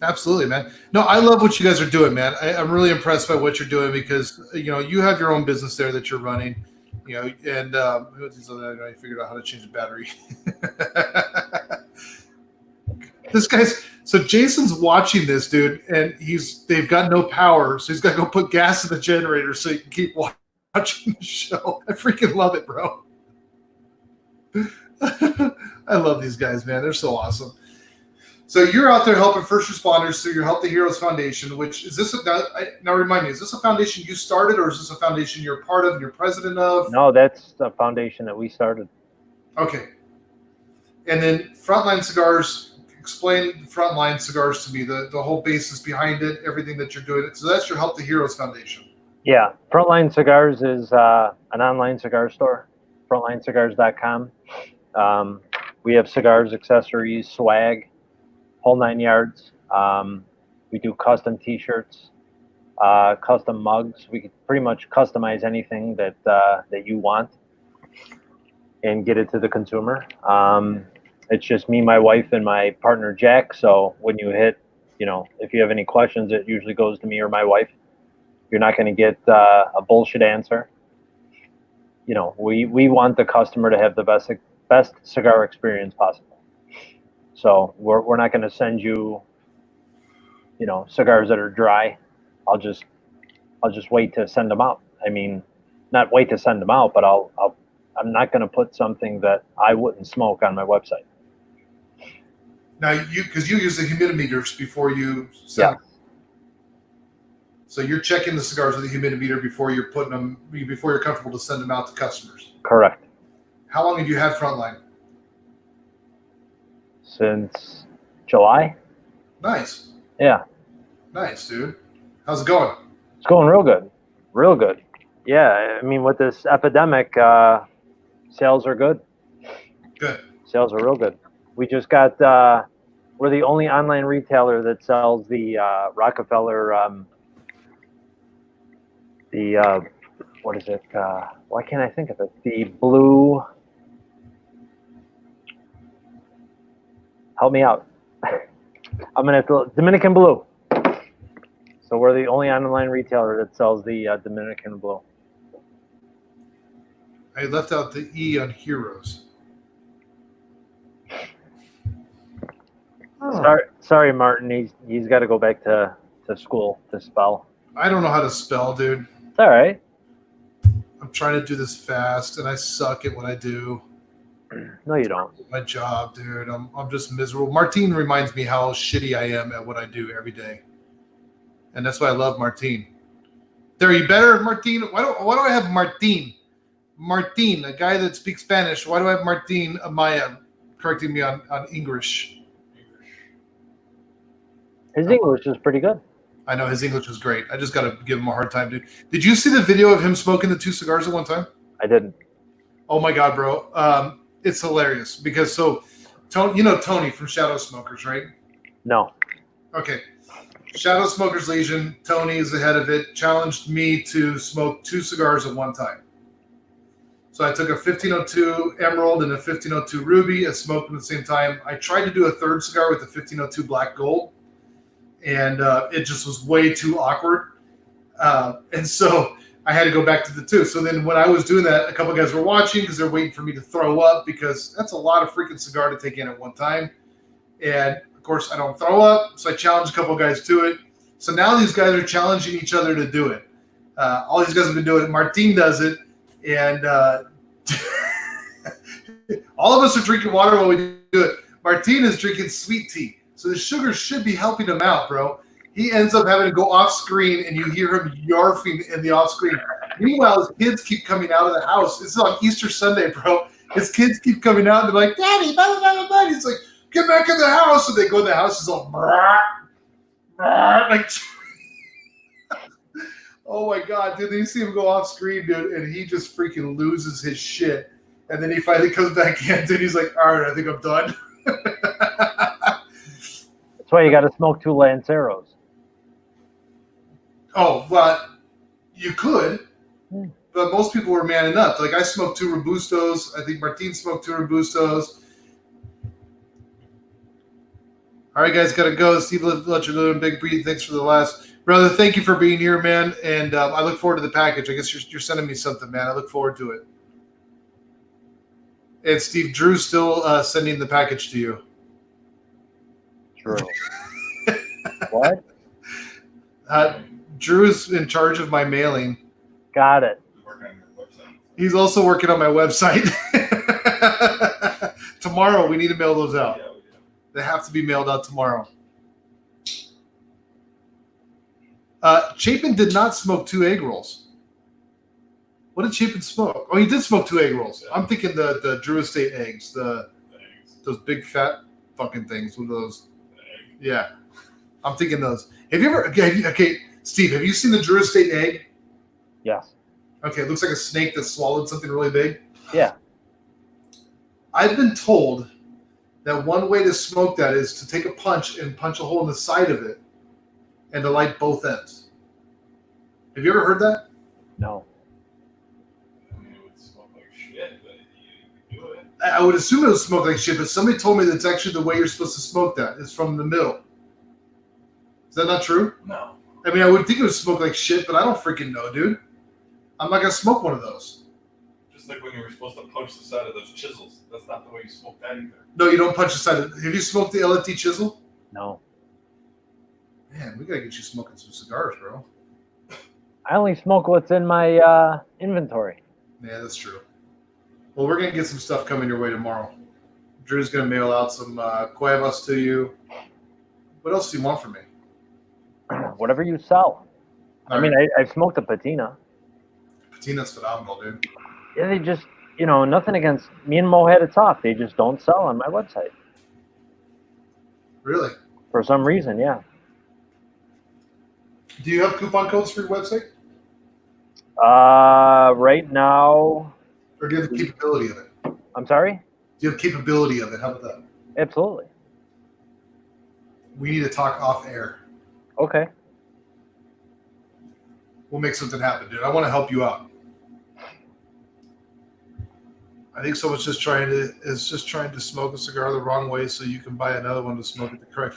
Absolutely, man. No, I love what you guys are doing, man. I'm really impressed by what you're doing because, you have your own business there that you're running, and I figured out how to change the battery. So Jason's watching this, dude, and they've got no power, so he's got to go put gas in the generator so he can keep watching the show. I freaking love it, bro. I love these guys, man. They're so awesome. So you're out there helping first responders through your Help the Heroes Foundation, which is this now remind me, is this a foundation you started or is this a foundation you're part of and you're president of? No, that's a foundation that we started. Okay. And then Frontline Cigars, explain Frontline Cigars to me, the whole basis behind it, everything that you're doing. So that's your Help the Heroes Foundation. Yeah. Frontline Cigars is an online cigar store, frontlinecigars.com. We have cigars, accessories, swag, whole 9 yards. We do custom T-shirts, custom mugs. We can pretty much customize anything that you want and get it to the consumer. It's just me, my wife, and my partner Jack. So when you hit, if you have any questions, it usually goes to me or my wife. You're not going to get a bullshit answer. We want the customer to have the best cigar experience possible. So we're not going to send you, cigars that are dry. I'll just wait to send them out. I mean, not wait to send them out, but I'm not going to put something that I wouldn't smoke on my website. Now, because you use the humidimeters before you send them. So you're checking the cigars with a humidimeter before you're comfortable to send them out to customers. Correct. How long have you had Frontline? Since July. Nice. Yeah. Nice, dude. How's it going? It's going real good. Real good. Yeah. I mean, with this epidemic, sales are good. Good. Sales are real good. We just got, we're the only online retailer that sells the Rockefeller, what is it? Why can't I think of it? The blue. Help me out. I'm gonna have to Dominican blue. So we're the only online retailer that sells the Dominican blue. I left out the E on Heroes. Sorry, Martin. He's got to go back to school to spell. I don't know how to spell, dude. It's all right. I'm trying to do this fast, and I suck at what I do. No, you don't. My job, dude. I'm just miserable. Martine reminds me how shitty I am at what I do every day, and that's why I love Martine. There, you better, Martine. Why do I have Martine? Martine, a guy that speaks Spanish. Why do I have Martine Amaya correcting me on English? His English is pretty good. I know his English is great. I just got to give him a hard time, dude. Did you see the video of him smoking the 2 cigars at one time? I didn't. Oh my god, bro! It's hilarious because Tony, you know Tony from Shadow Smokers, right? No. Okay, Shadow Smokers Legion. Tony is the head of it. Challenged me to smoke 2 cigars at one time. So I took a 1502 Emerald and a 1502 Ruby. I smoked them at the same time. I tried to do a third cigar with the 1502 Black Gold, and it just was way too awkward. And so I had to go back to the 2. So then when I was doing that, a couple of guys were watching because they're waiting for me to throw up because that's a lot of freaking cigar to take in at one time. And of course, I don't throw up, so I challenged a couple of guys to it. So now these guys are challenging each other to do it. All these guys have been doing it. Martin does it. And all of us are drinking water while we do it. Martin is drinking sweet tea. So the sugar should be helping him out, bro. He ends up having to go off screen, and you hear him yarfing in the off screen. Meanwhile, his kids keep coming out of the house. This is on Easter Sunday, bro. His kids keep coming out, and they're like, Daddy, blah, blah, blah, blah. He's like, get back in the house. And they go in the house. He's all, brah, brah, like, oh my god, dude! Then you see him go off screen, dude, and he just freaking loses his shit. And then he finally comes back in, and he's like, "All right, I think I'm done." That's why you got to smoke 2 Lanceros. Oh, well, you could, but most people were manning up. Like I smoked 2 Robustos. I think Martin smoked 2 Robustos. All right, guys, gotta go. Steve, let you know. Big Breed, thanks for the last. Brother, thank you for being here, man, and I look forward to the package. I guess you're sending me something, man. I look forward to it. And Steve, Drew's still sending the package to you. True. What? Drew's in charge of my mailing. Got it. Working on your website. He's also working on my website. Tomorrow, we need to mail those out. Yeah, we do. They have to be mailed out tomorrow. Chapin did not smoke 2 egg rolls. What did Chapin smoke? Oh, he did smoke 2 egg rolls. I'm thinking the Drew Estate eggs, those big fat fucking things with those. Yeah, I'm thinking those. Have you ever? Okay, Steve, have you seen the Drew Estate egg? Yes. Okay, it looks like a snake that swallowed something really big. Yeah. I've been told that one way to smoke that is to take a punch and punch a hole in the side of it and to light both ends. Have you ever heard that? No. I mean, it would smoke like shit, but you do it. I would assume it would smoke like shit, but somebody told me that's actually the way you're supposed to smoke that is from the middle. Is that not true? No. I mean, I would think it would smoke like shit, but I don't freaking know, dude. I'm not going to smoke one of those. Just like when you were supposed to punch the side of those chisels. That's not the way you smoke that either. No, you don't punch the side of it. Have you smoked the LFT chisel? No. Man, we got to get you smoking some cigars, bro. I only smoke what's in my inventory. Yeah, that's true. Well, we're going to get some stuff coming your way tomorrow. Drew's going to mail out some Cuevas to you. What else do you want from me? Whatever you sell. All I mean, right. I've smoked a patina. Patina's phenomenal, dude. Yeah, they just, nothing against me and Mo had it off. They just don't sell on my website. Really? For some reason, yeah. Do you have coupon codes for your website? Right now, Or do you have the capability of it? I'm sorry? Do you have capability of it? How about that? Absolutely. We need to talk off air. Okay. We'll make something happen, dude. I want to help you out. I think someone's just trying to smoke a cigar the wrong way so you can buy another one to smoke it the correct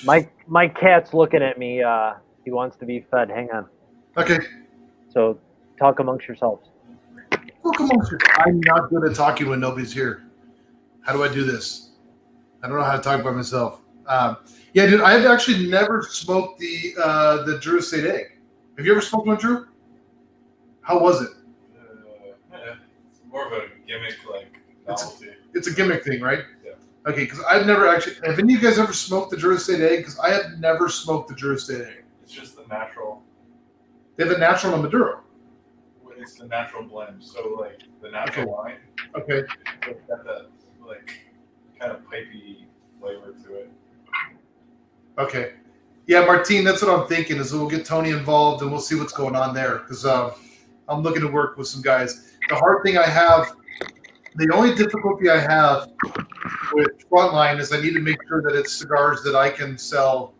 way. My cat's looking at me. He wants to be fed. Hang on. Okay. So talk amongst yourselves. Look amongst you. I'm not good at talking when nobody's here. How do I do this? I don't know how to talk by myself. Yeah, dude, I've actually never smoked the Drew Estate egg. Have you ever smoked one, Drew? How was it? Yeah, it's more of a gimmick, like novelty. It's a gimmick thing, right? Yeah. Okay, because I've never actually. Have any of you guys ever smoked the Drew Estate egg? Because I have never smoked the Drew Estate egg. It's just the natural. They have a natural and a Maduro. It's the natural blend. So like the natural wine, Okay. it's got that like kind of pipey flavor to it. Okay. Yeah, Martine, that's what I'm thinking. Is we'll get Tony involved and we'll see what's going on there because I'm looking to work with some guys. The hard thing I have, the only difficulty I have with Frontline is I need to make sure that it's cigars that I can sell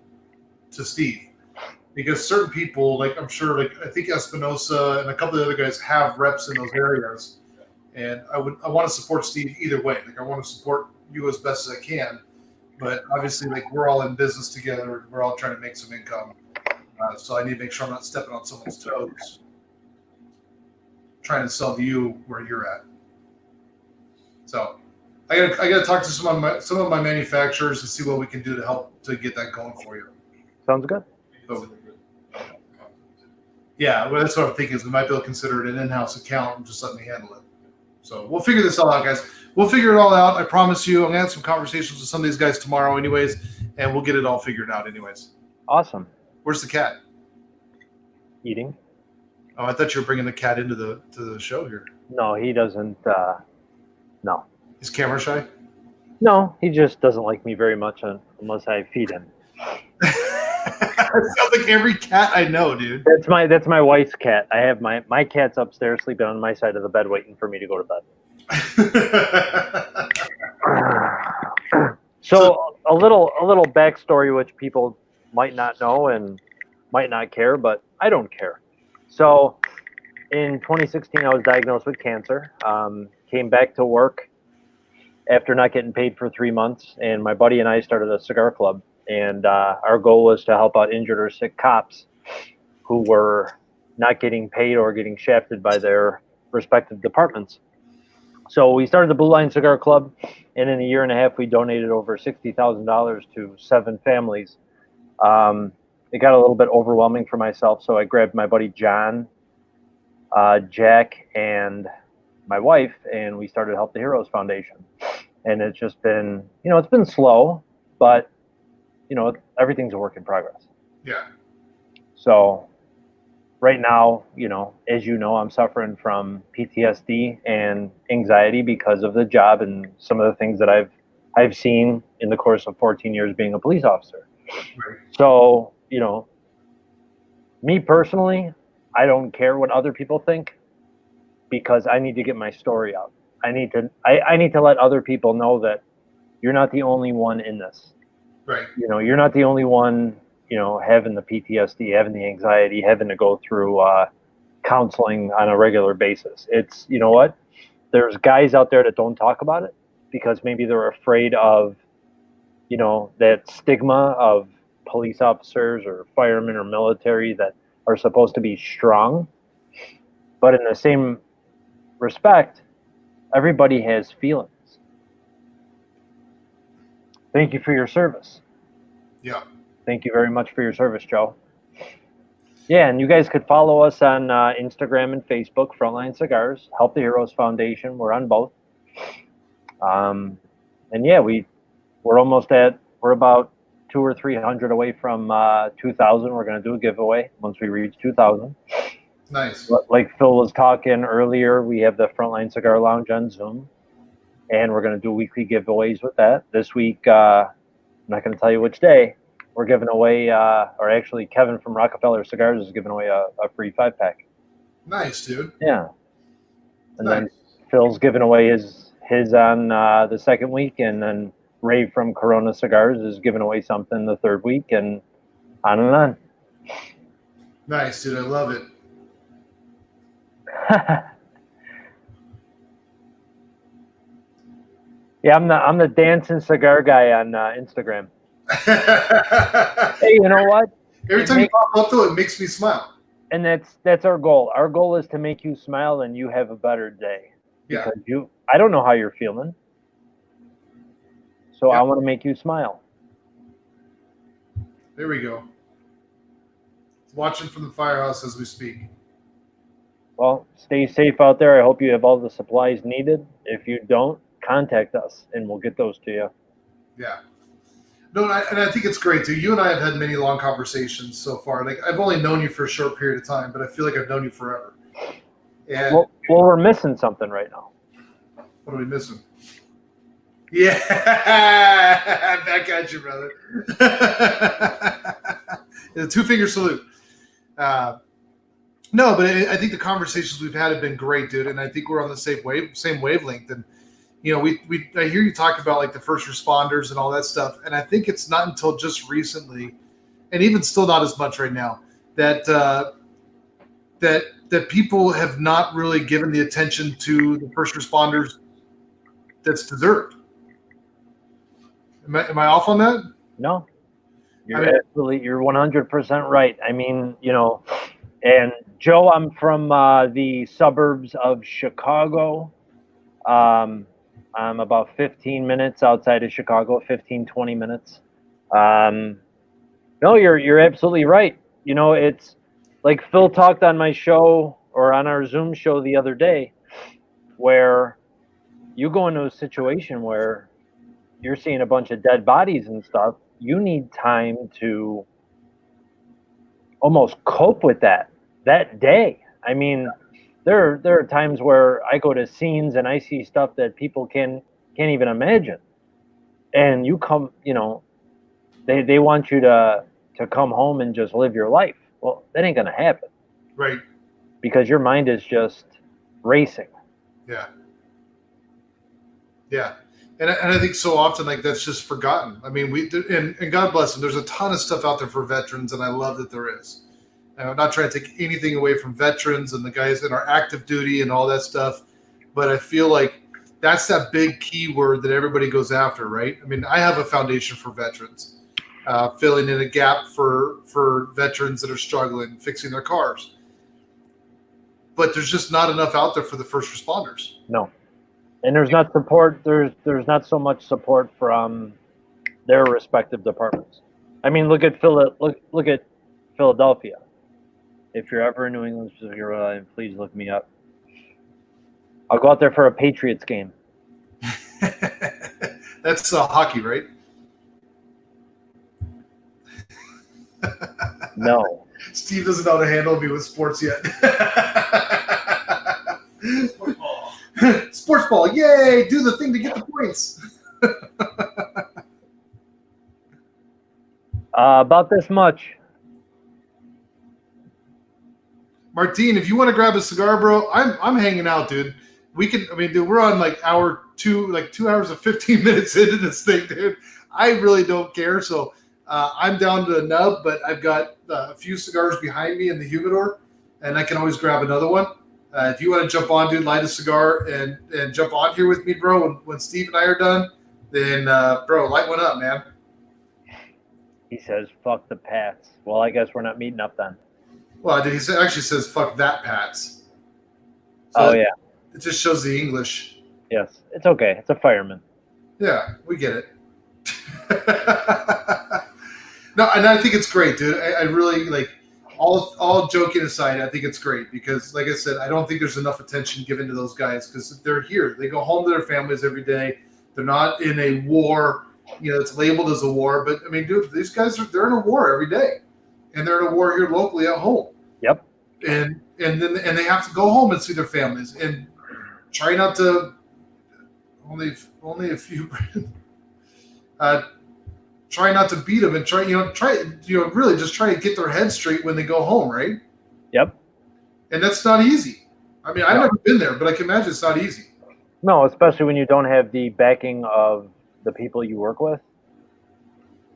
to Steve. Because certain people, like I'm sure, like I think Espinosa and a couple of the other guys have reps in those areas, and I want to support Steve either way. Like I want to support you as best as I can, but obviously, like we're all in business together. We're all trying to make some income, so I need to make sure I'm not stepping on someone's toes. Trying to sell to you where you're at. So I gotta talk to some of my manufacturers and see what we can do to help to get that going for you. Sounds good. So, yeah, well, that's what I'm thinking is we might be able to consider it an in-house account and just let me handle it. So we'll figure this all out, guys. We'll figure it all out. I promise you. I'm going to have some conversations with some of these guys tomorrow anyways, and we'll get it all figured out anyways. Awesome. Where's the cat? Eating? Oh, I thought you were bringing the cat into the show here. No, he doesn't. No. He's camera shy? No, he just doesn't like me very much unless I feed him. It sounds like every cat I know, dude. That's my wife's cat. I have my cat's upstairs sleeping on my side of the bed waiting for me to go to bed. So a little backstory which people might not know and might not care, but I don't care. So in 2016 I was diagnosed with cancer. Came back to work after not getting paid for 3 months, and my buddy and I started a cigar club. And our goal was to help out injured or sick cops who were not getting paid or getting shafted by their respective departments. So we started the Blue Line Cigar Club, and in a year and a half, we donated over $60,000 to 7 families. It got a little bit overwhelming for myself, so I grabbed my buddy John, Jack, and my wife, and we started Help the Heroes Foundation. And it's just been, it's been slow, but everything's a work in progress. Yeah. So right now, as you know, I'm suffering from PTSD and anxiety because of the job and some of the things that I've seen in the course of 14 years being a police officer. Right. So, me personally, I don't care what other people think because I need to get my story out. I need to let other people know that you're not the only one in this. Right. You're not the only one, having the PTSD, having the anxiety, having to go through counseling on a regular basis. It's, there's guys out there that don't talk about it because maybe they're afraid of, that stigma of police officers or firemen or military that are supposed to be strong. But in the same respect, everybody has feelings. Thank you for your service. Yeah. Thank you very much for your service, Joe. Yeah, and you guys could follow us on Instagram and Facebook, Frontline Cigars, Help the Heroes Foundation. We're on both. And yeah, we're about 200 or 300 away from 2,000. We're going to do a giveaway once we reach 2,000. Nice. Like Phil was talking earlier, we have the Frontline Cigar Lounge on Zoom. And we're going to do weekly giveaways with that. This week, I'm not going to tell you which day, we're giving away, or actually Kevin from Rockefeller Cigars is giving away a free 5-pack. Nice, dude. Yeah. And Nice. then Phil's giving away his on the second week, and then Ray from Corona Cigars is giving away something the third week, and on and on. Nice, dude. I love it. Yeah, I'm the dancing cigar guy on Instagram. Hey, you know what? Every time you pop up to it, makes me smile. And that's our goal. Our goal is to make you smile and you have a better day. Yeah. Because I don't know how you're feeling. So I want to make you smile. There we go. Watching from the firehouse as we speak. Well, stay safe out there. I hope you have all the supplies needed. If you don't, contact us and we'll get those to you. Yeah. No, and I think it's great too. You and I have had many long conversations so far. Like I've only known you for a short period of time, but I feel like I've known you forever. And Well, we're missing something right now. what are we missing? Yeah, back at you, brother. The 2-finger salute. No, but I think the conversations we've had have been great, dude, and I think we're on the same wavelength. And you know, I hear you talk about like the first responders and all that stuff, and I think it's not until just recently, and even still not as much right now, that that people have not really given the attention to the first responders that's deserved. Am I off on that? No, you're 100% right. I mean, you know, and Joe, I'm from the suburbs of Chicago. I'm about 15 minutes outside of Chicago, 15, 20 minutes. No, you're absolutely right. You know, it's like Phil talked on my show or on our Zoom show the other day, where you go into a situation where you're seeing a bunch of dead bodies and stuff. You need time to almost cope with that day. I mean, there are times where I go to scenes and I see stuff that people can't even imagine, and you come, you know, they want you to come home and just live your life. Well, that ain't gonna happen, Right. because your mind is just racing. Yeah. Yeah. And I think so often, like, that's just forgotten. I mean, and God bless them. There's a ton of stuff out there for veterans, and I love that there is. And I'm not trying to take anything away from veterans and the guys in our active duty and all that stuff, but I feel like that's that big key word that everybody goes after, right? I mean, I have a foundation for veterans, filling in a gap for veterans that are struggling, fixing their cars. But there's just not enough out there for the first responders. No. And there's not support. There's not so much support from their respective departments. I mean, look at Philadelphia. If you're ever in New England, please look me up. I'll go out there for a Patriots game. That's hockey, right? No. Steve doesn't know how to handle me with sports yet. Sports ball, yay! Do the thing to get the points. About this much. Martine, if you want to grab a cigar, bro, I'm hanging out, dude. We can. I mean, dude, we're on like 2 hours and 15 minutes into this thing, dude. I really don't care. So I'm down to a nub, but I've got a few cigars behind me in the humidor, and I can always grab another one. If you want to jump on, dude, light a cigar and jump on here with me, bro. When Steve and I are done, then, bro, light one up, man. He says, "Fuck the Pats." Well, I guess we're not meeting up then. Well, he actually says, "Fuck that, Pats." So yeah. It just shows the English. Yes, it's okay. It's a fireman. Yeah, we get it. No, and I think it's great, dude. I really like. All joking aside, I think it's great because, like I said, I don't think there's enough attention given to those guys because they're here. They go home to their families every day. They're not in a war. You know, it's labeled as a war, but I mean, dude, these guys they're in a war every day, and they're in a war here locally at home. Yep. And they have to go home and see their families and try not to only a few. Try not to beat them and really just try to get their head straight when they go home, right? Yep. And that's not easy. I mean, I've never been there, but I can imagine it's not easy. No, especially when you don't have the backing of the people you work with.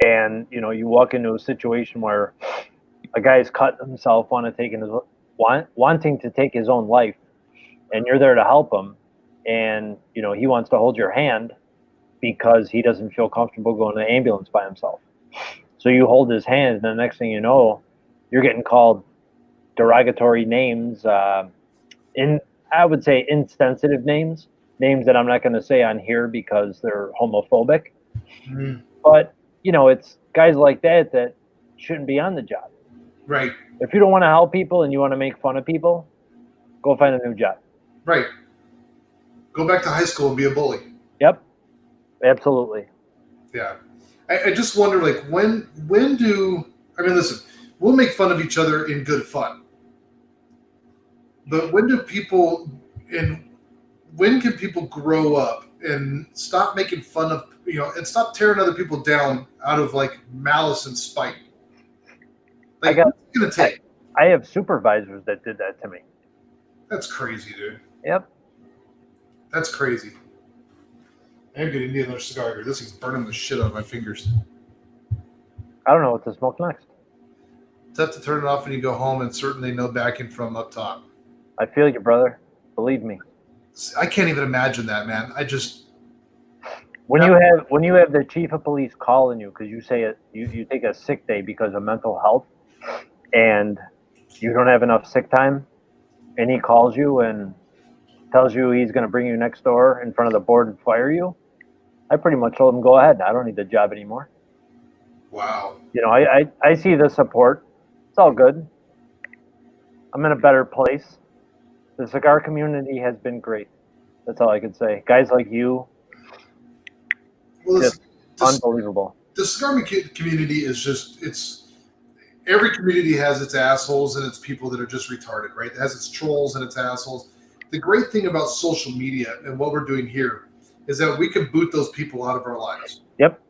And, you know, you walk into a situation where a guy's cut himself, wanting to take his own life, and you're there to help him. And, you know, he wants to hold your hand because he doesn't feel comfortable going to the ambulance by himself. So you hold his hand, and the next thing you know, you're getting called derogatory names, I would say insensitive names that I'm not going to say on here because they're homophobic. Mm. But, you know, it's guys like that shouldn't be on the job. Right. If you don't want to help people and you want to make fun of people, go find a new job. Right. Go back to high school and be a bully. Yep. Absolutely. Yeah. I just wonder, like, when do – I mean, listen, we'll make fun of each other in good fun. But when can people grow up and stop making fun of, and stop tearing other people down out of like malice and spite. Like, what's it gonna take? I have supervisors that did that to me. That's crazy, dude. Yep. That's crazy. I'm gonna need another cigar here. This thing's burning the shit out of my fingers. I don't know what to smoke next. It's tough to turn it off when you go home, and certainly no backing from up top. I feel you, brother. Believe me. I can't even imagine that, man. When you have the chief of police calling you because you say you take a sick day because of mental health, and you don't have enough sick time, and he calls you and tells you he's going to bring you next door in front of the board and fire you, I pretty much told him, go ahead. I don't need the job anymore. Wow. I see the support. It's all good. I'm in a better place. The cigar community has been great. That's all I could say. Guys like you, just unbelievable. The cigar community is every community has its assholes and its people that are just retarded, right? It has its trolls and its assholes. The great thing about social media and what we're doing here is that we can boot those people out of our lives. Yep.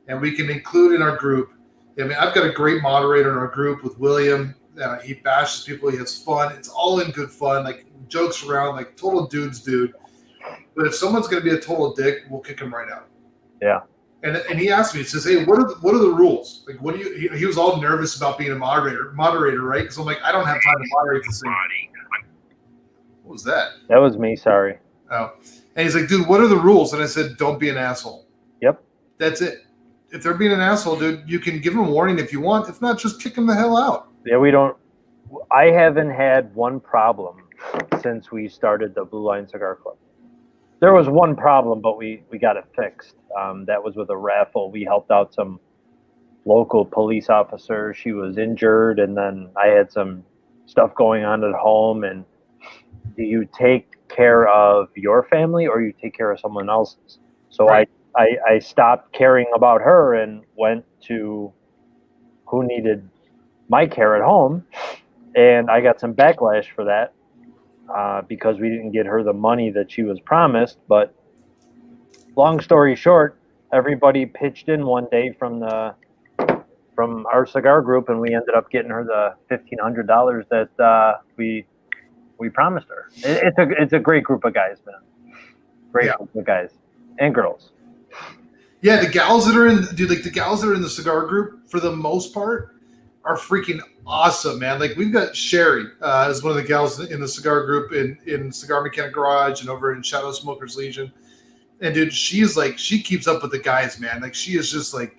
And we can include in our group. I mean, I've got a great moderator in our group with William. He bashes people. He has fun. It's all in good fun, like jokes around, like total dude. But if someone's going to be a total dick, we'll kick him right out. Yeah. And he asked me, he says, hey, what are the rules? Like, he was all nervous about being a moderator, right? Because I'm like, I don't have time to moderate this thing. What was that? That was me, sorry. Oh. And he's like, dude, what are the rules? And I said, don't be an asshole. Yep. That's it. If they're being an asshole, dude, you can give them a warning if you want. If not, just kick them the hell out. Yeah, I haven't had one problem since we started the Blue Line Cigar Club. There was one problem, but we got it fixed. That was with a raffle. We helped out some local police officer. She was injured, and then I had some stuff going on at home. And do you take care of your family or you take care of someone else's? So right. I stopped caring about her and went to who needed my care at home, and I got some backlash for that because we didn't get her the money that she was promised. But long story short, everybody pitched in one day from our cigar group, and we ended up getting her the $1,500 that we promised her. It's a great group of guys, man. Great group of guys and girls. Yeah, the gals that are in the cigar group, for the most part, are freaking awesome, man. Like, we've got Sherry as one of the gals in the cigar group in Cigar Mechanic Garage and over in Shadow Smokers Legion. And dude, she keeps up with the guys, man. Like, she is just like,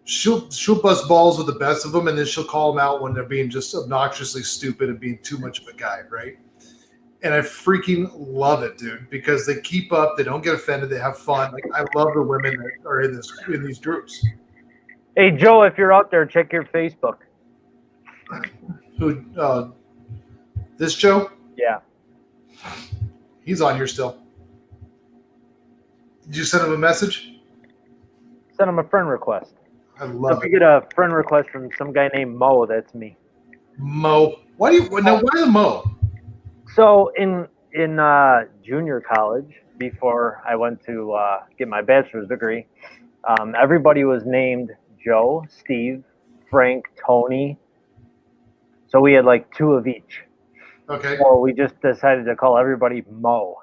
she'll bust balls with the best of them, and then she'll call them out when they're being just obnoxiously stupid and being too much of a guy, right? And I freaking love it, dude, because they keep up. They don't get offended. They have fun. Like, I love the women that are in these groups. Hey, Joe, if you're out there, check your Facebook. Who? This Joe? Yeah. He's on here still. Did you send him a message? Send him a friend request. I love if it. you get a friend request from some guy named Mo, that's me. Mo. Why the Mo? So in junior college, before I went to get my bachelor's degree, everybody was named Joe, Steve, Frank, Tony. So we had like two of each. Okay. So we just decided to call everybody Mo.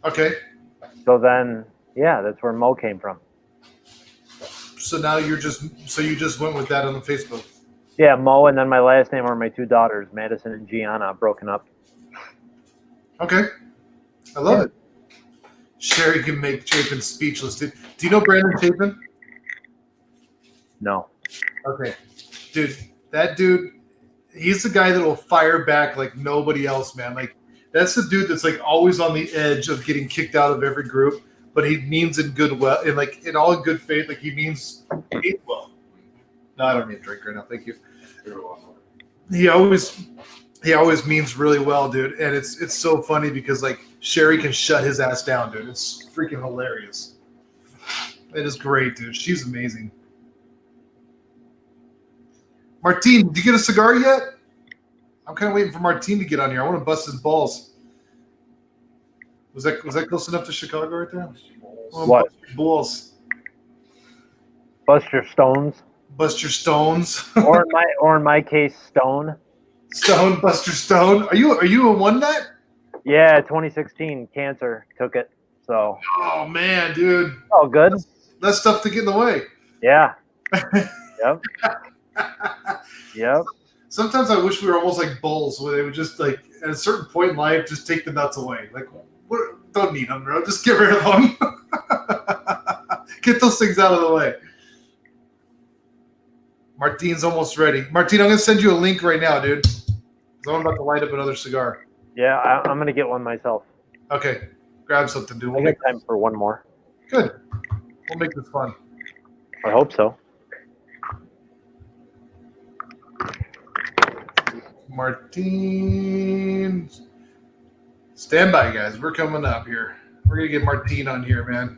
Okay. So then, yeah, that's where Mo came from. So now you just went with that on the Facebook. Yeah, Mo, and then my last name are my two daughters, Madison and Gianna, broken up. Okay. I love it. Sherry can make Chapin speechless. Do you know Brandon Chapin? No. Okay. Dude, that dude, he's the guy that will fire back like nobody else, man. Like, that's the dude that's like always on the edge of getting kicked out of every group, but he means in goodwill, and like in all good faith, like he means well. No, I don't need a drink right now. Thank you. He always means really well, dude. And it's so funny because like Sherry can shut his ass down, dude. It's freaking hilarious. It is great, dude. She's amazing. Martine, did you get a cigar yet? I'm kind of waiting for Martine to get on here. I want to bust his balls. Was that close enough to Chicago right there? Oh, What? Bulls. Buster Stones, Buster Stones. or in my case, Stone. Stone, Buster Stone. Are you a one nut? Yeah, 2016 cancer took it. So Oh man, dude. all good. That's stuff to get in the way. Yeah. Yep. Yep. Sometimes I wish we were almost like bulls, where they would just like at a certain point in life just take the nuts away. Like, don't need them, bro. Just get rid of them. Get those things out of the way. Martine's almost ready. Martine, I'm gonna send you a link right now, dude. 'Cause I'm about to light up another cigar. Yeah, I'm gonna get one myself. Okay, grab something, dude. I We'll got make time for one more. good. We'll make this fun. I hope so. Martine, stand by, guys. We're coming up here. We're gonna get Martine on here, man.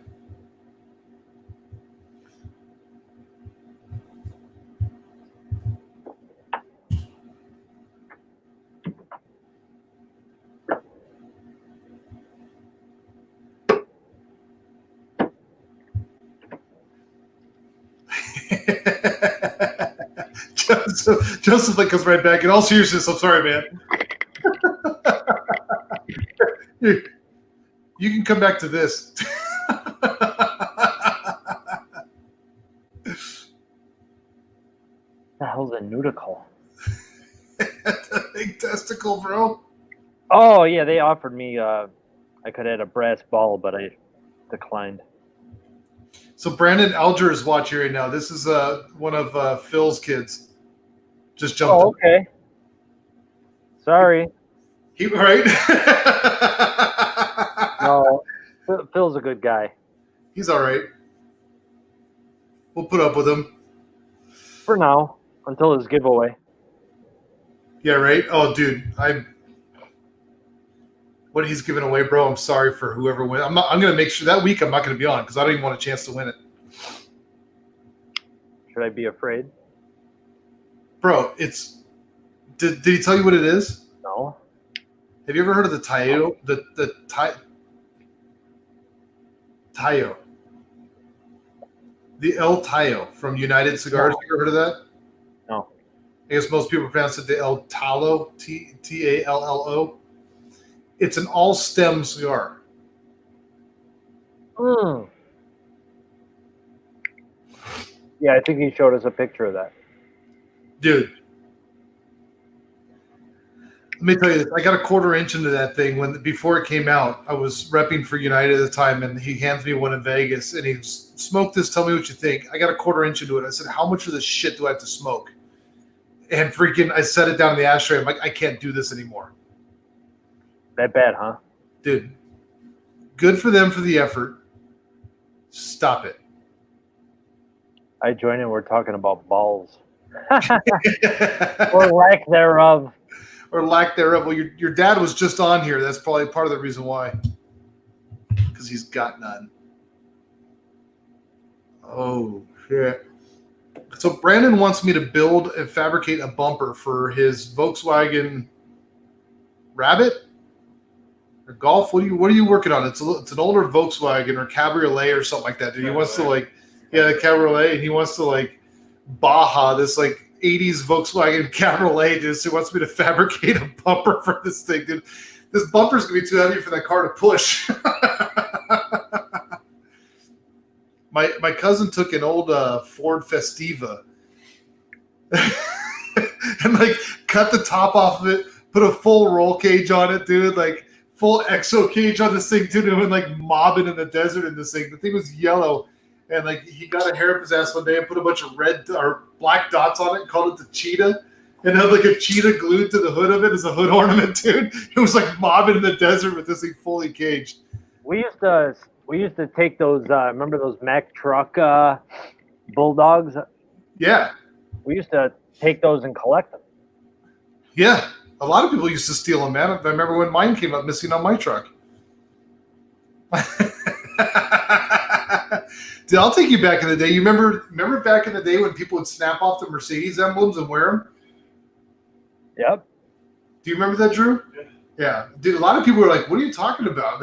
Joseph like comes right back. In all seriousness, I'm sorry, man. You can come back to this. The hell's a nudicle? Big testicle, bro. Oh yeah, they offered me. I could add a brass ball, but I declined. So Brandon Alger is watching right now. This is one of Phil's kids. Just jumped. Oh, okay. Sorry. Right? No, Phil's a good guy. He's all right. We'll put up with him. For now, until his giveaway. Yeah, right? Oh, dude. What he's giving away, bro, I'm sorry for whoever wins. I'm going to make sure that week I'm not going to be on because I don't even want a chance to win it. Should I be afraid? Bro, it's... Did he tell you what it is? No. Have you ever heard of the Tayo? Tayo. The El Tayo from United Cigars. No. You ever heard of that? No. I guess most people pronounce it the El Talo, Tallo. It's an all-stem cigar. Mm. Yeah, I think he showed us a picture of that. Dude. Let me tell you this. I got a quarter inch into that thing before it came out. I was repping for United at the time, and he hands me one in Vegas, and he smoked this. Tell me what you think. I got a quarter inch into it. I said, how much of this shit do I have to smoke? And freaking, I set it down in the ashtray. I'm like, I can't do this anymore. That bad, huh? Dude, good for them for the effort. Stop it. I join in. We're talking about balls. Or lack thereof. Or lack thereof. Well, your dad was just on here. That's probably part of the reason why. Because he's got none. Oh, shit. So Brandon wants me to build and fabricate a bumper for his Volkswagen Rabbit or Golf. What are you working on? It's an older Volkswagen or Cabriolet or something like that. Dude, he wants to the Cabriolet, and he wants to Baja this 80s Volkswagen Cabriolet, dude. So he wants me to fabricate a bumper for this thing, dude. This bumper's gonna be too heavy for that car to push. My cousin took an old Ford Festiva and cut the top off of it, put a full roll cage on it, dude. Full exo cage on this thing, dude. And mobbing in the desert in this thing. The thing was yellow. And he got a hair up his ass one day and put a bunch of red or black dots on it and called it the cheetah. And had a cheetah glued to the hood of it as a hood ornament, dude. It was mobbing in the desert with this thing fully caged. We used to take those. Remember those Mack truck bulldogs? Yeah. We used to take those and collect them. Yeah. A lot of people used to steal them, man. I remember when mine came up missing on my truck. Dude, I'll take you back in the day. You remember back in the day when people would snap off the Mercedes emblems and wear them? Yep. Do you remember that, Drew? Yeah. Dude, a lot of people were like, what are you talking about?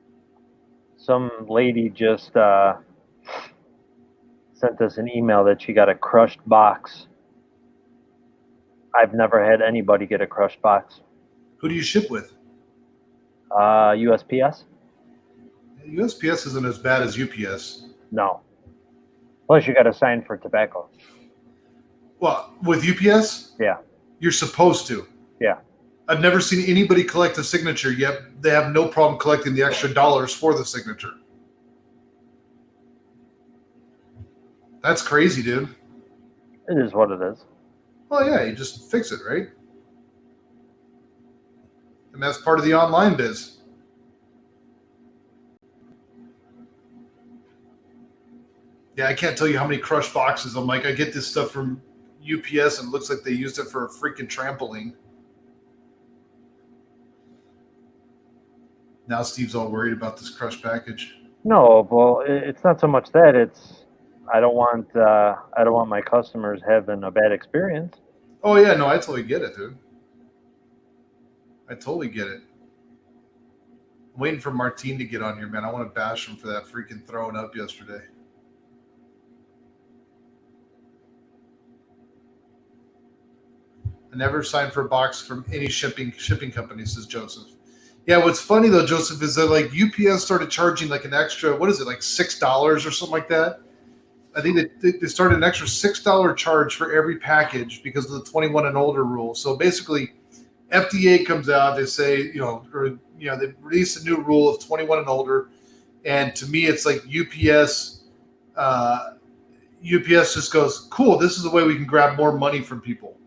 some lady just sent us an email that she got a crushed box. I've never had anybody get a crushed box. Who do you ship with? USPS? USPS isn't as bad as UPS. No. Plus, you got to sign for tobacco. Well, with UPS? Yeah. You're supposed to. Yeah. I've never seen anybody collect a signature, yet they have no problem collecting the extra dollars for the signature. That's crazy, dude. It is what it is. Well, yeah, you just fix it, right? And that's part of the online biz. Yeah, I can't tell you how many crushed boxes. I'm like, I get this stuff from UPS and it looks like they used it for a freaking trampoline. Now Steve's all worried about this crushed package. No, well, it's not so much that. It's I don't want my customers having a bad experience. Oh yeah, no, I totally get it, dude. I totally get it. I'm waiting for Martine to get on here, man. I want to bash him for that freaking throwing up yesterday. I never signed for a box from any shipping company, says Joseph. Yeah, what's funny though, Joseph, is that like UPS started charging like an extra, what is it, like $6 or something like that? I think they started an extra $6 charge for every package because of the 21 and older rule. So basically, FDA comes out, they say, they release a new rule of 21 and older, and to me, it's like UPS. UPS just goes, cool. This is the way we can grab more money from people.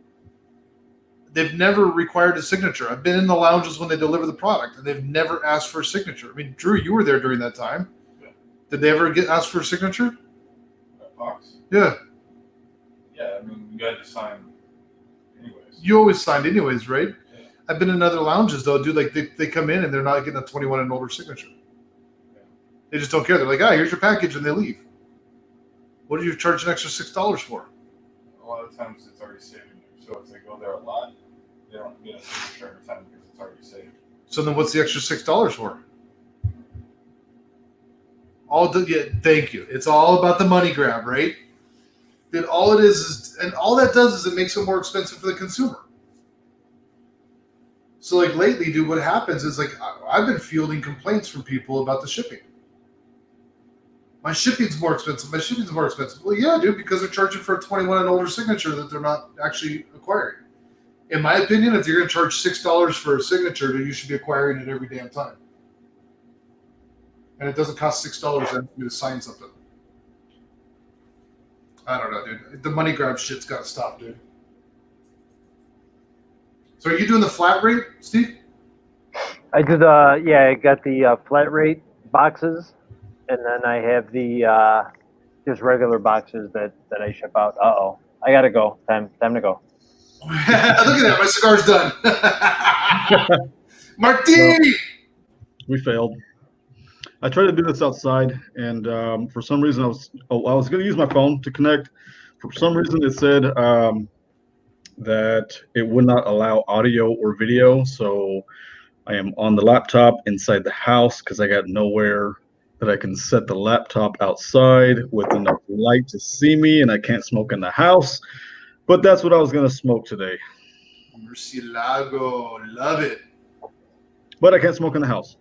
They've never required a signature. I've been in the lounges when they deliver the product, and they've never asked for a signature. I mean, Drew, you were there during that time. Yeah. Did they ever get asked for a signature? That box. Yeah. Yeah, I mean, you had to sign anyways. You always signed anyways, right? Yeah. I've been in other lounges, though, dude. Like, they come in, and they're not getting a 21 and older signature. Yeah. They just don't care. They're like, here's your package, and they leave. What do you charge an extra $6 for? A lot of times it's already saved. So if they go there a lot, they don't get a signature every time because it's already saved. So then what's the extra $6 for? Thank you. It's all about the money grab, right? Then all it is, and all that does is it makes it more expensive for the consumer. So like lately, dude, what happens is like I've been fielding complaints from people about the shipping. My shipping's more expensive. Well, yeah, dude, because they're charging for a 21 and older signature that they're not actually acquiring. In my opinion, if you're going to charge $6 for a signature, dude, you should be acquiring it every damn time. And it doesn't cost $6 for me to sign something. I don't know, dude. The money grab shit's got to stop, dude. So are you doing the flat rate, Steve? I did I got the flat rate boxes, and then I have the just regular boxes that I ship out. I gotta go. Time to go. Look at that, my cigar's done. Martini! No, we failed. I tried to do this outside, and for some reason I was going to use my phone to connect. For some reason it said that it would not allow audio or video, so I am on the laptop inside the house because I got nowhere that I can set the laptop outside with enough light to see me, and I can't smoke in the house. But that's what I was going to smoke today. Murcielago, love it. But I can't smoke in the house.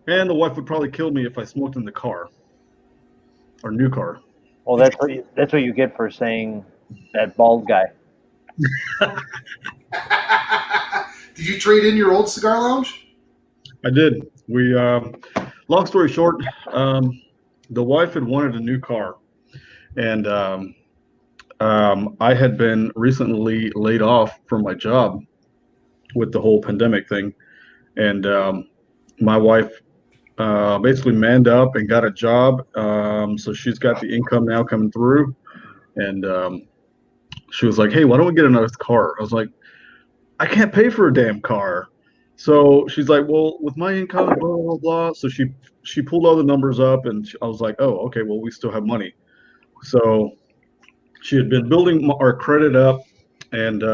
And the wife would probably kill me if I smoked in the car. Or new car. Well, that's what you get for saying that bald guy. Did you trade in your old cigar lounge? I did. We, long story short, the wife had wanted a new car. And I had been recently laid off from my job with the whole pandemic thing. And my wife basically manned up and got a job. So she's got the income now coming through. And she was like, hey, why don't we get another car? I was like, I can't pay for a damn car. So she's like, well, with my income, blah, blah, blah, blah. So she pulled all the numbers up, and I was like, oh, okay, well, we still have money. So she had been building our credit up, and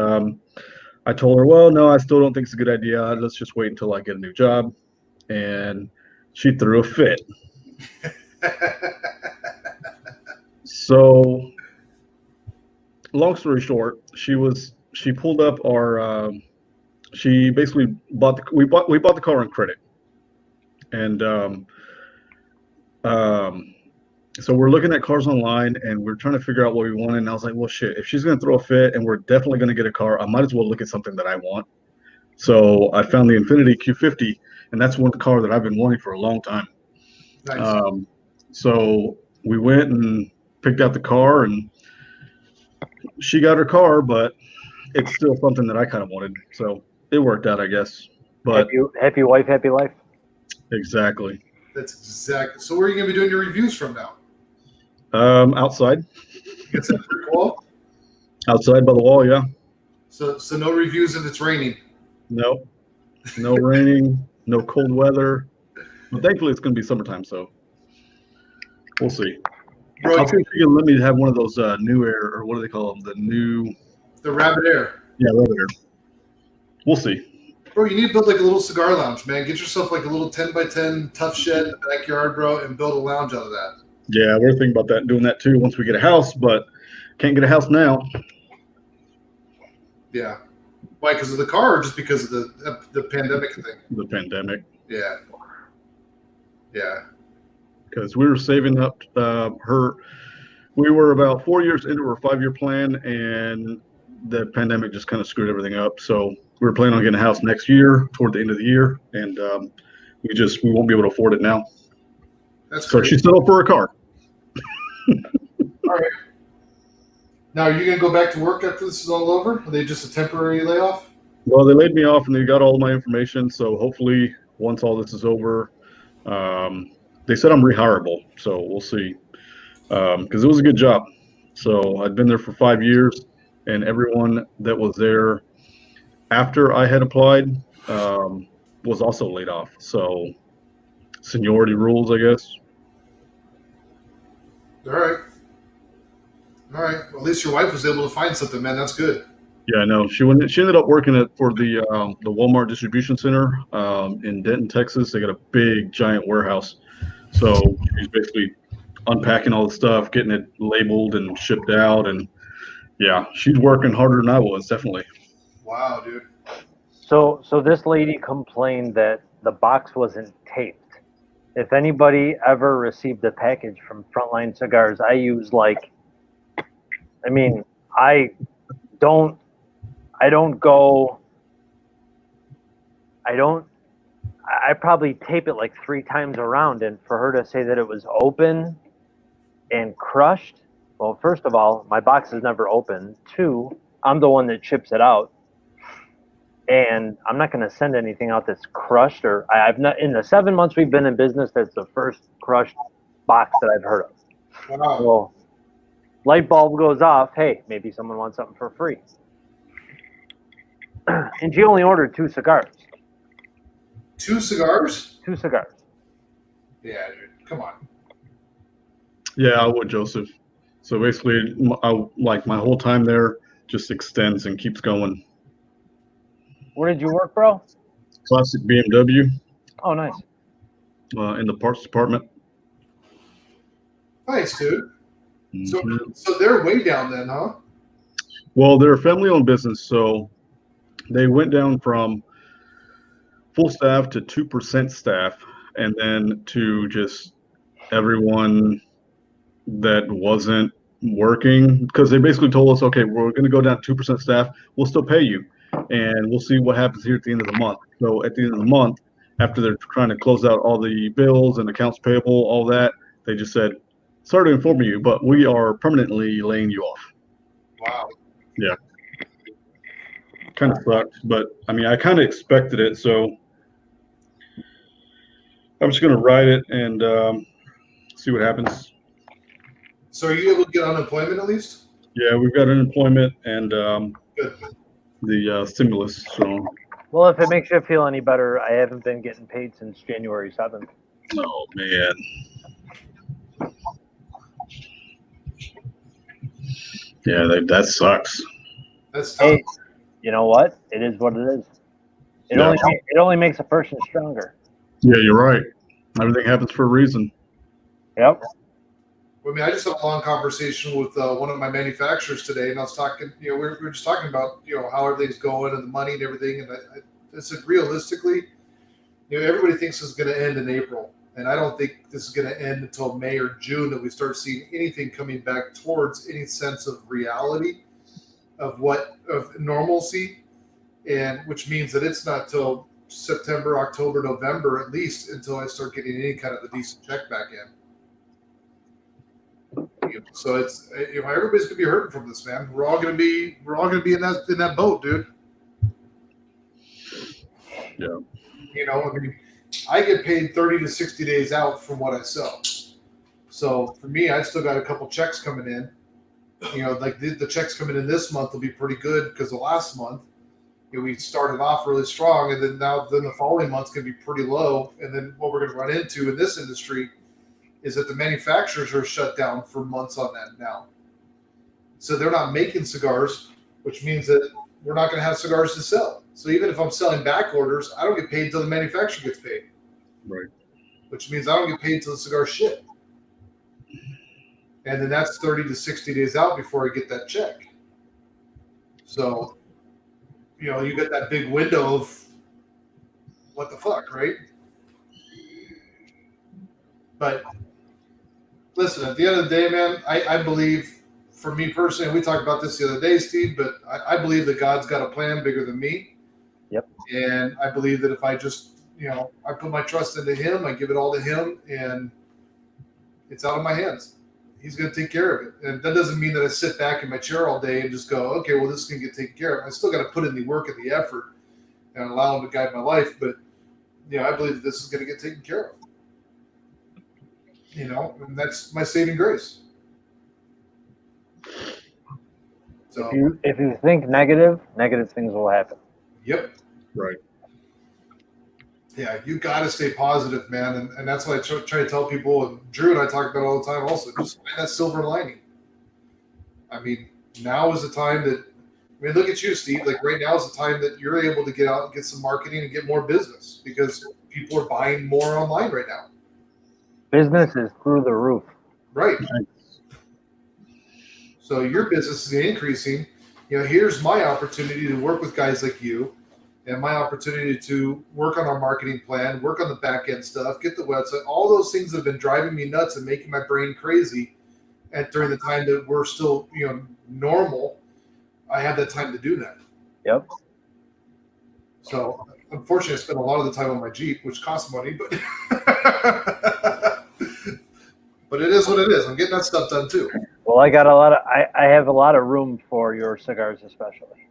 I told her, well, no, I still don't think it's a good idea. Let's just wait until I get a new job. And she threw a fit. So, long story short, she pulled up our. She basically we bought the car on credit, and so we're looking at cars online, and we're trying to figure out what we wanted. And I was like, well, shit, if she's gonna throw a fit, and we're definitely gonna get a car, I might as well look at something that I want. So I found the Infiniti Q50, and that's one car that I've been wanting for a long time. Nice. So we went and picked out the car, and she got her car, but it's still something that I kind of wanted. So it worked out, I guess. But happy wife, happy life. exactly. That's exactly. So where are you gonna be doing your reviews from now? Outside. It's a brick wall. Outside by the wall, yeah. So no reviews if it's raining. No raining, no cold weather. But thankfully, it's going to be summertime, so we'll see. Bro, I'll see if you can let me have one of those new air, or what do they call them? the rabbit air. Yeah, rabbit air. We'll see. Bro, you need to build like a little cigar lounge, man. Get yourself like a little 10x10 tough shed in the backyard, bro, and build a lounge out of that. Yeah, we're thinking about doing that too once we get a house, but can't get a house now. Yeah. Why? Because of the car, or just because of the pandemic thing? The pandemic. Yeah. Yeah. Because we were saving up we were about 4 years into our 5-year plan, and the pandemic just kind of screwed everything up. So we were planning on getting a house next year, toward the end of the year, and we won't be able to afford it now. That's so great. she settled for a car. All right. Now, are you going to go back to work after this is all over? Are they just a temporary layoff? Well, they laid me off, and they got all my information. So hopefully, once all this is over, they said I'm rehireable. So we'll see. Because it was a good job. So I'd been there for 5 years, and everyone that was there after I had applied was also laid off. So seniority rules, I guess. All right. All right. Well, at least your wife was able to find something, man. That's good. Yeah, I know. She ended up working for the Walmart distribution center in Denton, Texas. They got a big, giant warehouse. So she's basically unpacking all the stuff, getting it labeled and shipped out, and yeah, she's working harder than I was, definitely. Wow, dude. So this lady complained that the box wasn't taped. If anybody ever received a package from Frontline Cigars, I probably tape it like 3 times around, and for her to say that it was open and crushed, well, first of all, my box is never open. 2, I'm the one that ships it out, and I'm not going to send anything out that's crushed, or I've not, in the 7 months we've been in business, that's the first crushed box that I've heard of. Wow. Well, light bulb goes off. Hey, maybe someone wants something for free. And she only ordered 2 cigars. 2 cigars? 2 cigars. Yeah, dude. Come on. Yeah, I would, Joseph. So basically, my whole time there just extends and keeps going. Where did you work, bro? Classic BMW. Oh, nice. In the parts department. Nice, dude. Mm-hmm. So they're way down then, huh? Well, they're a family-owned business, so they went down from full staff to 2% staff, and then to just everyone that wasn't working, because they basically told us, okay, we're going to go down to 2% staff. We'll still pay you, and we'll see what happens here at the end of the month. So at the end of the month, after they're trying to close out all the bills and accounts payable, all that, they just said, sorry to inform you, but we are permanently laying you off. Wow. Yeah. Kind of sucks, but I mean, I kind of expected it, so I'm just going to ride it and see what happens. So are you able to get unemployment at least? Yeah, we've got unemployment and Good. the stimulus. So. Well, if it makes you feel any better, I haven't been getting paid since January 7th. Oh, man. Yeah, that sucks. That's tough. Hey, you know what? It is what it is. It only makes a person stronger. Yeah, you're right. Everything happens for a reason. Yep. I mean, I just had a long conversation with one of my manufacturers today, and I was talking, we were just talking about, how everything's going and the money and everything. And I said, realistically, everybody thinks this is going to end in April. And I don't think this is going to end until May or June that we start seeing anything coming back towards any sense of reality of normalcy. And which means that it's not till September, October, November, at least, until I start getting any kind of a decent check back in. So it's everybody's gonna be hurting from this, man. We're all gonna be in that boat, dude. Yeah. I mean, I get paid 30 to 60 days out from what I sell. So for me, I still got a couple checks coming in. Like the checks coming in this month will be pretty good because the last month, we started off really strong, and then the following month's gonna be pretty low. And then what we're gonna run into in this industry is that the manufacturers are shut down for months on that now. So they're not making cigars, which means that we're not going to have cigars to sell. So even if I'm selling back orders, I don't get paid until the manufacturer gets paid. Right. Which means I don't get paid until the cigar ship. And then that's 30 to 60 days out before I get that check. So, you get that big window of what the fuck, right? But listen, at the end of the day, man, I believe, for me personally, we talked about this the other day, Steve, but I believe that God's got a plan bigger than me. Yep. And I believe that if I just, I put my trust into Him, I give it all to Him, and it's out of my hands. He's going to take care of it. And that doesn't mean that I sit back in my chair all day and just go, okay, well, this is going to get taken care of. I still got to put in the work and the effort and allow Him to guide my life. But, I believe that this is going to get taken care of. And that's my saving grace. So If you think negative things will happen. Yep. Right. Yeah, you got to stay positive, man, and that's what I try to tell people. And Drew and I talk about it all the time. Also, just find that silver lining. I mean, now is the time that. Look at you, Steve. Like right now is the time that you're able to get out and get some marketing and get more business because people are buying more online right now. Business is through the roof. Right. So your business is increasing. Here's my opportunity to work with guys like you and my opportunity to work on our marketing plan, work on the back end stuff, get the website, all those things that have been driving me nuts and making my brain crazy. And during the time that we're still, normal, I have that time to do that. Yep. So unfortunately, I spend a lot of the time on my Jeep, which costs money, but but it is what it is. I'm getting that stuff done too. Well, I have a lot of room for your cigars, especially.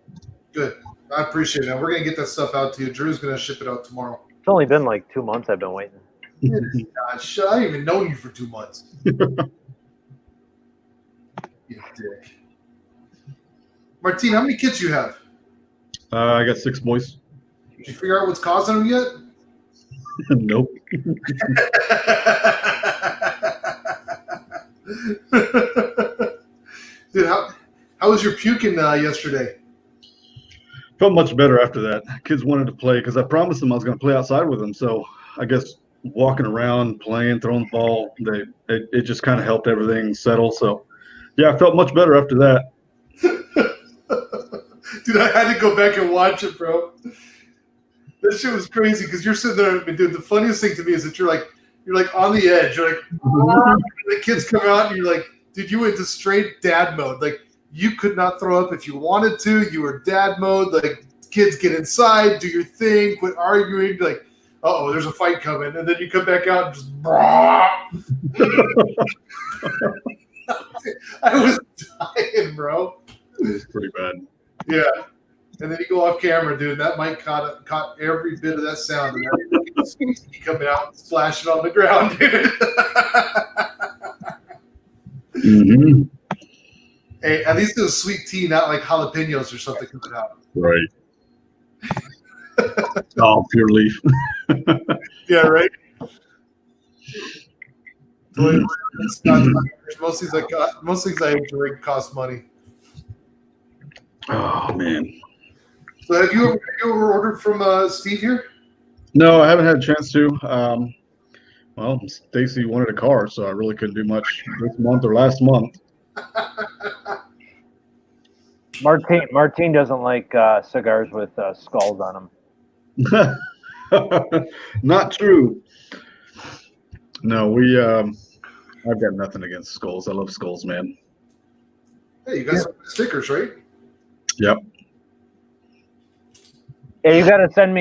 Good. I appreciate it. We're gonna get that stuff out to you. Drew's gonna ship it out tomorrow. It's only been like 2 months I've been waiting. Gosh, I haven't even known you for 2 months. You dick. Martine, how many kids you have? I got 6 boys. Did you figure out what's causing them yet? Nope. Dude, how was your puking yesterday? Felt much better after that. Kids wanted to play because I promised them I was going to play outside with them. So I guess walking around, playing, throwing the ball, it just kind of helped everything settle. So, yeah, I felt much better after that. Dude, I had to go back and watch it, bro. That shit was crazy because you're sitting there. Dude, the funniest thing to me is that you're like on the edge. You're like, the kids come out and you're like, dude, you went to straight dad mode. Like, you could not throw up if you wanted to. You were dad mode. Like, kids, get inside, do your thing, quit arguing. Like, uh-oh, there's a fight coming. And then you come back out and just, I was dying, bro. It was pretty bad. Yeah. And then you go off camera, dude, and that mic caught every bit of that sound. And that coming out and splashing on the ground, dude. Mm-hmm. Hey, at least it was sweet tea, not like jalapenos or something coming out. Right. Oh, pure leaf. Yeah, right? It's not most things I enjoy cost money. Oh, man. So have you ever ordered from Steve here? No, I haven't had a chance to. Well, Stacy wanted a car, so I really couldn't do much this month or last month. Martine doesn't like cigars with skulls on them. Not true. No, I've got nothing against skulls. I love skulls, man. Hey, you got some stickers, right? Yep. Yeah, you gotta send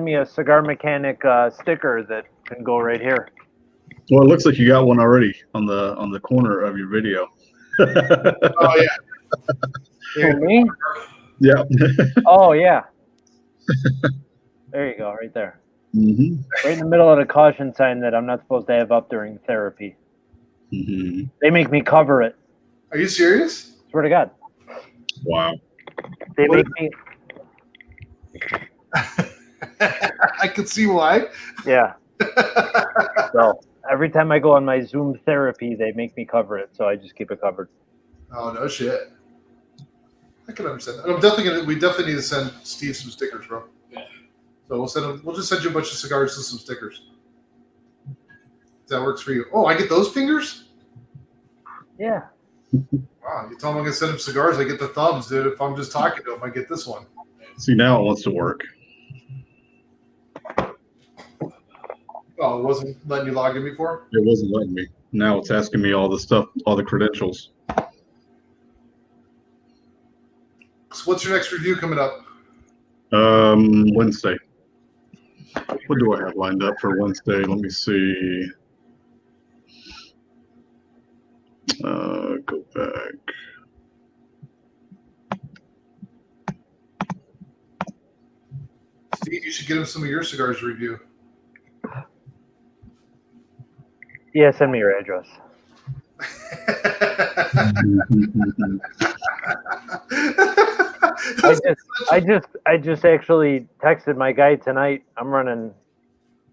me a cigar mechanic sticker that can go right here. Well, it looks like you got one already on the corner of your video. Oh yeah. For me? Yeah. Oh yeah. There you go, right there. Mm-hmm. Right in the middle of the caution sign that I'm not supposed to have up during therapy. Mm-hmm. They make me cover it. Are you serious? Swear to God. Wow. They make me. I can see why. Yeah. So every time I go on my Zoom therapy, they make me cover it. So I just keep it covered. Oh no shit. I can understand that. We definitely need to send Steve some stickers, bro. Yeah. So we'll just send you a bunch of cigars and some stickers. If that works for you. Oh, I get those fingers? Yeah. Wow, you tell him I'm gonna send him cigars, I get the thumbs, dude. If I'm just talking to him, I get this one. See, now it wants to work. Oh, it wasn't letting you log in before? It wasn't letting me. Now it's asking me all the stuff, all the credentials. So what's your next review coming up? Wednesday. What do I have lined up for Wednesday? Let me see. Go back. Steve, you should get him some of your cigars to review. Yeah, send me your address. I just actually texted my guy tonight. I'm running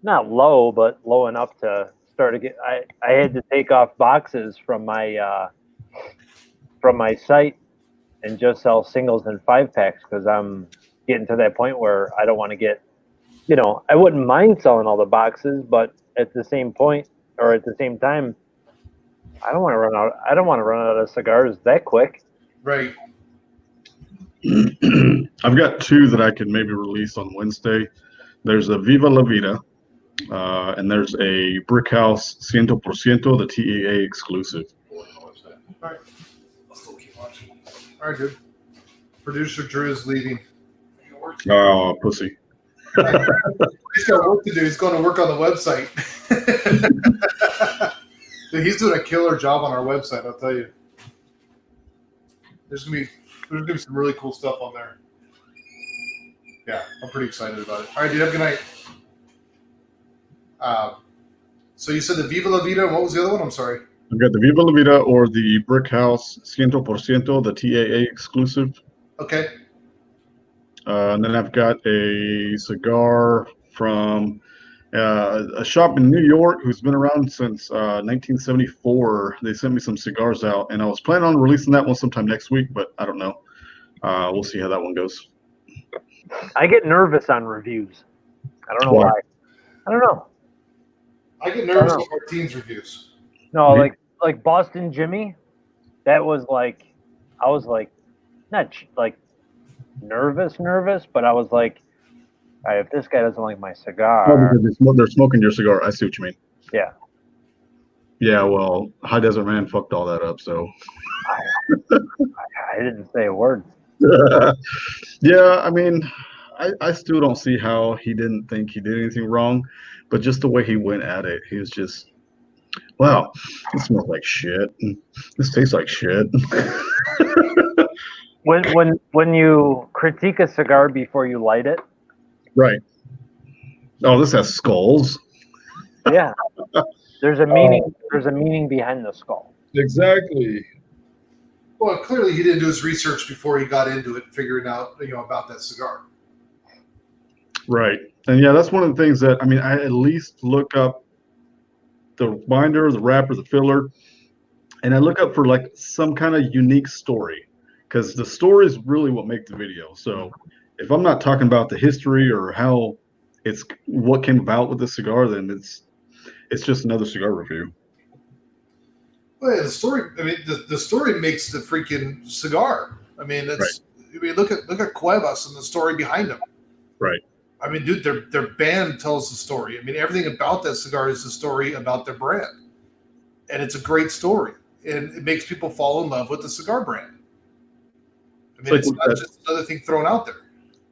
not low, but low enough to start to get. I had to take off boxes from my site and just sell singles and 5-packs because I'm getting to that point where I don't want to get. I wouldn't mind selling all the boxes, but at the same point or at the same time, I don't want to run out. I don't want to run out of cigars that quick. Right. I've got two that I can maybe release on Wednesday. There's a Viva La Vida, and there's a Brick House 100%, the TAA exclusive. All right. I'll still keep watching. All right, dude. Producer Drew is leaving. Oh, pussy. He's got work to do. He's going to work on the website. Dude, he's doing a killer job on our website, I'll tell you. There's gonna be some really cool stuff on there. Yeah, I'm pretty excited about it. All right, dude, have a good night. So you said the Viva La Vida, and what was the other one? I'm sorry. I've got the Viva La Vida or the Brick House 100%, the TAA exclusive. Okay. And then I've got a cigar from a shop in New York who's been around since 1974. They sent me some cigars out, and I was planning on releasing that one sometime next week, but I don't know. We'll see how that one goes. I get nervous on reviews. I don't know why. I don't know. I get nervous on Martine's reviews. No, like Boston Jimmy, that was like, I was like, not like nervous, but I was like, all right, if this guy doesn't like my cigar. Oh, because they're smoking your cigar. I see what you mean. Yeah. Yeah, well, High Desert Man fucked all that up, so. I didn't say a word. Yeah, I mean, I still don't see how he didn't think he did anything wrong, but just the way he went at it, he was just, wow, it smells like shit. This tastes like shit. When you critique a cigar before you light it. Right. Oh, this has skulls. Yeah. There's a meaning. There's a meaning behind the skull. Exactly. Well, clearly he didn't do his research before he got into it, figuring out about that cigar. Right. And yeah, that's one of the things that, I mean, I at least look up the binder, the wrapper, the filler, and I look up for like some kind of unique story, because the story is really what makes the video. So if I'm not talking about the history or how what came about with the cigar, then it's just another cigar review. Well, yeah, the story. I mean, the story makes the freaking cigar. I mean, it's. I mean, look at Cuevas and the story behind him. Right. I mean, dude, their band tells the story. I mean, everything about that cigar is the story about their brand, and it's a great story, and it makes people fall in love with the cigar brand. I mean, it's not just another thing thrown out there.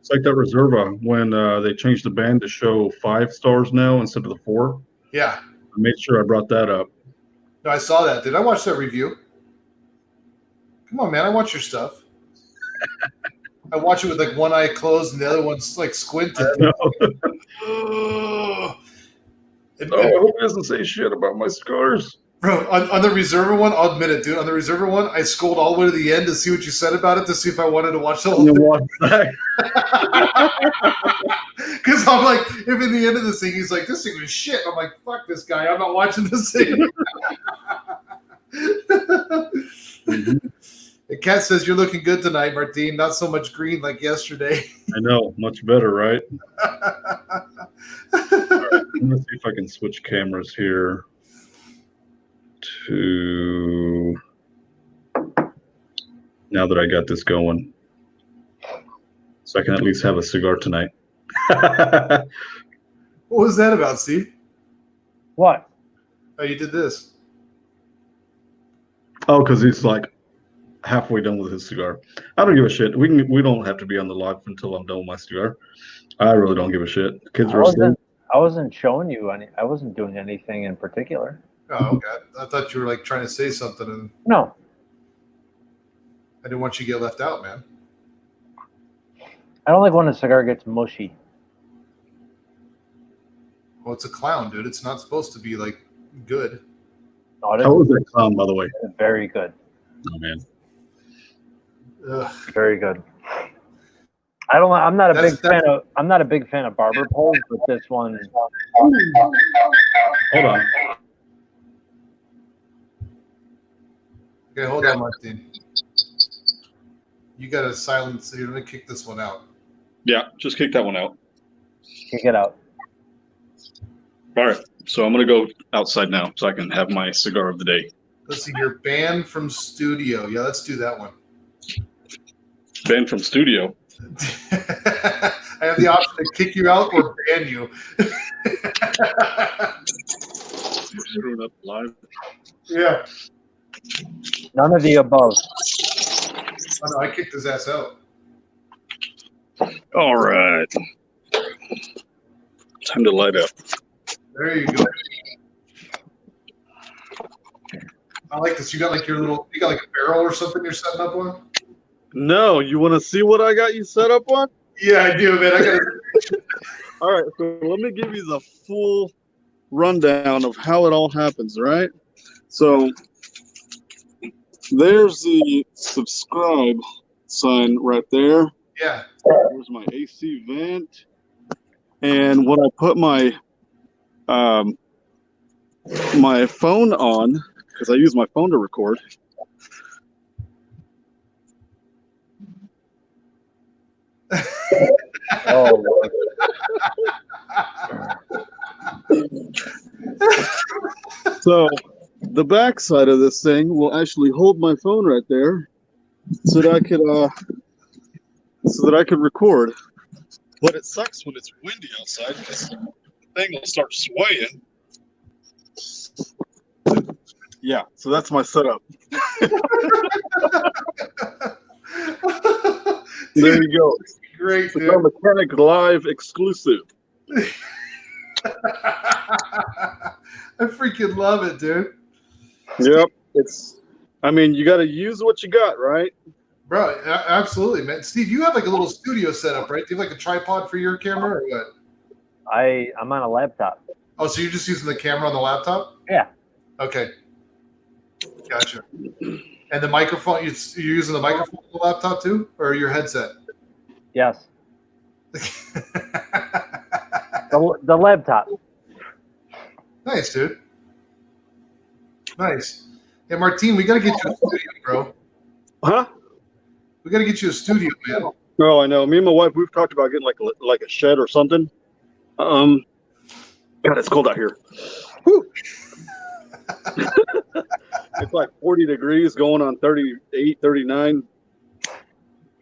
It's like that Reserva when they changed the band to show 5 stars now instead of the 4. Yeah. I made sure I brought that up. No, I saw that. Did I watch that review? Come on, man. I watch your stuff. I watch it with like one eye closed and the other one's like squinted. Oh, I hope he doesn't say shit about my cigars. Bro, on the Reserva one, I'll admit it, dude. On the Reserva one, I scrolled all the way to the end to see what you said about it to see if I wanted to watch the whole thing. Because I'm like, if in the end of this thing, he's like, this thing was shit. I'm like, fuck this guy. I'm not watching this thing. The cat says, you're looking good tonight, Martine. Not so much green like yesterday. I know. Much better, right? All right, let's see if I can switch cameras here to now that I got this going. So I can at least have a cigar tonight. What was that about, Steve? What? Oh, you did this. Oh, because he's like halfway done with his cigar. I don't give a shit. We don't have to be on the live until I'm done with my cigar. I really don't give a shit. Kids are asleep. I wasn't showing you any. I wasn't doing anything in particular. Oh, okay. I thought you were like trying to say something, and No. I didn't want you to get left out, man. I don't like when a cigar gets mushy. Well, it's a clown, dude. It's not supposed to be like good. No, it How was is that clown, by the way? very good. Oh man. Ugh. Very good. I'm not a That's- big fan of. I'm not a big fan of barber poles, but this one. Hold on. Okay, hold on, Martin. You got to silence. You're gonna kick this one out. Yeah, just kick that one out. Kick it out. All right. So I'm gonna go outside now so I can have my cigar of the day. Let's see. You're banned from studio. Yeah, let's do that one. Banned from studio. I have the option to kick you out or ban you. We're screwing up live. Yeah. None of the above. Oh, no, I kicked his ass out. All right. Time to light up. There you go. I like this. You got like you got like a barrel or something you're setting up on? No, you want to see what I got you set up on? Yeah, I do, man. I got All right, so let me give you the full rundown of how it all happens, right? So there's the subscribe sign right there. Yeah. There's my AC vent. And when I put my my phone on, because I use my phone to record. Oh, Lord. So the back side of this thing will actually hold my phone right there, so that I could record. But it sucks when it's windy outside because the thing will start swaying. Yeah, so that's my setup. There you go. Great, dude. Cigar Mechanic Live exclusive. I freaking love it, dude. Yep. I mean, you got to use what you got, right? Bro, absolutely, man. Steve, you have like a little studio setup, right? Do you have like a tripod for your camera or what? I'm on a laptop. Oh, so you're just using the camera on the laptop? Yeah. Okay. Gotcha. And the microphone, you're using the microphone on the laptop too? Or your headset? Yes. The laptop. Nice, dude. Nice. Hey, Martine, we got to get you a studio, bro. Huh? We got to get you a studio, man. Oh, I know. Me and my wife, we've talked about getting like a shed or something. God, it's cold out here. Whew. It's like 40 degrees going on 38, 39.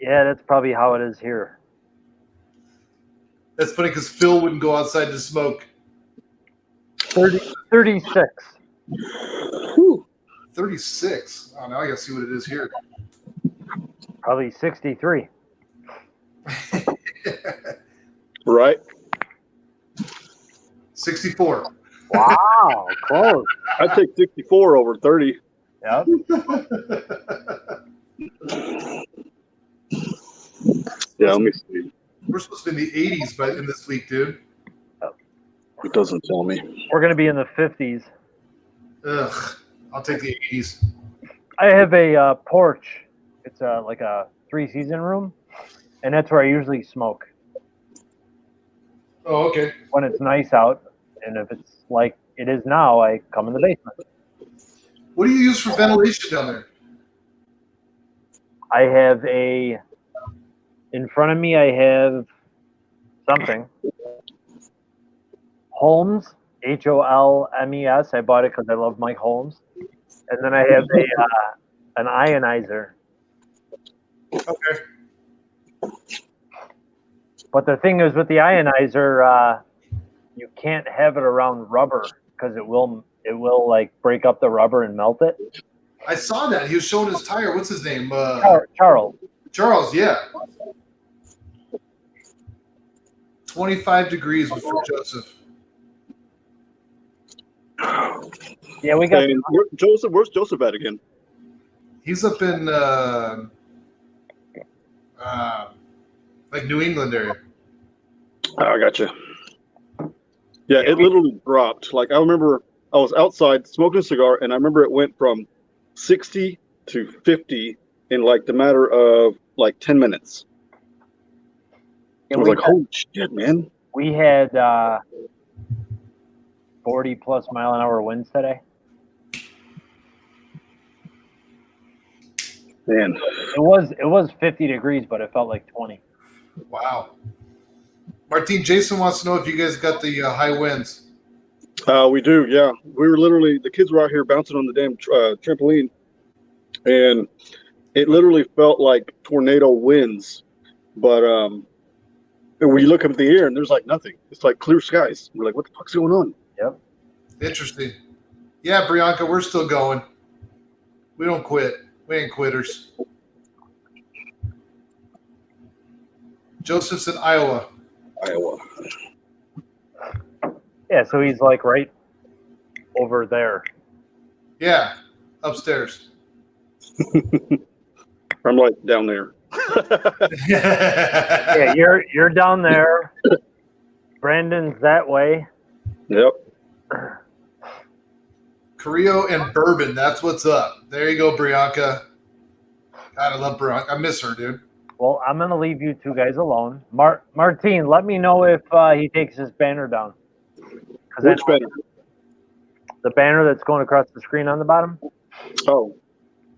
Yeah, that's probably how it is here. That's funny because Phil wouldn't go outside to smoke. 36. Whew. 36. Oh, now I gotta see what it is here. Probably 63. Right. 64. Wow, close. I'd take 64 over 30. Yep. Yeah, let me see. We're supposed to be in the 80s in this week, dude. It doesn't tell me. We're going to be in the 50s. Ugh. I'll take the 80s. I have a porch. It's like a 3-season room, and that's where I usually smoke Oh, okay. when it's nice out. And if it's like it is now, I come in the basement. What do you use for ventilation down there? I have in front of me, I have something. Holmes, Holmes. I bought it because I love Mike Holmes. And then I have an ionizer. Okay. But the thing is with the ionizer, you can't have it around rubber because it will like break up the rubber and melt it. I saw that. He was showing his tire. What's his name? Charles. Charles, yeah. 25 degrees before Joseph. Yeah, we got. And Joseph, where's Joseph at again? He's up in like New England area. Oh, I got you. Yeah, it literally dropped. Like, I remember I was outside smoking a cigar, and I remember it went from 60 to 50 in like the matter of like 10 minutes. I was like, holy shit, man. We had 40 plus mile an hour winds today. Man. It was 50 degrees, but it felt like 20. Wow. Martine, Jason wants to know if you guys got the high winds. We do, yeah. We were literally, the kids were out here bouncing on the damn trampoline, and it literally felt like tornado winds. But when you look up at the air and there's like nothing, it's like clear skies. We're like, what the fuck's going on? Yep. Interesting. Yeah, Brianka, we're still going. We don't quit. We ain't quitters. Joseph's in Iowa. Yeah, so he's like right over there. Yeah, upstairs. I'm like down there. Yeah, you're down there. Brandon's that way. Yep. Carrillo and bourbon. That's what's up. There you go, Brianka. God, I love Brianka. I miss her, dude. Well, I'm going to leave you two guys alone. Martine, let me know if he takes his banner down. Which banner? The banner that's going across the screen on the bottom. Oh.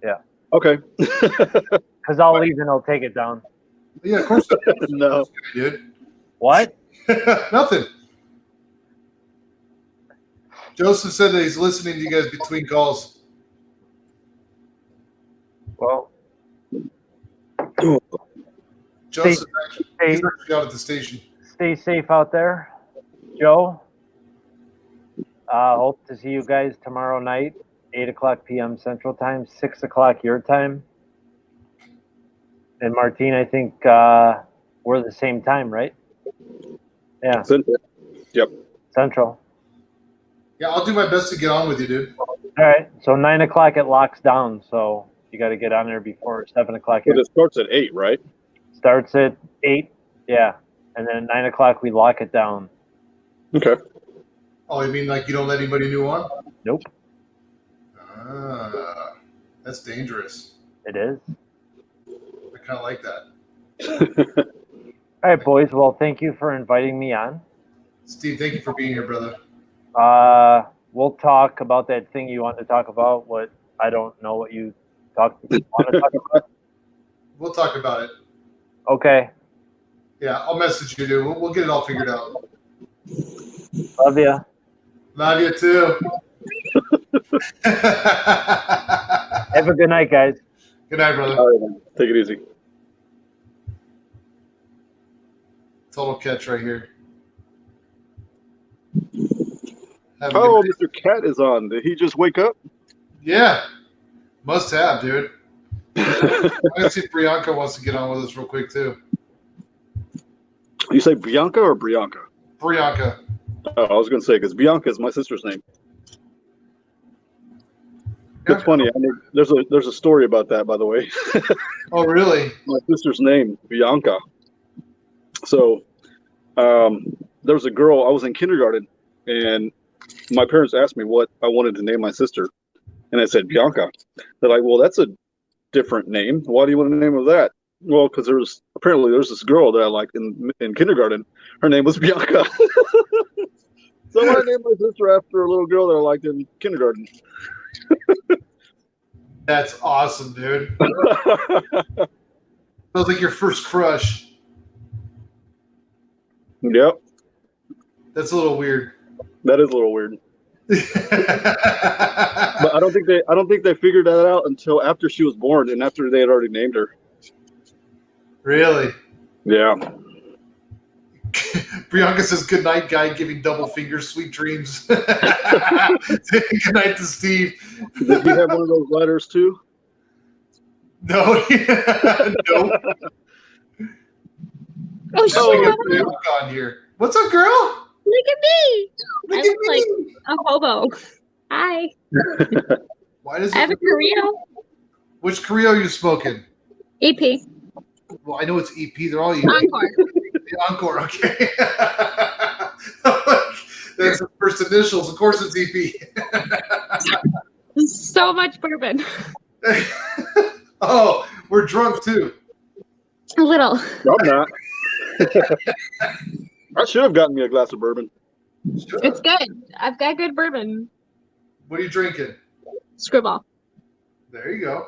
Yeah. Okay. Because I'll leave and he'll take it down. Yeah, of course. No. Dude. What? Nothing. Joseph said that he's listening to you guys between calls. Well, Joseph, he's actually out at the station. Stay safe out there. Joe, hope to see you guys tomorrow night, 8:00 p.m. Central Time, 6:00 your time. And Martine, I think we're the same time, right? Yeah. Central. Yep. Central. Yeah, I'll do my best to get on with you, dude. All right. So 9:00 it locks down. So you got to get on there before 7:00. But it starts at 8, right? Starts at 8. Yeah. And then at 9:00 we lock it down. Okay. Oh, you mean like you don't let anybody new on? Nope. Ah, that's dangerous. It is. I kind of like that. All right, boys. Well, thank you for inviting me on. Steve, thank you for being here, brother. We'll talk about that thing you want to talk about. What I don't know what you want to talk about. We'll talk about it. Okay. Yeah, I'll message you, dude. We'll get it all figured out. Love ya. Love you too. Have a good night, guys. Good night, brother. All right, man. Take it easy. Total catch right here. Have a Oh, good day. Mr. Cat is on. Did he just wake up? Yeah. Must have, dude. I'm gonna see if Brianka wants to get on with us real quick too. You say Bianca or Brianka? Brianka. Oh, I was going to say, because Bianca is my sister's name. It's funny. I mean, there's a story about that, by the way. Oh, really? My sister's name, Bianca. So, there was a girl. I was in kindergarten, and my parents asked me what I wanted to name my sister, and I said Bianca. They're like, "Well, that's a different name. Why do you want to name her that?" Well, because there's this girl that I liked in kindergarten. Her name was Bianca. So I named my sister after a little girl that I liked in kindergarten. That's awesome, dude. Sounds like your first crush. Yep, That's a little weird. that is a little weird. But I don't think they figured that out until after she was born and after they had already named her. Really? Yeah. Brianka says, "Good night, guy, giving double fingers, sweet dreams." Good night to Steve. Did you have one of those letters too? No. No. Oh, shit. Oh, we got Brianka on here. What's up, girl? Look at me. Look I at look like me. a hobo. Hi. Why does I have a it? Carrillo. Which Carrillo are you smoking? EP. Well, I know it's EP. They're all EP. Encore. The Encore, okay. That's the first initials. Of course, it's EP. So much bourbon. Oh, we're drunk too. A little. No, I'm not. I should have gotten me a glass of bourbon. Sure. It's good. I've got good bourbon. What are you drinking? Screwball. There you go.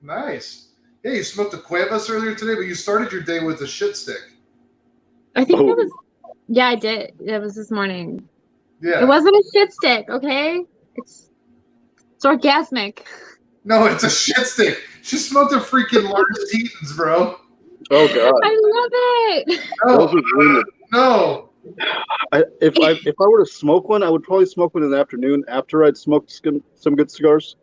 Nice. Yeah, you smoked a Cuevas earlier today, but you started your day with a shit stick. I think Oh. it was. Yeah, I did. It was this morning. Yeah. It wasn't a shit stick, okay? It's orgasmic. No, it's a shit stick. She smoked a freaking Lars Tetons, bro. Oh God. I love it. Those No, are dreamy. no. If I were to smoke one, I would probably smoke one in the afternoon after I'd smoked some good cigars.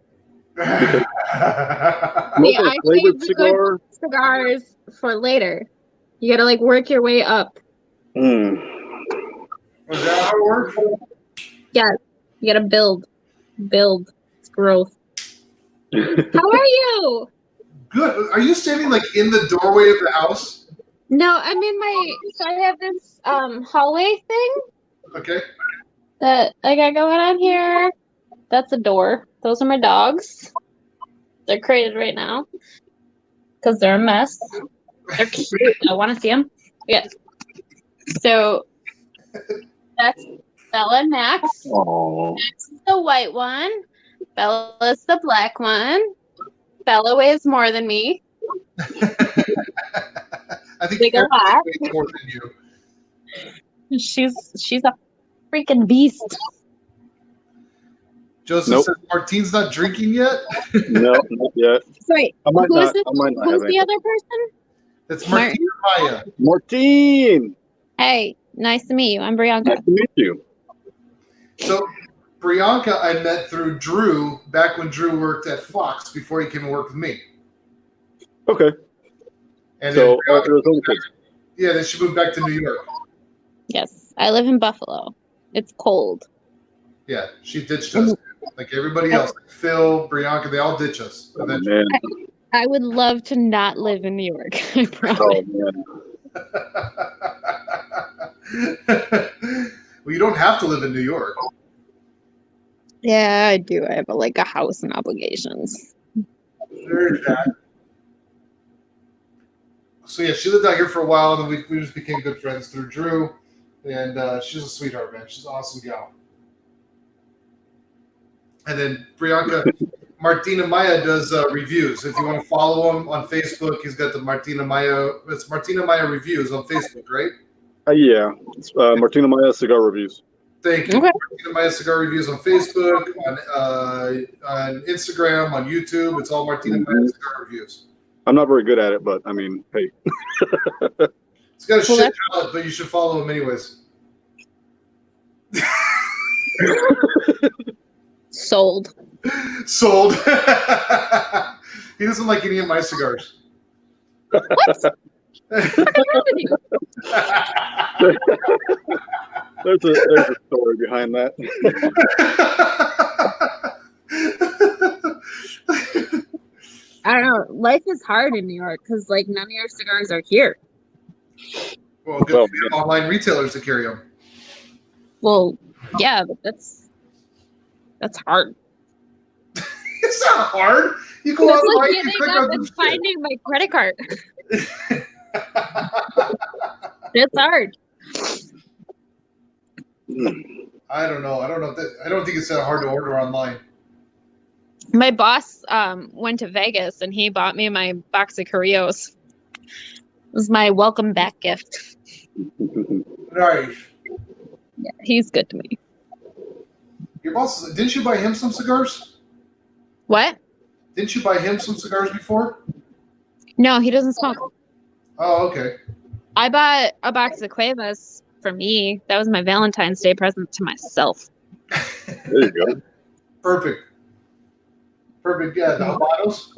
Smoking I a flavored saved the cigar. Cigars for later. You gotta like work your way up. Mm. Was that how it worked? Yeah, you gotta build. It's growth. How are you? Good. Are you standing like in the doorway of the house? No, I'm in my. So I have this hallway thing Okay. that I got going on here. That's a door. Those are my dogs. They're crated right now because they're a mess. They're cute. I want to see them. Yeah. So that's Bella and Max. Oh. Max is the white one. Bella's the black one. Bella weighs more than me. I think Big a Karen lot. weighs more than you. She's a freaking beast. Joseph Nope. says Martine's not drinking yet. No, not yet. So wait, I might who's not. the, I might not who's have the any. other person? It's Martine or Maya. Martine. Hey, nice to meet you. I'm Brianka. Nice to meet you. So Brianka I met through Drew back when Drew worked at Fox before he came and worked with me. Okay. And So then Brianka, Arizona kids. yeah, then she moved back to New York. Yes, I live in Buffalo. It's cold. Yeah, she ditched us. Like everybody else. Like Phil, Brianka, they all ditch us. Oh, eventually. man. I would love to not live in New York. I promise. Oh, man. Well, you don't have to live in New York. Yeah, I do. I have like a house and obligations. There's that. So yeah, she lived out here for a while, and then we just became good friends through Drew. And she's a sweetheart, man. She's an awesome gal. And then Brianka, Martina Maya does reviews. If you want to follow him on Facebook, he's got the Martina Maya. It's Martina Maya Reviews on Facebook, right? Yeah. It's, Martina Maya Cigar Reviews. Thank you. Okay. Minaya Cigar Reviews on Facebook, on Instagram, on YouTube. It's all Martina Minaya Cigar Reviews. I'm not very good at it, but I mean, hey. It's got a shit palate, but you should follow him anyways. Sold. Sold. He doesn't like any of my cigars. What? What's wrong with you? There's a story behind that. I don't know. Life is hard in New York because like none of your cigars are here. Well, good for the online retailers to carry them. Well, yeah, but that's hard. It's not hard. You go That's online, like you getting click up on and some finding my credit card. It's hard. I don't know. I don't think it's that hard to order online. My boss went to Vegas and he bought me my box of Carrillos. It was my welcome back gift. Nice. Yeah, he's good to me. Your boss, didn't you buy him some cigars? What? Didn't you buy him some cigars before? No, he doesn't smoke. Oh, okay. I bought a box of Cuevas for me. That was my Valentine's Day present to myself. There you go. Perfect. Yeah, the Habanos?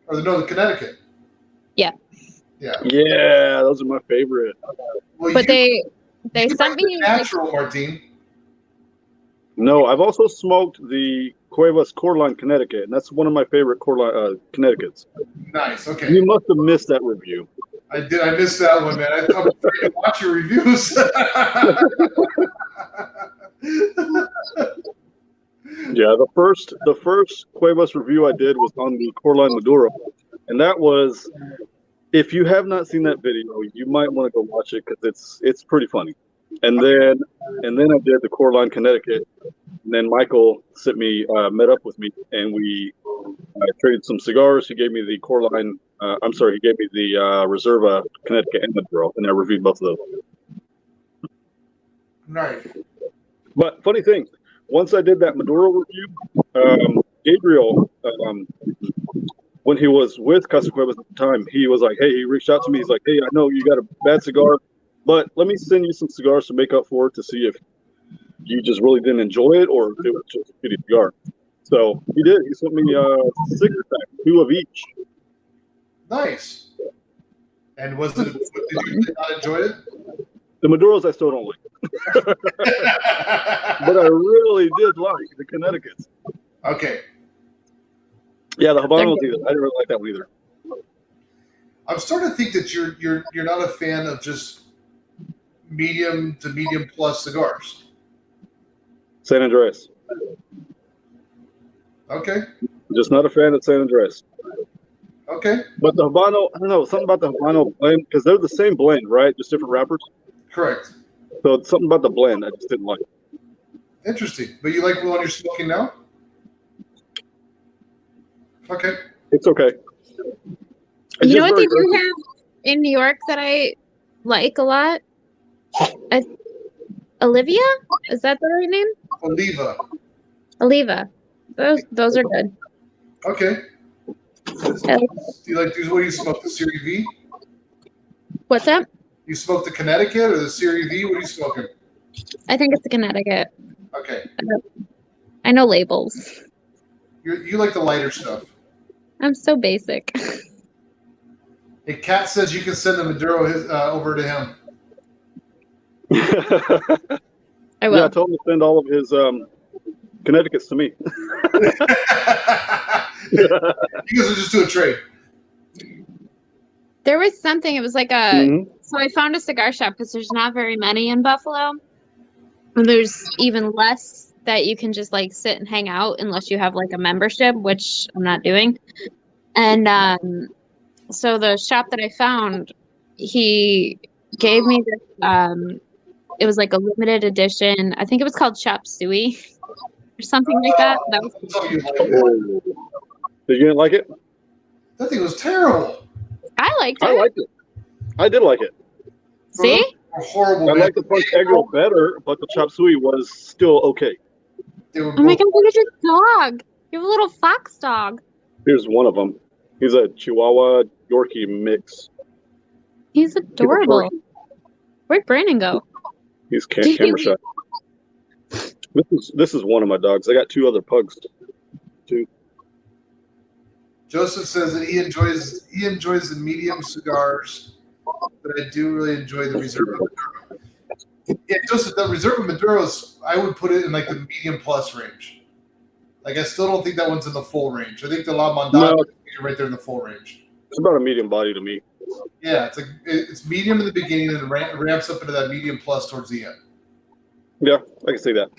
Or the Connecticut? Yeah. Yeah. Yeah, those are my favorite. Well, But they sent me natural, Martine. No, I've also smoked the Cuevas Coraline, Connecticut, and that's one of my favorite Coraline, Connecticut's. Nice. Okay. You must have missed that review. I did. I missed that one, man. I'm afraid to watch your reviews. Yeah, the first Cuevas review I did was on the Coraline Maduro, and that was, if you have not seen that video, you might want to go watch it because it's pretty funny. And then I did the Coraline, Connecticut, and then Michael met up with me, and we traded some cigars. He gave me the Coraline. He gave me the Reserva, Connecticut, and Maduro, and I reviewed both of those. Nice. But funny thing, once I did that Maduro review, Gabriel, when he was with Katsopolis at the time, he was like, hey, he reached out to me. He's like, hey, I know you got a bad cigar, but let me send you some cigars to make up for it to see if you just really didn't enjoy it or if it was just a shitty cigar. So he did. He sent me 6 packs, 2 of each. Nice. And did you not enjoy it? The Maduros I still don't like. But I really did like the Connecticut's. Okay. Yeah, the Habanos either. I didn't really like that one either. I'm starting to think that you're not a fan of just medium to medium plus cigars. San Andres. Okay. Just not a fan of San Andres. Okay. But the Habano, I don't know, something about the Habano blend, because they're the same blend, right? Just different wrappers. Correct. So it's something about the blend I just didn't like. Interesting. But you like the one you're smoking now? Okay. It's okay. You know what they do have in New York that I like a lot? Olivia? Is that the right name? Oliva. Those are good. Okay. Do you like these? What do you smoke? The Series V? What's that? You smoke the Connecticut or the Series V? What are you smoking? I think it's the Connecticut. Okay. I know labels. You like the lighter stuff. I'm so basic. Hey, Kat says you can send the Maduro over to him. I will. Yeah, I told him to send all of his Connecticut's to me. You guys will just do a trade. There was something, it was like so I found a cigar shop because there's not very many in Buffalo. And there's even less that you can just like sit and hang out unless you have like a membership, which I'm not doing. And so the shop that I found, he gave me this, it was like a limited edition. I think it was called Chop Suey or something like that. That was Did you like it? That thing was terrible. I liked it. I liked it. I did like it. See? were horrible. I man. like the punch egg roll better, but the chop suey was still okay. They were Oh my both- god, look at your dog. You have a little fox dog. Here's one of them. He's a Chihuahua Yorkie mix. He's adorable. Where'd Brandon go? He's camera shy. This is one of my dogs. I got 2 other pugs too. Joseph says that he enjoys the medium cigars, but I do really enjoy the Reserva Maduro. Yeah, Joseph, the Reserva Maduros, I would put it in like the medium plus range. Like I still don't think that one's in the full range. I think the La Mandata is right there in the full range. It's about a medium body to me. Yeah, it's like it's medium in the beginning and it ramps up into that medium plus towards the end. Yeah, I can see that.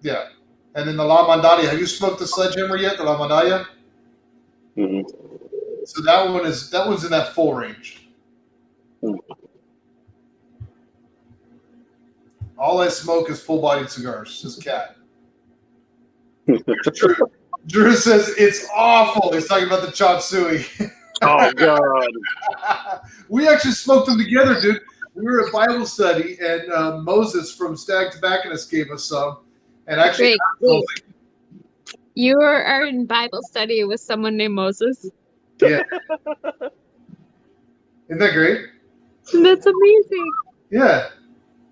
Yeah, and then the La Mandata. Have you smoked the Sledgehammer yet? The La Mandata? Mm-hmm. So that one's in that full range. All I smoke is full-bodied cigars, says Cat. Drew says it's awful. He's talking about the chop suey. Oh God! We actually smoked them together, dude. We were at Bible study, and Moses from Stag Tobacconist gave us some. And actually, Wait. You are in Bible study with someone named Moses. Yeah. Isn't that great? That's amazing. Yeah.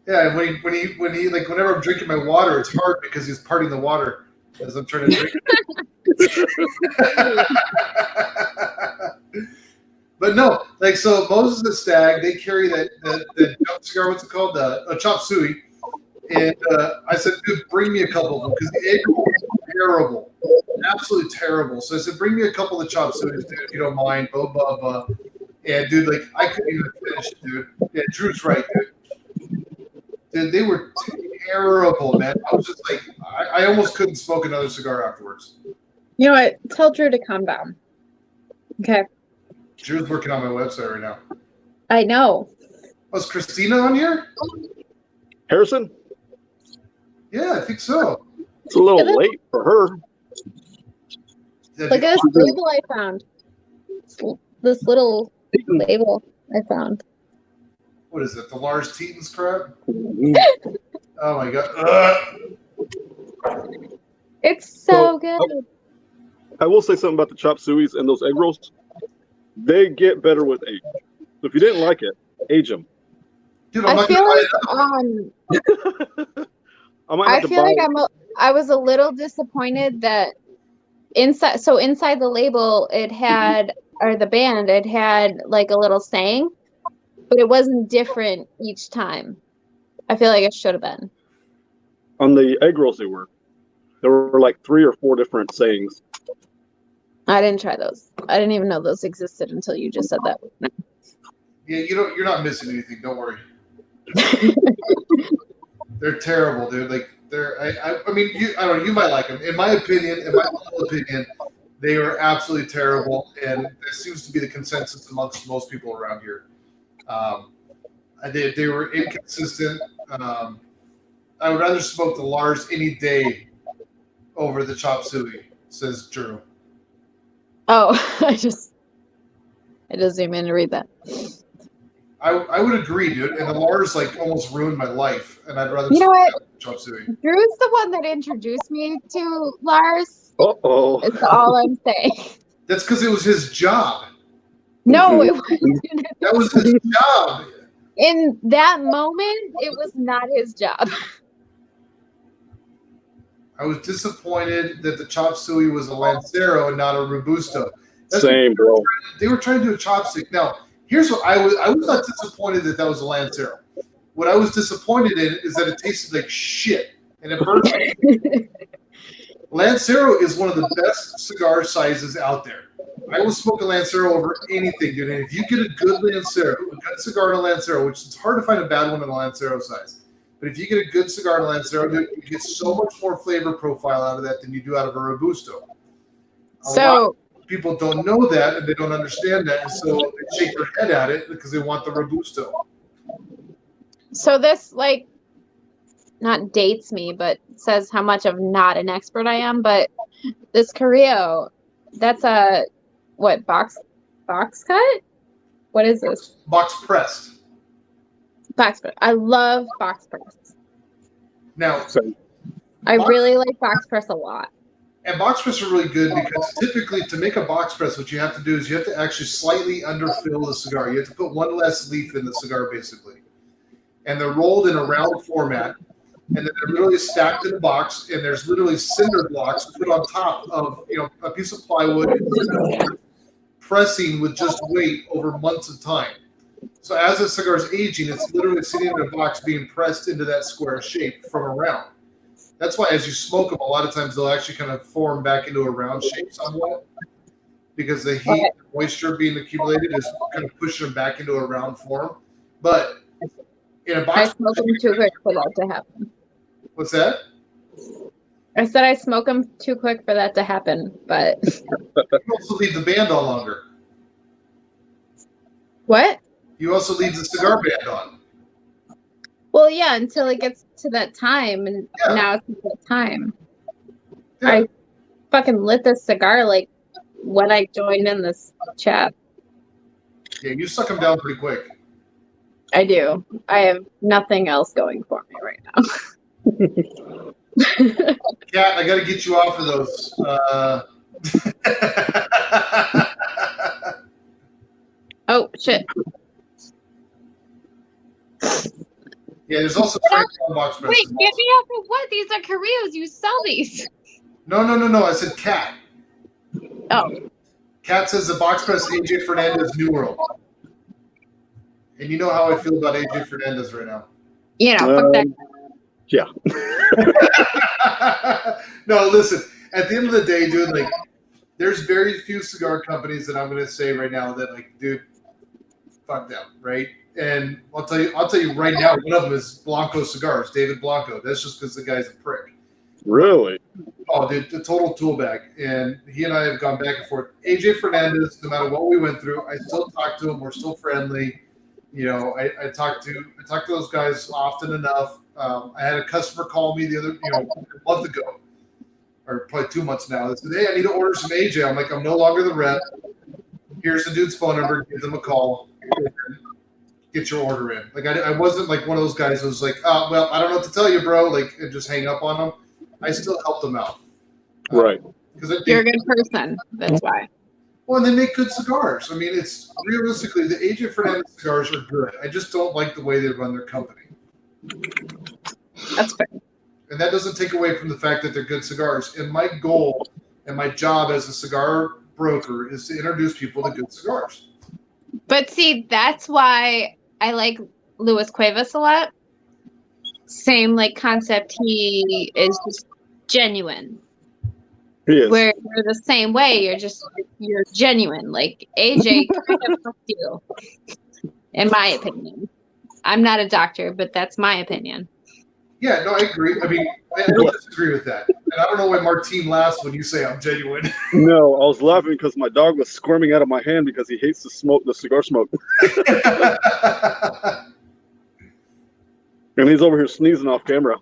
Yeah, and when he like whenever I'm drinking my water, it's hard because he's parting the water as I'm trying to drink it. But no, like so Moses and Stag, they carry that cigar, what's it called? A chop suey. And I said, dude, bring me a couple of them because the egg roll is terrible. Absolutely terrible. So I said, bring me a couple of chop sueys, dude, if you don't mind. Blah, blah, blah. And dude, like I couldn't even finish it, dude. Yeah, Drew's right, dude. Dude, they were terrible, man. I was just like, I almost couldn't smoke another cigar afterwards. You know what? Tell Drew to calm down. Okay. Drew's working on my website right now. I know. Was Christina on here? Harrison? Yeah, I think so. It's a little late for her. Yeah, Look at this label I found. This little label I found. what is it? The Lars Teton's crap? Mm-hmm. Oh my god. It's so good. I will say something about the chop sueys and those egg rolls. They get better with age. So if you didn't like it, age them. Dude, I feel like I was a little disappointed that inside the label it had, or the band, it had like a little saying, but it wasn't different each time. I feel like it should have been. On the egg rolls there were like 3 or 4 different sayings. I didn't try those. I didn't even know those existed until you just said that. Yeah, you're not missing anything. Don't worry. They're terrible, dude. Like I mean, I don't know. You might like them. In my humble opinion, they are absolutely terrible, and there seems to be the consensus amongst most people around here. They were inconsistent. I would rather smoke the Lars any day over the chop suey, says Drew. Oh, I just zoom in to read that. I would agree, dude. And the Lars like almost ruined my life, and I'd rather. You know what? Chop suey. Drew's the one that introduced me to Lars. Uh-oh. That's all I'm saying. That's because it was his job. No, it wasn't. That was his job. In that moment, it was not his job. I was disappointed that the chop suey was a Lancero and not a Robusto. Same, bro. They were trying to do a chopstick. Now, here's what I was not disappointed that was a Lancero. What I was disappointed in is that it tasted like shit and it burned me. Lancero is one of the best cigar sizes out there. I will smoke a Lancero over anything, dude. And if you get a good Lancero, a good cigar in a Lancero, which it's hard to find a bad one in a Lancero size, but if you get a good cigar in a Lancero, dude, you get so much more flavor profile out of that than you do out of a Robusto. A lot of people don't know that and they don't understand that, and so they shake their head at it because they want the Robusto. So this, like, not dates me, but says how much of not an expert I am. But this Carrillo, that's a what box cut? What is this? Box pressed. Box press. I love box press. Now, I really like box press a lot. and box press are really good because typically to make a box press, what you have to do is you have to actually slightly underfill the cigar. You have to put one less leaf in the cigar, basically. And they're rolled in a round format, and then they're literally stacked in a box, and there's literally cinder blocks put on top of a piece of plywood, pressing with just weight over months of time. So as the cigar is aging, it's literally sitting in a box being pressed into that square shape from a round. That's why as you smoke them, a lot of times they'll actually kind of form back into a round shape somewhat, because the heat and moisture being accumulated is kind of pushing them back into a round form. But in a box, I smoke them too quick for that to happen. What's that? I said I smoke them too quick for that to happen, but you also leave the band on longer. What? You also leave the cigar band on. Well, yeah, until it gets to that time, and now it's that time. Yeah. I fucking lit this cigar like when I joined in this chat. Yeah, you suck them down pretty quick. I do. I have nothing else going for me right now. Kat, I got to get you off of those. Oh, shit. Yeah, there's also box presses. Wait, get me off of what? These are Carrillos. You sell these. No. I said Kat. Oh. Kat says the box press AJ Fernandez New World. And you know how I feel about AJ Fernandez right now. You know, fuck that. Yeah. No, listen. At the end of the day, dude, like, there's very few cigar companies that I'm going to say right now that, like, dude, fuck them, right? And I'll tell you right now, one of them is Blanco Cigars, David Blanco. That's just because the guy's a prick. Really? Oh, dude, the total tool bag. And he and I have gone back and forth. AJ Fernandez, no matter what we went through, I still talk to him. We're still friendly. You know, I talk to those guys often enough. I had a customer call me a month ago, or probably 2 months now. They said, "Hey, I need to order some AJ." I'm like, "I'm no longer the rep. Here's the dude's phone number. Give them a call. Get your order in." Like, I wasn't like one of those guys who was like, "Oh, well, I don't know what to tell you, bro." Like, and just hang up on them. I still helped them out. Right. Because you're a good person. That's why. Well, and they make good cigars. I mean, it's realistically, the AJ Fernandez cigars are good. I just don't like the way they run their company. That's fair. And that doesn't take away from the fact that they're good cigars. And my goal and my job as a cigar broker is to introduce people to good cigars. But see, that's why I like Luis Cuevas a lot. Same like concept. He is just genuine. He is. Where you're the same way. You're genuine. Like AJ kind of fucked you, in my opinion. I'm not a doctor, but that's my opinion. Yeah, no, I agree. I mean, I don't disagree with that. And I don't know why Martine laughs when you say I'm genuine. No, I was laughing because my dog was squirming out of my hand because he hates the cigar smoke. And he's over here sneezing off camera.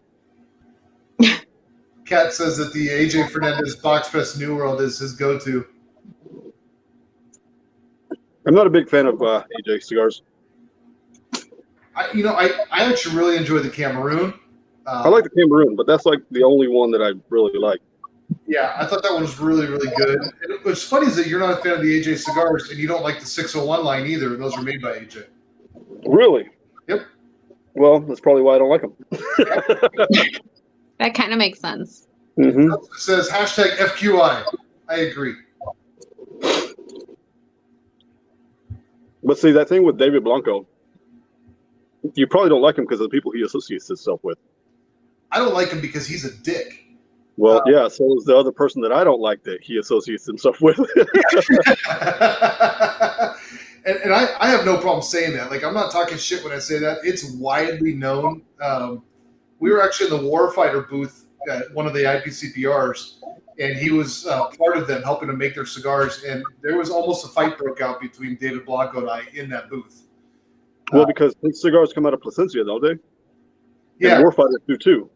Kat says that the AJ Fernandez Box Press New World is his go-to. I'm not a big fan of AJ cigars. I actually really enjoy the Cameroon. I like the Cameroon, but that's like the only one that I really like. Yeah, I thought that one was really, really good. And what's funny is that you're not a fan of the AJ cigars, and you don't like the 601 line either, and those are made by AJ. Really? Yep. Well, that's probably why I don't like them. That kind of makes sense. Mm-hmm. It says hashtag FQI. I agree. But see, that thing with David Blanco, you probably don't like him because of the people he associates himself with. I don't like him because he's a dick. Well, yeah, so is the other person that I don't like that he associates himself with. And I have no problem saying that. Like, I'm not talking shit when I say that. It's widely known. We were actually in the Warfighter booth at one of the IPCPRs, and he was part of them helping to make their cigars. And there was almost a fight broke out between David Blanco and I in that booth. Well, because his cigars come out of Placencia, don't they? Yeah. And Warfighters do too.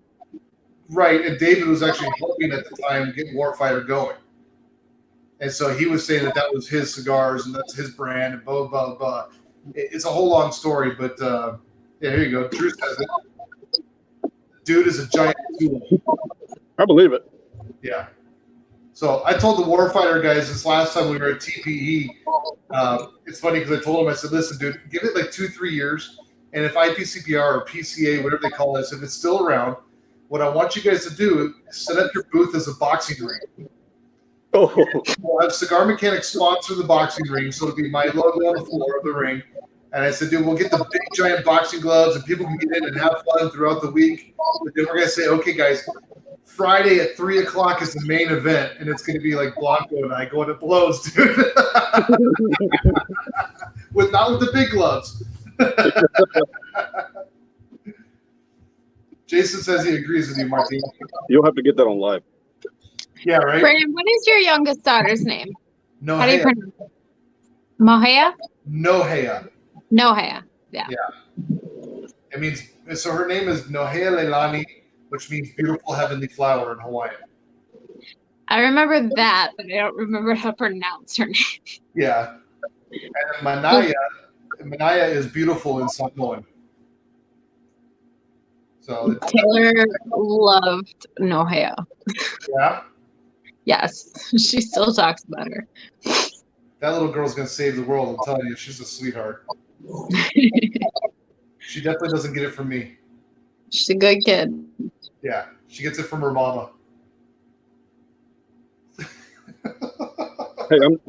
Right, and David was actually helping at the time get Warfighter going. And so he was saying that was his cigars and that's his brand and blah, blah, blah. It's a whole long story, but Yeah, here you go. Drew says it. Dude is a giant tool. I believe it. Yeah. So I told the warfighter guys this last time we were at TPE. It's funny because I told him, I said, listen, dude, give it like 2-3 years. And if IPCPR or PCA, whatever they call this, if it's still around, what I want you guys to do is set up your booth as a boxing ring. Oh, We'll have Cigar Mechanics sponsor the boxing ring, so it'll be my logo on the floor of the ring. And I said, dude, we'll get the big giant boxing gloves and people can get in and have fun throughout the week. But then we're going to say, okay, guys, Friday at 3 o'clock is the main event, and it's going to be like Blanco and I going to blows, dude. Not with the big gloves. Jason says he agrees with you, Martin. you'll have to get that on live. Yeah, right? Brandon, what is your youngest daughter's name? No, How do you pronounce it? Mohea? Nohea. Nohea. Yeah. It means, so her name is Nohea Leilani, which means beautiful heavenly flower in Hawaiian. I remember that, but I don't remember how to pronounce her name. Yeah. And Minaya is beautiful in Samoan. So Taylor loved Nohea. yeah, Yes, she still talks about her. that little girl's gonna save the world. I'm telling you, she's a sweetheart. She definitely doesn't get it from me. She's a good kid. Yeah, she gets it from her mama. Hey, I'm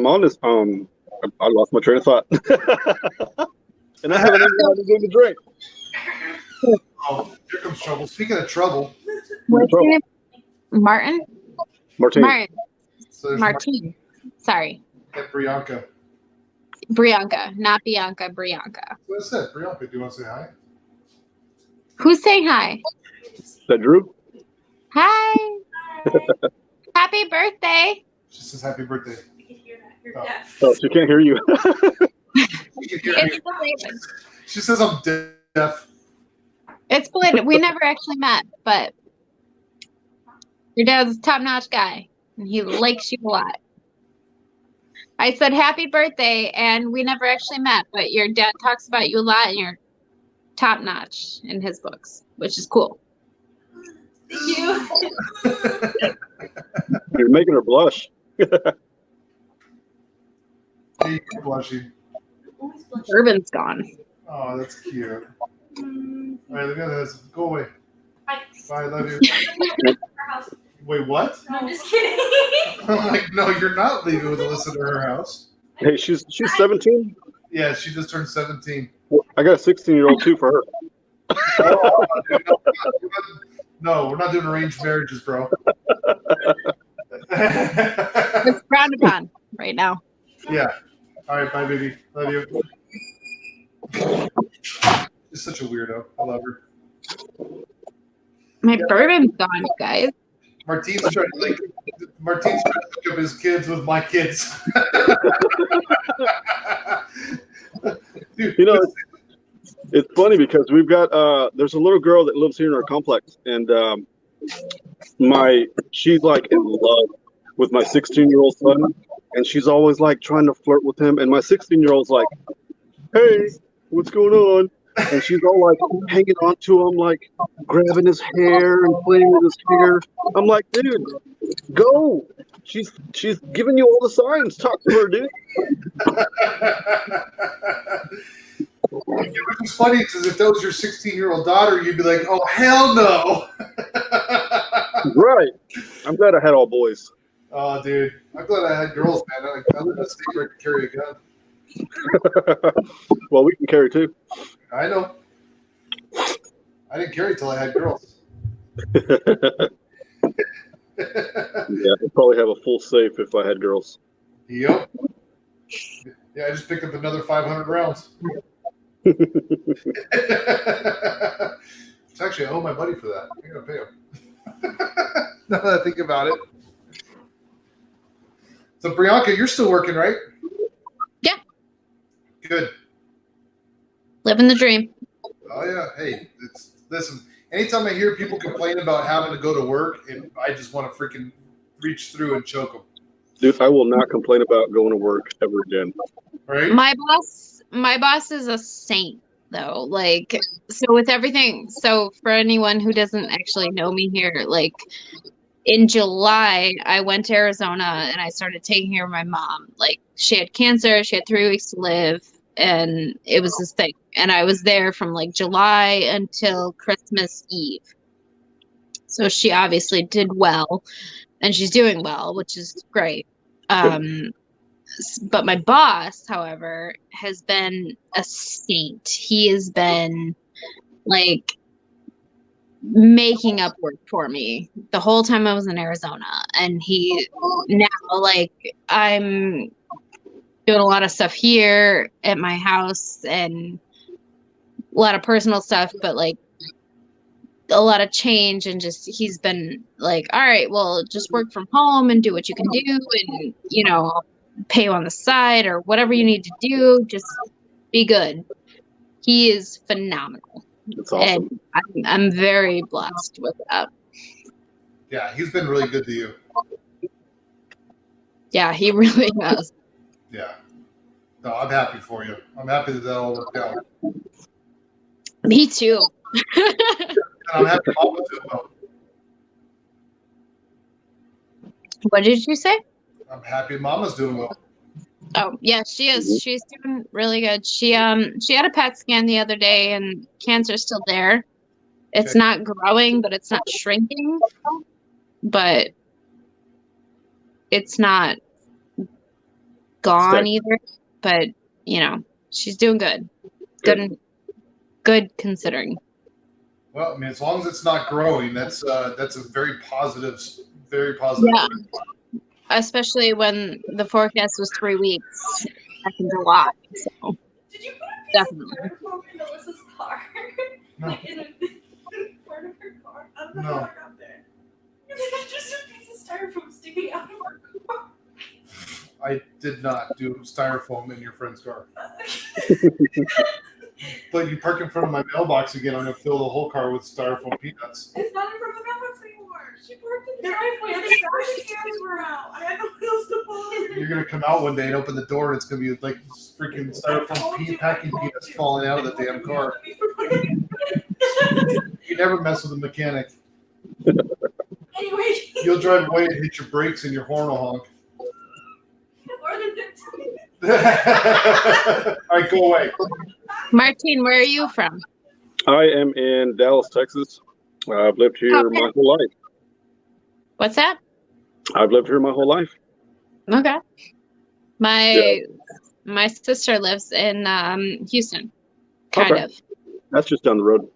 honest. I lost my train of thought, and I haven't even had to do the drink. Oh, here comes trouble. Speaking of trouble, What's your name? Martin? Martine. Martin. so there's Martine. Sorry. Brianka. Brianka, not Bianca, Brianka. What I said, Brianka, do you want to say hi? Who's saying hi? Is that Drew? Hi. Happy birthday. She says happy birthday. You can hear that. You're Oh. deaf. Oh, she can't hear you. You can hear me. It's belated. She says I'm deaf. It's belated. We never actually met, but your dad's a top-notch guy, and he likes you a lot. I said happy birthday, and we never actually met, but your dad talks about you a lot, and you're top-notch in his books, which is cool. Thank you. You're making her blush. Hey, you're blushing. Always blushing. Urban's gone. Oh, that's cute. All right, look at this. Go away. Bye. Bye, I love you. Our house. Wait, what? No, I'm just kidding. I'm like, no, you're not leaving with Alyssa to her house. Hey, she's 17. Yeah, she just turned 17. I got a 16-year-old too for her. No, we're not doing arranged marriages, bro. It's frowned upon right now. Yeah. All right, bye, baby. Love you. She's such a weirdo. I love her. My bourbon's gone, you guys. Martine's trying to hook up his kids with my kids. Dude, You know, it's funny because we've got there's a little girl that lives here in our complex, and she's like in love with my 16-year-old son, and she's always like trying to flirt with him, and my 16-year-old's like, hey, what's going on? And she's all like hanging on to him, like grabbing his hair and playing with his hair. I'm like, dude, go. She's giving you all the signs. Talk to her, dude. Which is funny because if that was your 16-year-old daughter, you'd be like, oh, hell no. Right. I'm glad I had all boys. Oh, dude. I'm glad I had girls, man. I live in a state where I could carry a gun. Well, we can carry too. I know. I didn't carry till I had girls. Yeah, I'd probably have a full safe if I had girls. Yep. Yeah, I just picked up another 500 rounds. It's actually, I owe my buddy for that. I'm going to pay him. Now that I think about it. So, Brianka, you're still working, right? Yeah. Good. Living the dream. Oh, yeah. Hey, listen, anytime I hear people complain about having to go to work, and I just want to freaking reach through and choke them. Dude, I will not complain about going to work ever again. Right? My boss is a saint. though. Like, so with everything, so for anyone who doesn't actually know me here, like in July, I went to Arizona and I started taking care of my mom. Like, she had cancer, she had 3 weeks to live, and it was this thing. And I was there from like July until Christmas Eve. So she obviously did well, and she's doing well, which is great. But my boss, however, has been a saint. He has been like making up work for me the whole time I was in Arizona. And he now, like, I'm doing a lot of stuff here at my house and a lot of personal stuff, but like a lot of change, and just he's been like, all right, well, just work from home and do what you can do, and I'll pay you on the side or whatever you need to do, just be good. He is phenomenal. That's awesome. And I'm very blessed with that. Yeah, he's been really good to you. Yeah, he really has. Yeah. No, I'm happy for you. I'm happy that all worked out. Me too. And I'm happy Mama's doing well. What did you say? I'm happy Mama's doing well. Oh, yeah, she is. She's doing really good. She had a PET scan the other day, and cancer's still there. It's Okay. not growing, but it's not shrinking. But it's not gone either. But she's doing good. Good considering. Well, I mean, as long as it's not growing, that's a very positive. Yeah. Especially when the forecast was 3 weeks back in July. So Did you put a piece definitely. of styrofoam in Melissa's car? No. Like in a part of her car? I don't know No. how I got there. There's just a piece of styrofoam sticking out of her car. I did not do styrofoam in your friend's car. But you park in front of my mailbox again, I'm going to fill the whole car with styrofoam peanuts. It's not in front of the mailbox anymore. She parked in the driveway and the garbage cans were out. I had no one else to pull it. You're going to come out one day and open the door, and it's going to be like freaking styrofoam packing peanuts falling out of the damn car. You never mess with a mechanic. Anyway. You'll drive away and hit your brakes and your horn will honk. Or the zip All right, go away. Martine, where are you from? I am in Dallas, Texas. I've lived here Okay. my whole life. What's that? I've lived here my whole life. Okay. My sister lives in Houston. Kind Okay. of. That's just down the road.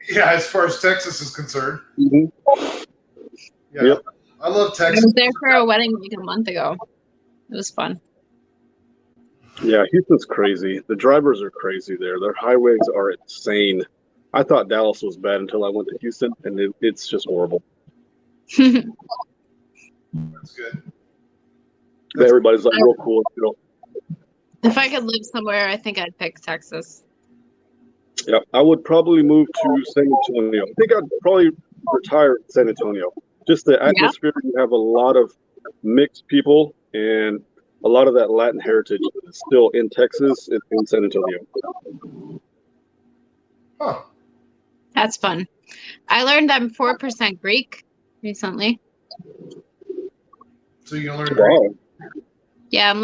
Yeah, as far as Texas is concerned. Mhm. Yeah, Yep. I love I Texas. was there for a wedding like a month ago. It was fun. Yeah, Houston's crazy. The drivers are crazy there. Their highways are insane. I thought Dallas was bad until I went to Houston, and it's just horrible. That's good. Everybody's like real cool. If I could live somewhere, I think I'd pick Texas. Yeah, I would probably move to San Antonio. I think I'd probably retire in San Antonio. Just the atmosphere. You have a lot of mixed people, and a lot of that Latin heritage is still in Texas and in San Antonio. Huh. That's fun. I learned I'm 4% Greek recently. So you can learn Greek. Wow. Yeah,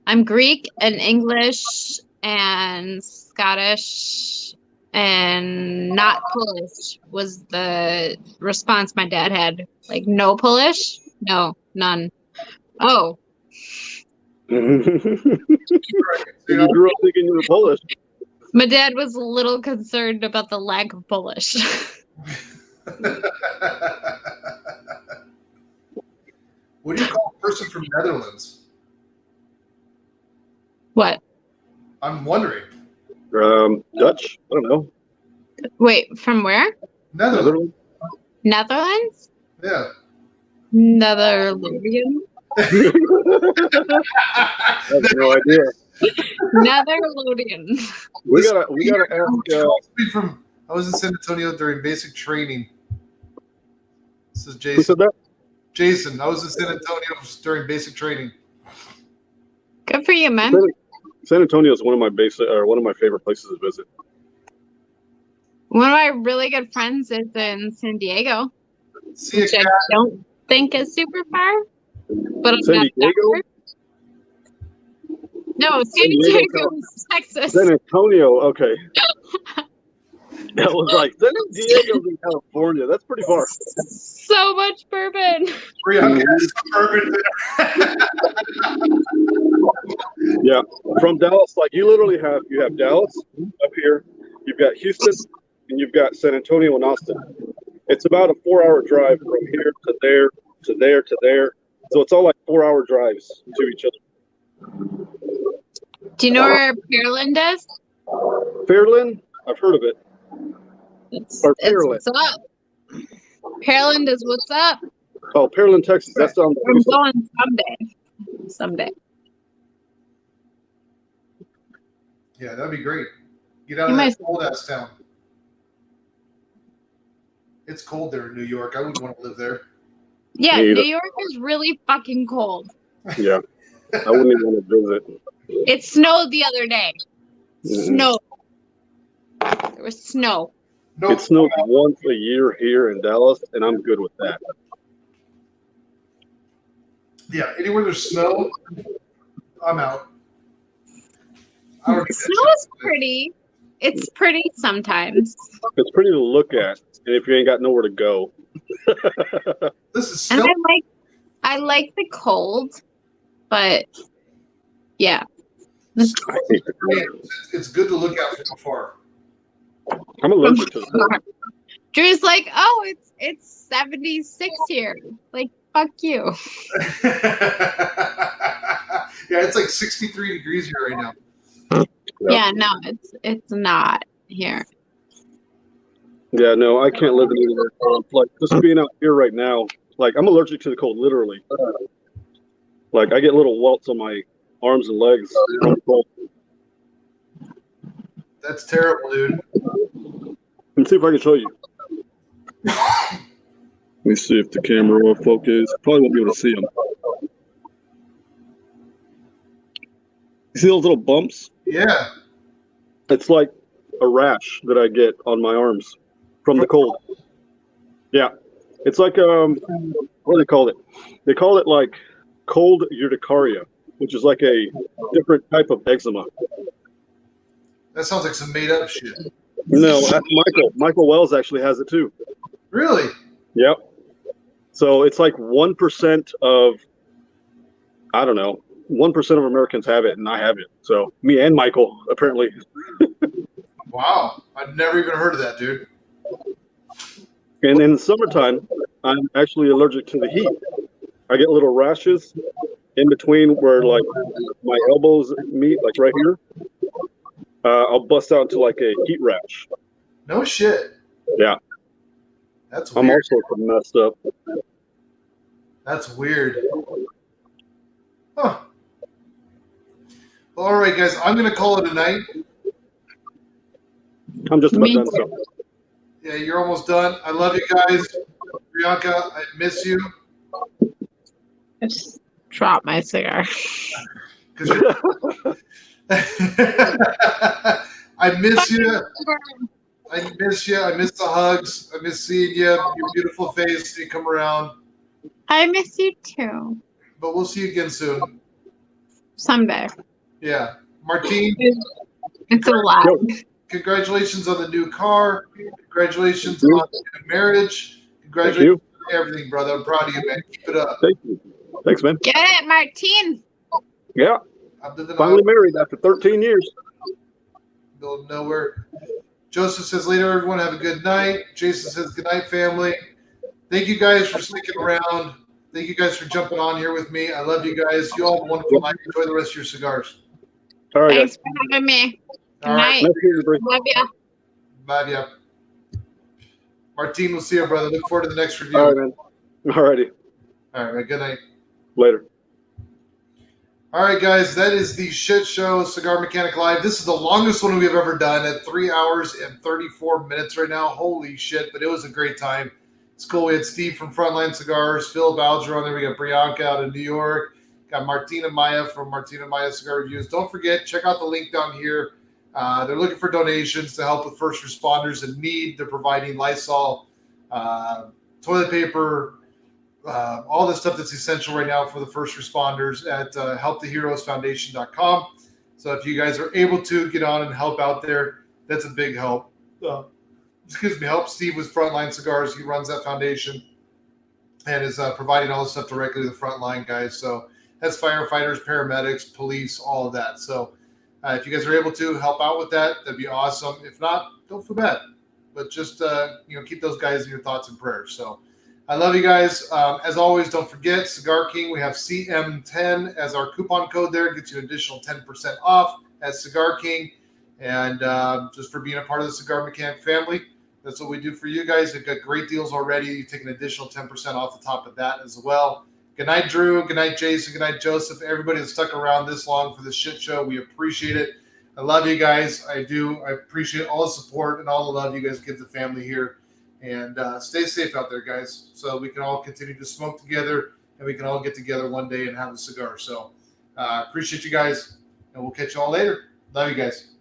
I'm Greek and English and Scottish and not Polish was the response my dad had. Like, no Polish? No, none. Oh. You grew up thinking you were Polish. My dad was a little concerned about the lack of Polish. What do you call a person from Netherlands? What? I'm wondering. Dutch? I don't know. Wait, from where? Netherlands. Netherlands? Yeah. Netherlandian? I have no idea. Netherlandian. We gotta ask. I was in San Antonio during basic training. This is Who Jason. said that? Jason, I was in San Antonio during basic training. Good for you, man. San Antonio is one of my favorite places to visit. One of my really good friends is in San Diego, See you, which I Kat. don't think is super far. But I'm San not Diego? sure. No, San San Diego, Diego, Texas. San Antonio. Okay. I was like, San Diego's in California. That's pretty far. So much bourbon. Brianka has suburban there. Yeah, from Dallas, like you have Dallas up here, you've got Houston, and you've got San Antonio and Austin. It's about a 4-hour drive from here to there to there to there. So it's all like 4-hour drives to each other. Do you know where Pearland is? Fairland, I've heard of it. It's Pearland. what's up. Pearland is what's up. Oh, Pearland, Texas. That's on We're the going someday. Yeah, that'd be great. Get out You of that might- cold ass town. It's cold there in New York. I wouldn't want to live there. Yeah, Me either. New York is really fucking cold. Yeah, I wouldn't even want to visit. It snowed the other day. Mhm. Snow. There was snow. No, It snows once a year here in Dallas, and I'm good with that. yeah, anywhere there's snow, I'm out. I don't Snow is pretty. It's pretty sometimes. It's pretty to look at, and if you ain't got nowhere to go. This is And snow. I like the cold, but yeah. It's good to look out from afar. I'm allergic to the Drew's like, oh, it's 76 here. Like, fuck you. Yeah, it's like 63 degrees here right now. Yeah, no, it's not here. Yeah, no, I can't live in anywhere cold. Like just being out here right now, like I'm allergic to the cold, literally. Like I get little welts on my arms and legs from the cold. That's terrible, dude. Let me see if I can show you. Let me see if the camera will focus. Probably won't be able to see them. You see those little bumps? Yeah. It's like a rash that I get on my arms from the cold. Yeah. It's like what do they call it? They call it like cold urticaria, which is like a different type of eczema. That sounds like some made up shit. No, that's Michael. Michael Wells actually has it too. Really? Yep. So it's like 1% of, I don't know, 1% of Americans have it, and I have it. So me and Michael, apparently. Wow. I've never even heard of that, dude. And in the summertime, I'm actually allergic to the heat. I get little rashes in between where like my elbows meet, like right here. I'll bust out into like a heat rash. No shit. Yeah. That's I'm weird. also messed up. That's weird. Huh. Well, all right, guys. I'm going to call it a night. I'm just about Me done. too. So. Yeah, you're almost done. I love you guys. Brianka, I miss you. I just dropped my cigar. 'Cause you're- I miss you. I miss you. I miss the hugs. I miss seeing you. Your beautiful face. You come around. I miss you too. But we'll see you again soon. Someday. Yeah. Martine, It's a lot. congratulations on the new car. Congratulations on the new marriage. Thank Congratulations you. on everything, brother. I'm proud of you, man. Keep it up. Thank you. Thanks, man. Get it, Martine. Yeah. I'm living Finally married after 13 years. middle of nowhere. Joseph says later, everyone have a good night. Jason says good night, family. Thank you guys for sticking around. Thank you guys for jumping on here with me. I love you guys. You all have a wonderful night. Enjoy the rest of your cigars. All right, Thanks guys. for having me. Good All right. night. Nice meeting you, Bree. Love ya. Bye, yeah. Martine, we'll see you, brother. Look forward to the next review. All right, man. All righty. All right, good night. Later. All right, guys, that is the shit show, Cigar Mechanic Live. This is the longest one we've ever done at 3 hours and 34 minutes right now. Holy shit, but it was a great time. It's cool. We had Steve from Frontline Cigars, Phil Bowser on there. We got Brianka out in New York. Got Martina Maya from Martina Maya Cigar Reviews. Don't forget, check out the link down here. They're looking for donations to help with first responders in need. They're providing Lysol, toilet paper, all the stuff that's essential right now for the first responders at helptheheroesfoundation.com. So if you guys are able to get on and help out there, that's a big help. Help Steve with Frontline Cigars. He runs that foundation and is providing all this stuff directly to the frontline guys. So that's firefighters, paramedics, police, all of that. So if you guys are able to help out with that, that'd be awesome. If not, don't feel bad. But just keep those guys in your thoughts and prayers. So I love you guys. As always, don't forget, Cigar King, we have CM10 as our coupon code there. It gets you an additional 10% off at Cigar King. And just for being a part of the Cigar Mechanic family, that's what we do for you guys. We've got great deals already. You take an additional 10% off the top of that as well. Good night, Drew. Good night, Jason. Good night, Joseph. Everybody that's stuck around this long for this shit show, we appreciate it. I love you guys. I do. I appreciate all the support and all the love you guys give the family here. And stay safe out there, guys, so we can all continue to smoke together and we can all get together one day and have a cigar. So appreciate you guys, and we'll catch you all later. Love you guys.